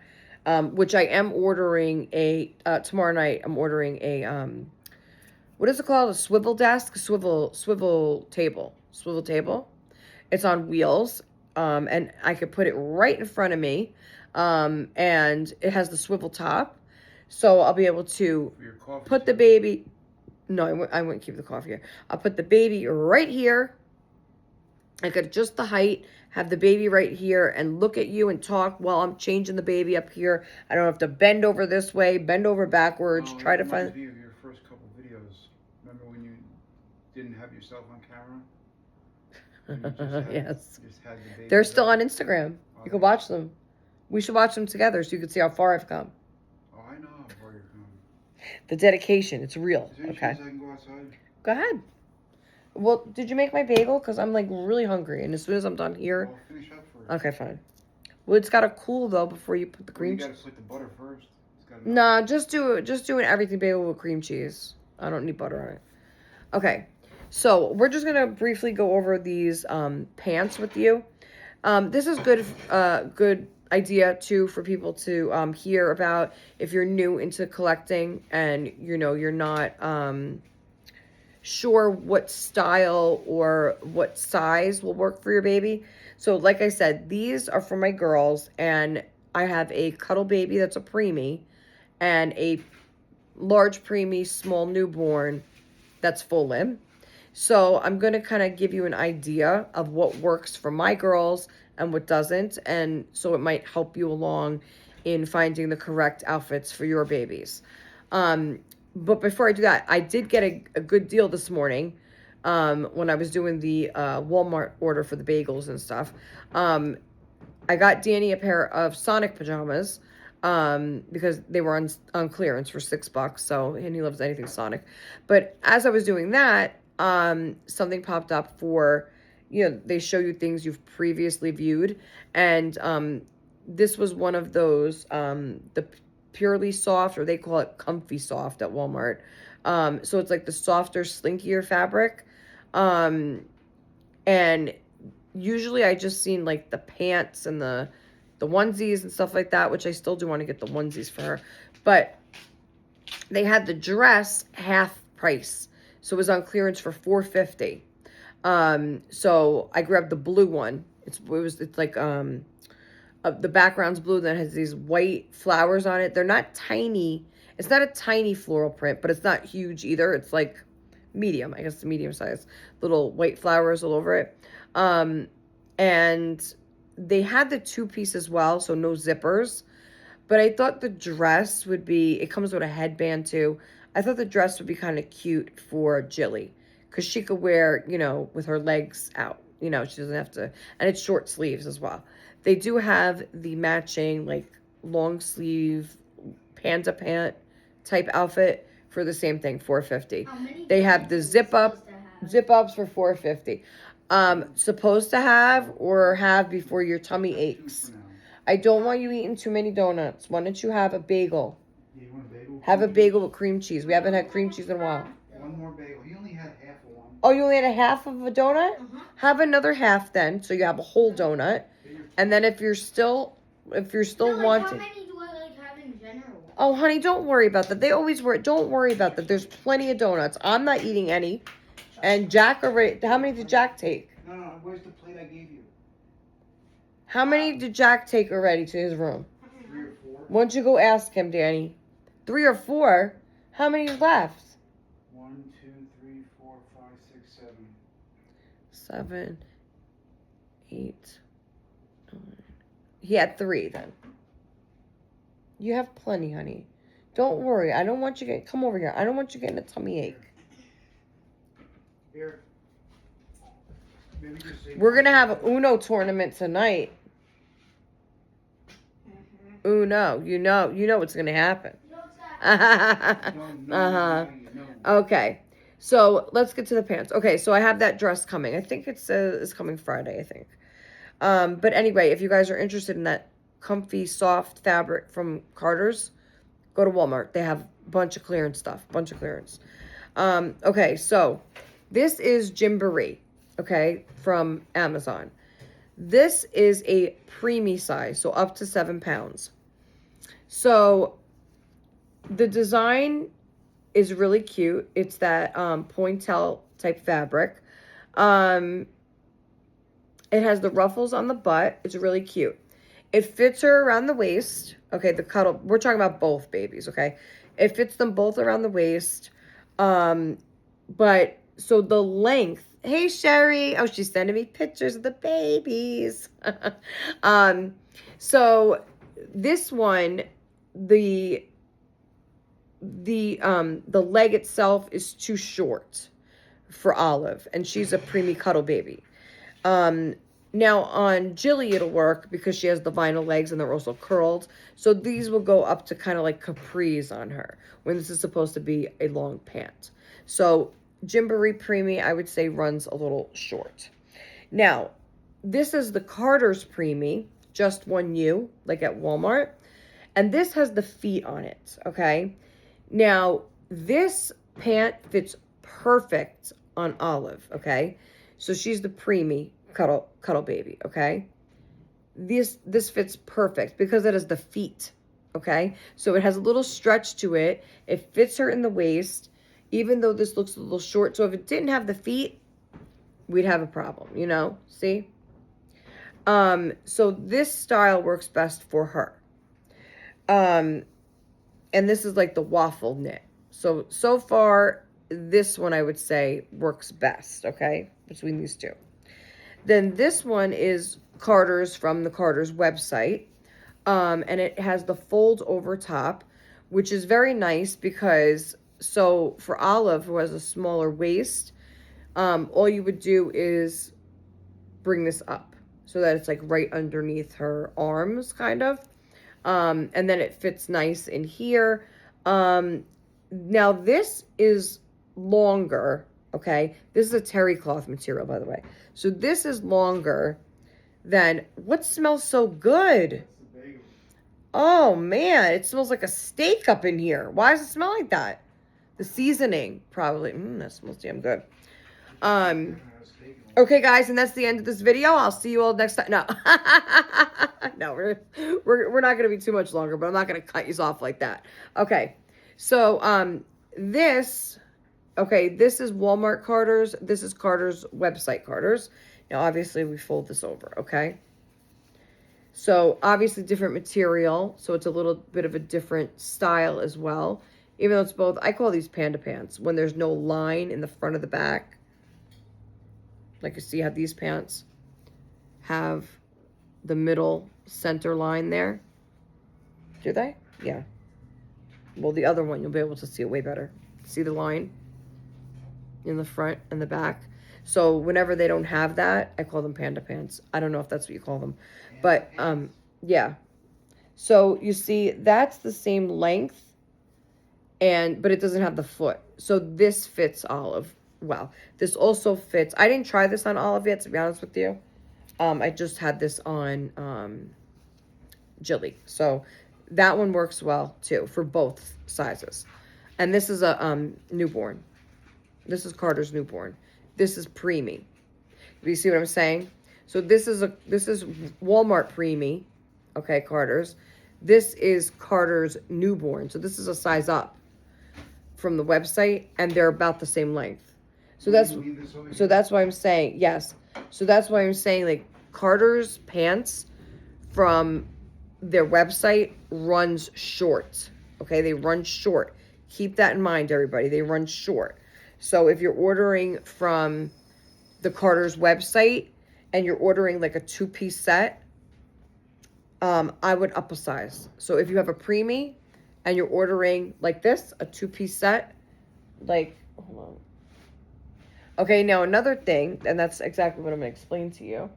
which I am ordering a tomorrow night. I'm ordering a what is it called? A swivel desk, swivel table. It's on wheels, and I could put it right in front of me, and it has the swivel top, so I'll be able to For your coffee put the too. baby. No, I wouldn't keep the coffee here. I'll put the baby right here. I could adjust the height, have the baby right here, and look at you and talk while I'm changing the baby up here. I don't have to bend over this way, bend over backwards, try to It find. reminds me of your first couple videos. Remember when you didn't have yourself on camera? Yes. Just had the baby They're still there? on Instagram. Oh, You can watch them. We should watch them together so you can see how far I've come. Oh, I know how far you're coming. The dedication, it's real. Is there any Okay. chance I can go outside? Go ahead. Well, did you make my bagel? Because I'm like really hungry. And as soon as I'm done here. I'll finish up first. Okay, fine. Well, it's got to cool though before you put the Well, you cream gotta cheese. put the butter first. It's gotta Nah, just do an everything bagel with cream cheese. I don't need butter on it. Okay. So we're just gonna briefly go over these pants with you. This is good idea too for people to hear about if you're new into collecting and you're not sure what style or what size will work for your baby. So like I said, these are for my girls, and I have a cuddle baby that's a preemie and a large preemie, small newborn that's full limb. So I'm going to kind of give you an idea of what works for my girls and what doesn't. And so it might help you along in finding the correct outfits for your babies. But before I do that, I did get a good deal this morning when I was doing the Walmart order for the bagels and stuff. I got Danny a pair of Sonic pajamas because they were on clearance for $6. So, and he loves anything Sonic. But as I was doing that, something popped up for, they show you things you've previously viewed. And this was one of those, the purely soft, or they call it comfy soft at Walmart. So it's like the softer, slinkier fabric. And usually I just seen like the pants and the onesies and stuff like that, which I still do want to get the onesies for her. But they had the dress half price. So it was on clearance for $4.50. So I grabbed the blue one. It's like the background's blue, that has these white flowers on it. They're not tiny. It's not a tiny floral print, but it's not huge either. It's like medium, I guess, medium size. Little white flowers all over it. And they had the two-piece as well, so no zippers. But I thought the dress would be, it comes with a headband too. I thought the dress would be kind of cute for Jilly, because she could wear, with her legs out. She doesn't have to, and it's short sleeves as well. They do have the matching, like, long sleeve panda pant type outfit for the same thing, $4.50. They have the zip ups for $4.50. Supposed to have or have before your tummy aches. I don't want you eating too many donuts. Why don't you have a bagel? Yeah, you want a bagel? Have a bagel with cream cheese. We haven't had cream cheese in a while. One more bagel. He only had half of one. Oh, you only had a half of a donut? Have another half then, so you have a whole donut. And then if you're still wanting. How many do I have in general? Oh, honey, don't worry about that. They always worry. Don't worry about that. There's plenty of donuts. I'm not eating any. And Jack already. How many did Jack take? No, where's the plate I gave you? How many did Jack take already to his room? 3 or 4? Why don't you go ask him, Danny? 3 or 4? How many left? 1, 2, 3, 4, 5, 6, 7. 7, 8, 9. He had 3 then. You have plenty, honey. Don't worry. I don't want you getting. Come over here. I don't want you getting a tummy ache. Here. Maybe just say We're gonna have an Uno tournament tonight. Uno. You know what's gonna happen. No. Okay. So let's get to the pants. Okay, so I have that dress coming. I think it's coming Friday, I think. But anyway, if you guys are interested in that comfy, soft fabric from Carter's, Go to Walmart. They have a bunch of clearance stuff. Bunch of clearance. Okay, so this is Gymboree, okay, from Amazon. This is a preemie size, so up to 7 pounds. So the design is really cute. It's that pointel type fabric. It has the ruffles on the butt. It's really cute. It fits her around the waist. Okay, the cuddle. We're talking about both babies, okay? It fits them both around the waist. But so the length. Hey, Sherry. Oh, she's sending me pictures of the babies. So this one, the leg itself is too short for Olive, and she's a preemie cuddle baby. Now on Jilly it'll work because she has the vinyl legs and they're also curled. So these will go up to kind of like capris on her when this is supposed to be a long pant. So Gymboree preemie, I would say, runs a little short. Now, this is the Carter's preemie, just 1U, like at Walmart. And this has the feet on it, okay? Now, this pant fits perfect on Olive, okay? So she's the preemie cuddle baby, okay? This fits perfect because it has the feet, okay? So it has a little stretch to it. It fits her in the waist, even though this looks a little short. So if it didn't have the feet, we'd have a problem, you know? See? So this style works best for her. And this is like the waffle knit. So far, this one I would say works best, okay? Between these two. Then this one is Carter's from the Carter's website. And it has the fold over top, which is very nice because, so for Olive, who has a smaller waist, all you would do is bring this up so that it's like right underneath her arms, kind of. And then it fits nice in here. Now this is longer, okay? This is a terry cloth material, by the way. So this is longer than, what smells so good? Oh man, it smells like a steak up in here. Why does it smell like that? The seasoning, probably. That smells damn good. Okay, guys, and that's the end of this video. I'll see you all next time. No, no, we're not gonna be too much longer, but I'm not gonna cut you off like that. Okay, so this is Walmart Carter's. This is Carter's website Carter's. Now, obviously, we fold this over. Okay. So obviously different material, so it's a little bit of a different style as well. Even though it's both, I call these panda pants when there's no line in the front of the back. Like you see how these pants have the middle center line there. Do they? Yeah. Well, the other one, you'll be able to see it way better. See the line in the front and the back? So whenever they don't have that, I call them panda pants. I don't know if that's what you call them. But, yeah. So you see, that's the same length, but it doesn't have the foot. So this fits Olive well. This also fits. I didn't try this on Olive yet, to be honest with you. I just had this on Jilly. So that one works well, too, for both sizes. And this is a newborn. This is Carter's newborn. This is preemie. Do you see what I'm saying? So this is Walmart preemie, okay, Carter's. This is Carter's newborn. So this is a size up from the website, and they're about the same length. So that's why I'm saying, yes. So that's why I'm saying, like, Carter's pants from their website runs short. Okay, they run short. Keep that in mind, everybody. They run short. So if you're ordering from the Carter's website and you're ordering like a 2-piece set, I would up a size. So if you have a preemie and you're ordering like this, a 2-piece set, like, hold on. Okay, now another thing, and that's exactly what I'm going to explain to you.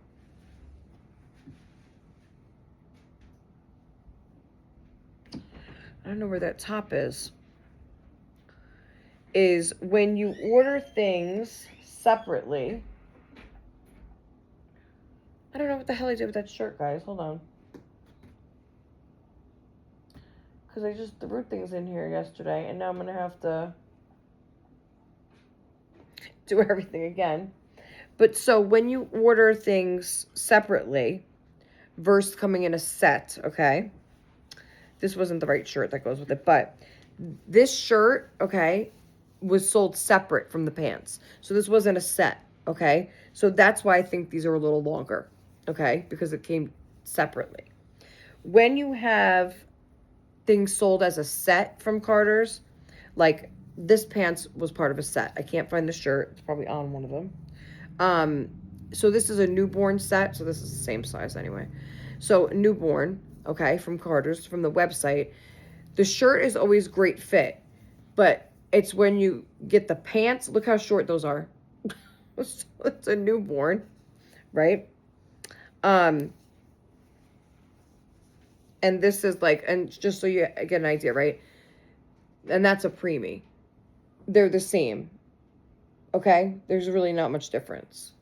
I don't know where that top is when you order things separately. I don't know what the hell I did with that shirt, guys. Hold on. Because I just threw things in here yesterday, and now I'm going to have to do everything again. But so when you order things separately versus coming in a set, okay? This wasn't the right shirt that goes with it, but this shirt, okay, was sold separate from the pants. So this wasn't a set, okay? So that's why I think these are a little longer, okay? Because it came separately. When you have things sold as a set from Carter's, like this pants was part of a set. I can't find the shirt. It's probably on one of them. So this is a newborn set. So this is the same size anyway. So newborn, okay, from Carter's, from the website. The shirt is always great fit, but it's when you get the pants, look how short those are. It's a newborn, right? And this is like, and just so you get an idea, right? And that's a preemie. They're the same, okay? There's really not much difference.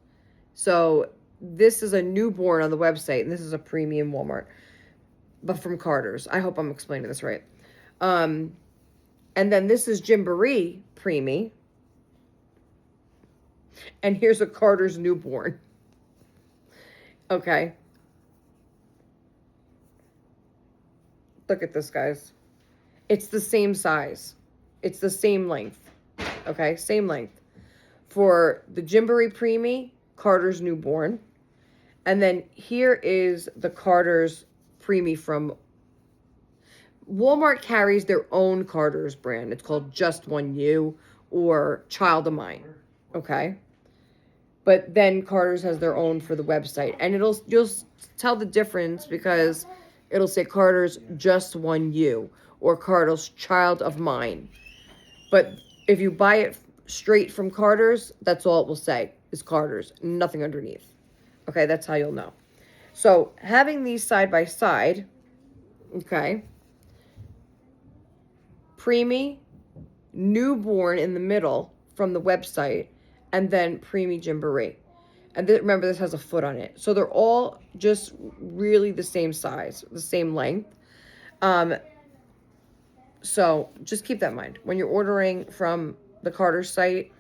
So this is a newborn on the website, and this is a premium Walmart, but from Carter's. I hope I'm explaining this right. And then this is Gymboree preemie, and here's a Carter's newborn. Okay. Look at this, guys. It's the same size. It's the same length. Okay, same length. For the Gymboree preemie, Carter's newborn. And then here is the Carter's preemie from Walmart. Carries their own Carter's brand. It's called Just One You or Child of Mine. Okay. But then Carter's has their own for the website. And you'll tell the difference because it'll say Carter's Just One You or Carter's Child of Mine. But if you buy it straight from Carter's, that's all it will say is Carter's, nothing underneath. Okay, that's how you'll know. So having these side by side, okay, preemie, newborn in the middle from the website, and then preemie Gymboree. And remember, this has a foot on it. So they're all just really the same size, the same length. So just keep that in mind. When you're ordering from the Carter site,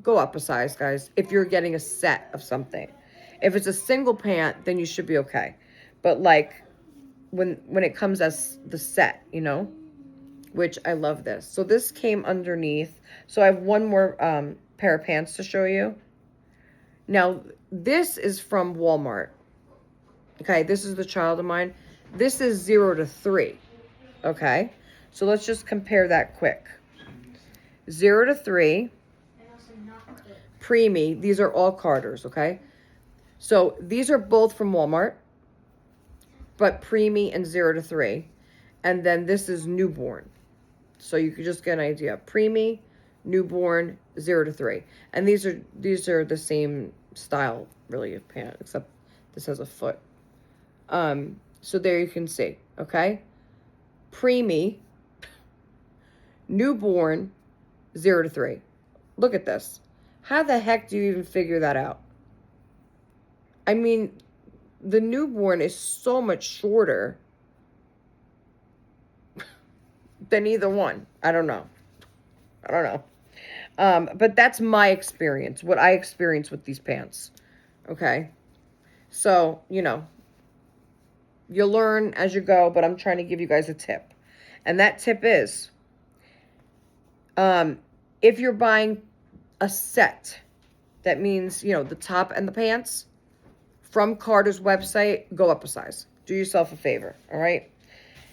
go up a size, guys, if you're getting a set of something. If it's a single pant, then you should be okay. But like when it comes as the set, you know, which I love this. So this came underneath. So I have one more pair of pants to show you. Now, this is from Walmart. Okay, this is the Child of Mine. This is 0 to 3. Okay, so let's just compare that quick. 0 to 3. Preemie. These are all Carter's, okay? So these are both from Walmart, but preemie and 0 to 3. And then this is newborn. So you can just get an idea. Preemie, newborn, 0 to 3. And these are the same style, really, of pant, except this has a foot. So there you can see, okay? Preemie, newborn, 0 to 3. Look at this. How the heck do you even figure that out? I mean, the newborn is so much shorter than either one. I don't know. But that's my experience, what I experienced with these pants. Okay. So, you know, you learn as you go, but I'm trying to give you guys a tip. And that tip is, if you're buying a set, that means, you know, the top and the pants from Carter's website, go up a size. Do yourself a favor, all right?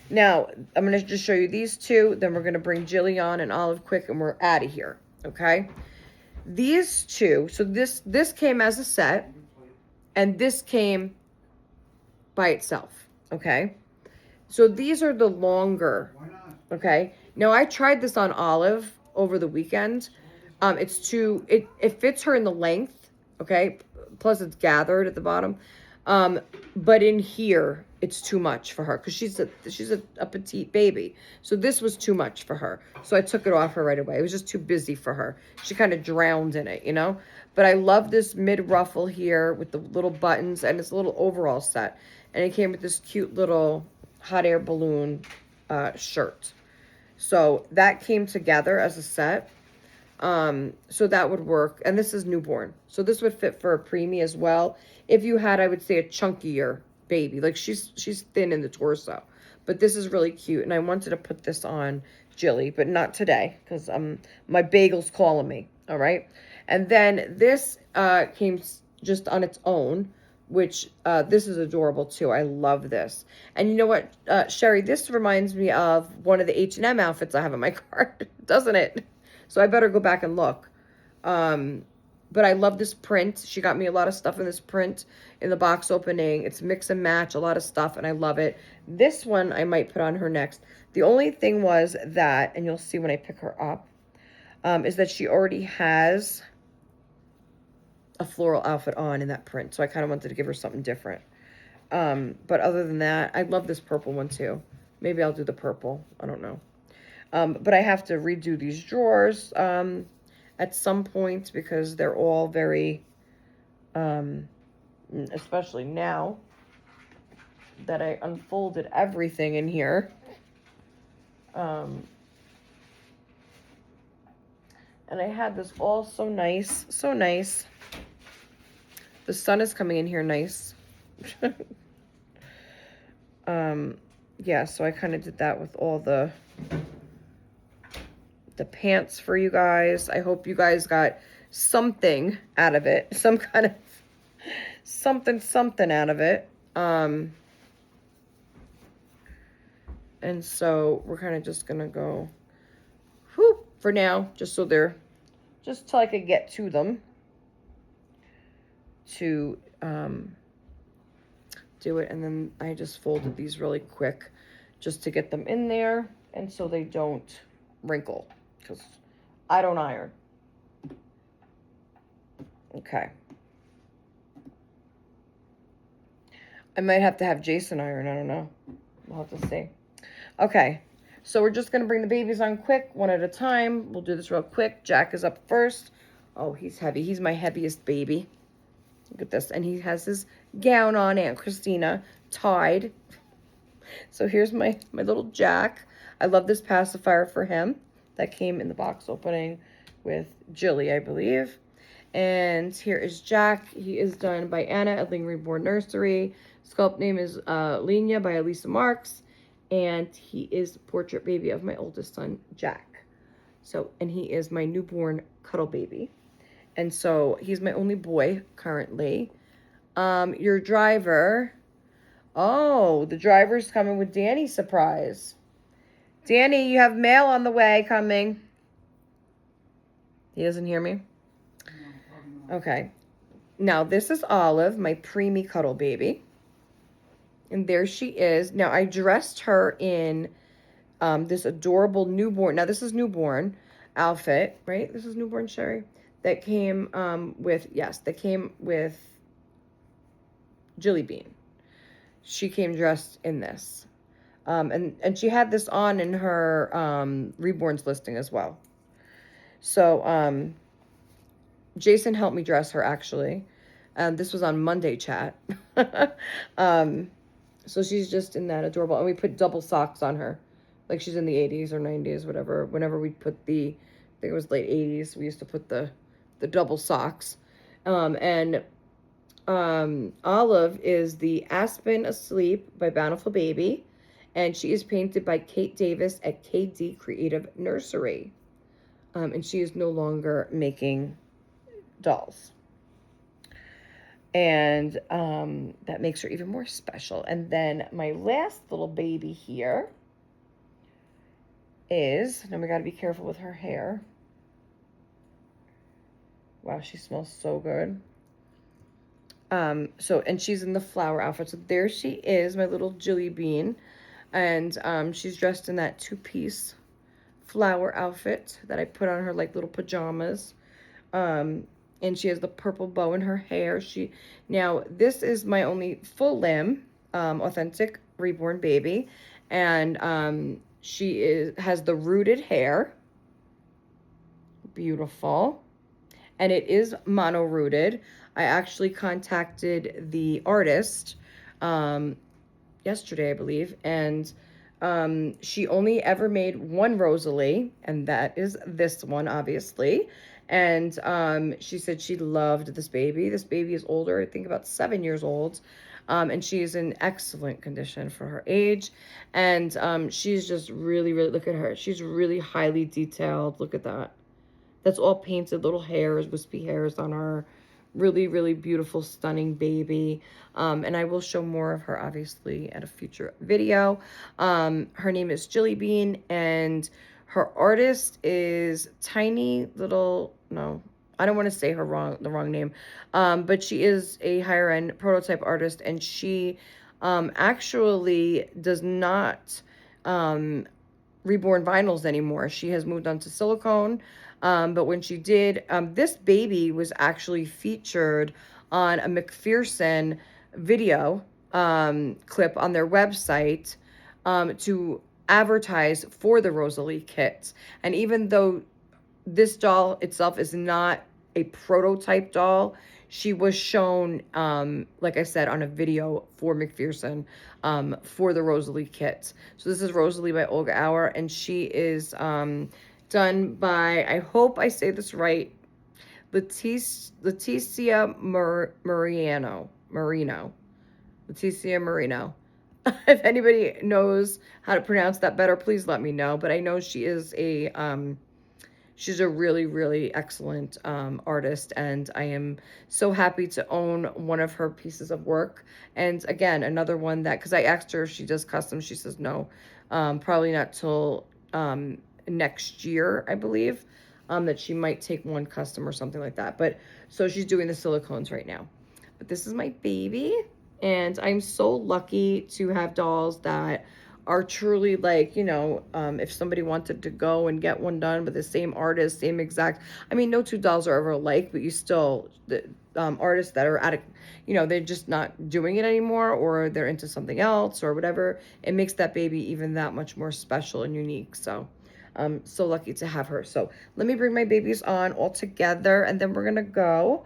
Now, I'm going to just show you these two. Then we're going to bring Jilly on and Olive quick, and we're out of here, okay? These two, so this came as a set, and this came by itself, okay? So these are the longer, okay? Now, I tried this on Olive over the weekend. It fits her in the length, okay? Plus, it's gathered at the bottom. But in here, it's too much for her because she's a petite baby. So this was too much for her. So I took it off her right away. It was just too busy for her. She kind of drowned in it, you know? But I love this mid ruffle here with the little buttons, and it's a little overall set. And it came with this cute little hot air balloon shirt. So that came together as a set. So that would work. And this is newborn. So this would fit for a preemie as well. If you had, I would say, a chunkier baby. Like she's thin in the torso. But this is really cute. And I wanted to put this on Jilly, but not today because my bagel's calling me. All right. And then this came just on its own, which this is adorable too. I love this. And you know what, Sherry, this reminds me of one of the H&M outfits I have in my cart, doesn't it? So I better go back and look. But I love this print. She got me a lot of stuff in this print in the box opening. It's mix and match, a lot of stuff, and I love it. This one I might put on her next. The only thing was that, and you'll see when I pick her up, is that she already has a floral outfit on in that print. So I kind of wanted to give her something different. But other than that, I love this purple one too. Maybe I'll do the purple. I don't know. But I have to redo these drawers at some point because they're all very, especially now that I unfolded everything in here. And I had this all so nice, so nice. The sun is coming in here nice. Yeah, so I kind of did that with all the pants for you guys. I hope you guys got something out of it. Some kind of something out of it. And so we're kind of just gonna go whoop for now, just so they're just till I could get to them to do it. And then I just folded these really quick just to get them in there and so they don't wrinkle because I don't iron. Okay. I might have to have Jason iron. I don't know. We'll have to see. Okay. So we're just going to bring the babies on quick, one at a time. We'll do this real quick. Jack is up first. Oh, he's heavy. He's my heaviest baby. Look at this. And he has his gown on, Aunt Christina, tied. So here's my little Jack. I love this pacifier for him. That came in the box opening with Jilly, I believe. And here is Jack. He is done by Anna at Tag Reborn Nursery. Sculpt name is Lena by Elisa Marks. And he is the portrait baby of my oldest son, Jack. So, and he is my newborn cuddle baby. And so he's my only boy currently. Your driver. Oh, the driver's coming with Danny's surprise. Danny, you have mail on the way coming. He doesn't hear me? Okay. Now, this is Olive, my preemie cuddle baby. And there she is. Now, I dressed her in this adorable newborn. Now, this is newborn outfit, right? This is newborn, Sherry. That came with, yes, that came with Jilly Bean. She came dressed in this. And she had this on in her Reborns listing as well. So Jason helped me dress her, actually. This was on Monday chat. So she's just in that adorable. And we put double socks on her. Like she's in the 80s or 90s, whatever. Whenever we put I think it was late 80s, we used to put the double socks. And Olive is the Aspen Asleep by Bountiful Baby. And she is painted by Kate Davis at KD Creative Nursery. And she is no longer making dolls. And that makes her even more special. And then my last little baby here is, now we got to be careful with her hair. Wow, she smells so good. And she's in the flower outfit. So there she is, my little Jilly Bean. And she's dressed in that two-piece flower outfit that I put on her like little pajamas. And she has the purple bow in her hair. Now, this is my only full limb, authentic reborn baby. And she has the rooted hair. Beautiful. And it is mono-rooted. I actually contacted the artist yesterday, I believe. And She only ever made one Rosalie, and that is this one, obviously. And she said she loved this baby. This baby is older, I think about 7 years old. And she is in excellent condition for her age. And she's just really, really, look at her. She's really highly detailed. Look at that. That's all painted little hairs, wispy hairs on her. Really, really beautiful, stunning baby. And I will show more of her, obviously, at a future video. Her name is Jilly Bean, and her artist is Tiny Little, no, I don't want to say the wrong name. But she is a higher end prototype artist, and she actually does not reborn vinyls anymore. She has moved on to silicone. But when she did, this baby was actually featured on a McPherson video clip on their website to advertise for the Rosalie kits. And even though this doll itself is not a prototype doll, she was shown, like I said, on a video for McPherson for the Rosalie kits. So this is Rosalie by Olga Auer, and she is done by, I hope I say this right, Leticia Moreno. Leticia Moreno. If anybody knows how to pronounce that better, please let me know. But I know she is she's a really, really excellent artist, and I am so happy to own one of her pieces of work. And again, another one that, because I asked her if she does custom, she says no, probably not till next year, I believe, that she might take one custom or something like that. But so she's doing the silicones right now. But this is my baby, and I'm so lucky to have dolls that are truly like, you know, if somebody wanted to go and get one done with the same artist, same exact, I mean, no two dolls are ever alike, but you still, the artists that are at it, you know, they're just not doing it anymore, or they're into something else or whatever, it makes that baby even that much more special and unique. So I'm so lucky to have her. So let me bring my babies on all together, and then we're gonna go.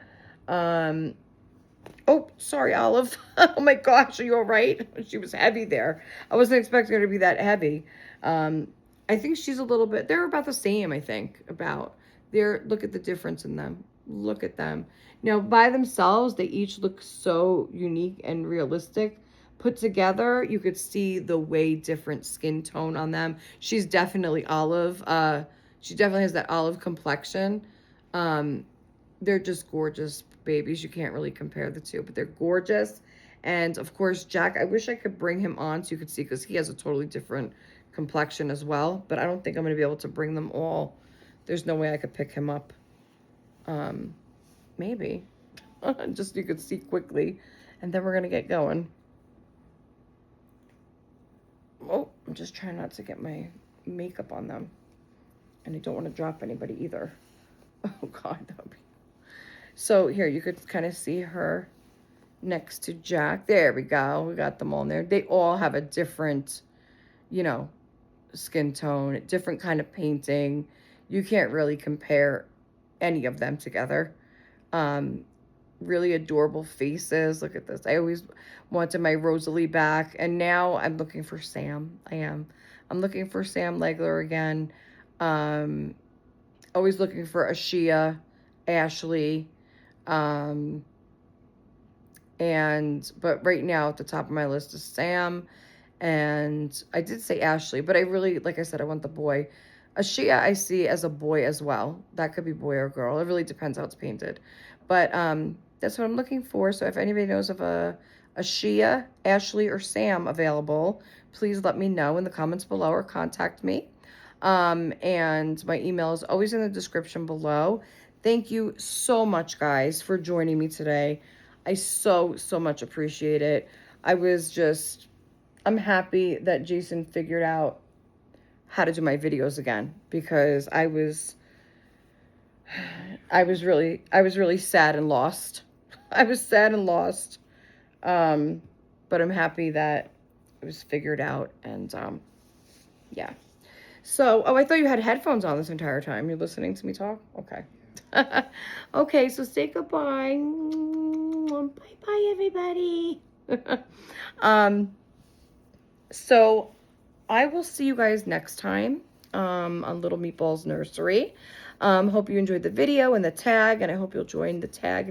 Oh, sorry, Olive. Oh my gosh, are you all right? She was heavy there. I wasn't expecting her to be that heavy. I think she's a little bit, they're about the same, I think, about. Look at the difference in them. Look at them. Now, by themselves, they each look so unique and realistic. Put together, you could see the way different skin tone on them. She's definitely olive. She definitely has that olive complexion. They're just gorgeous babies. You can't really compare the two, but they're gorgeous. And of course, Jack, I wish I could bring him on so you could see, because he has a totally different complexion as well, but I don't think I'm going to be able to bring them all. There's no way I could pick him up. Maybe. Just so you could see quickly. And then we're going to get going. Oh, I'm just trying not to get my makeup on them. And I don't want to drop anybody either. Oh, God, that would be... So here, you could kind of see her next to Jack. There we go. We got them all in there. They all have a different, you know, skin tone, different kind of painting. You can't really compare any of them together. Really adorable faces. Look at this. I always wanted my Rosalie back, and now I'm looking for Sam. I'm looking for Sam Legler again. Always looking for Ashia, Ashley, but right now at the top of my list is Sam, and I did say Ashley, but I really, like I said, I want the boy. Ashia I see as a boy as well. That could be boy or girl. It really depends how it's painted, but that's what I'm looking for. So if anybody knows of a Ashia, Ashley, or Sam available, please let me know in the comments below or contact me. And my email is always in the description below. Thank you so much, guys, for joining me today. I so much appreciate it. I'm happy that Jason figured out how to do my videos again, because I was really sad and lost. I was sad and lost. But I'm happy that it was figured out, and yeah. So, oh, I thought you had headphones on this entire time. You're listening to me talk? Okay. Okay, so say goodbye. Bye-bye, everybody. So I will see you guys next time on Little Meatballs Nursery. Hope you enjoyed the video and the tag, and I hope you'll join the tag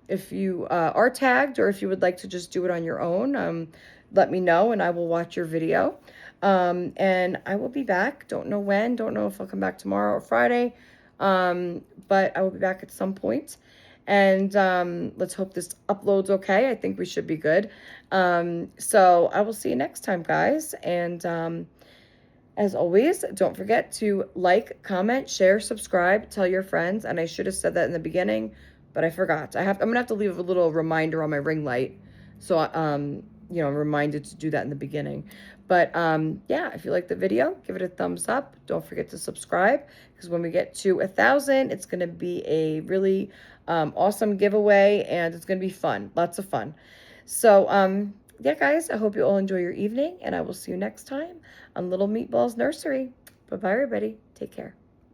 if you are tagged, or if you would like to just do it on your own. Let me know and I will watch your video. And I will be back. Don't know when. Don't know if I'll come back tomorrow or Friday. But I will be back at some point. And let's hope this uploads okay. I think we should be good. So I will see you next time, guys. And as always, don't forget to like, comment, share, subscribe, tell your friends. And I should have said that in the beginning, but I forgot. I'm gonna have to leave a little reminder on my ring light, so you know, I'm reminded to do that in the beginning. But yeah, if you like the video, give it a thumbs up. Don't forget to subscribe, because when we get to 1,000, it's gonna be a really awesome giveaway, and it's gonna be fun, lots of fun. So yeah, guys, I hope you all enjoy your evening, and I will see you next time on Little Meatballs Nursery. Bye-bye, everybody. Take care.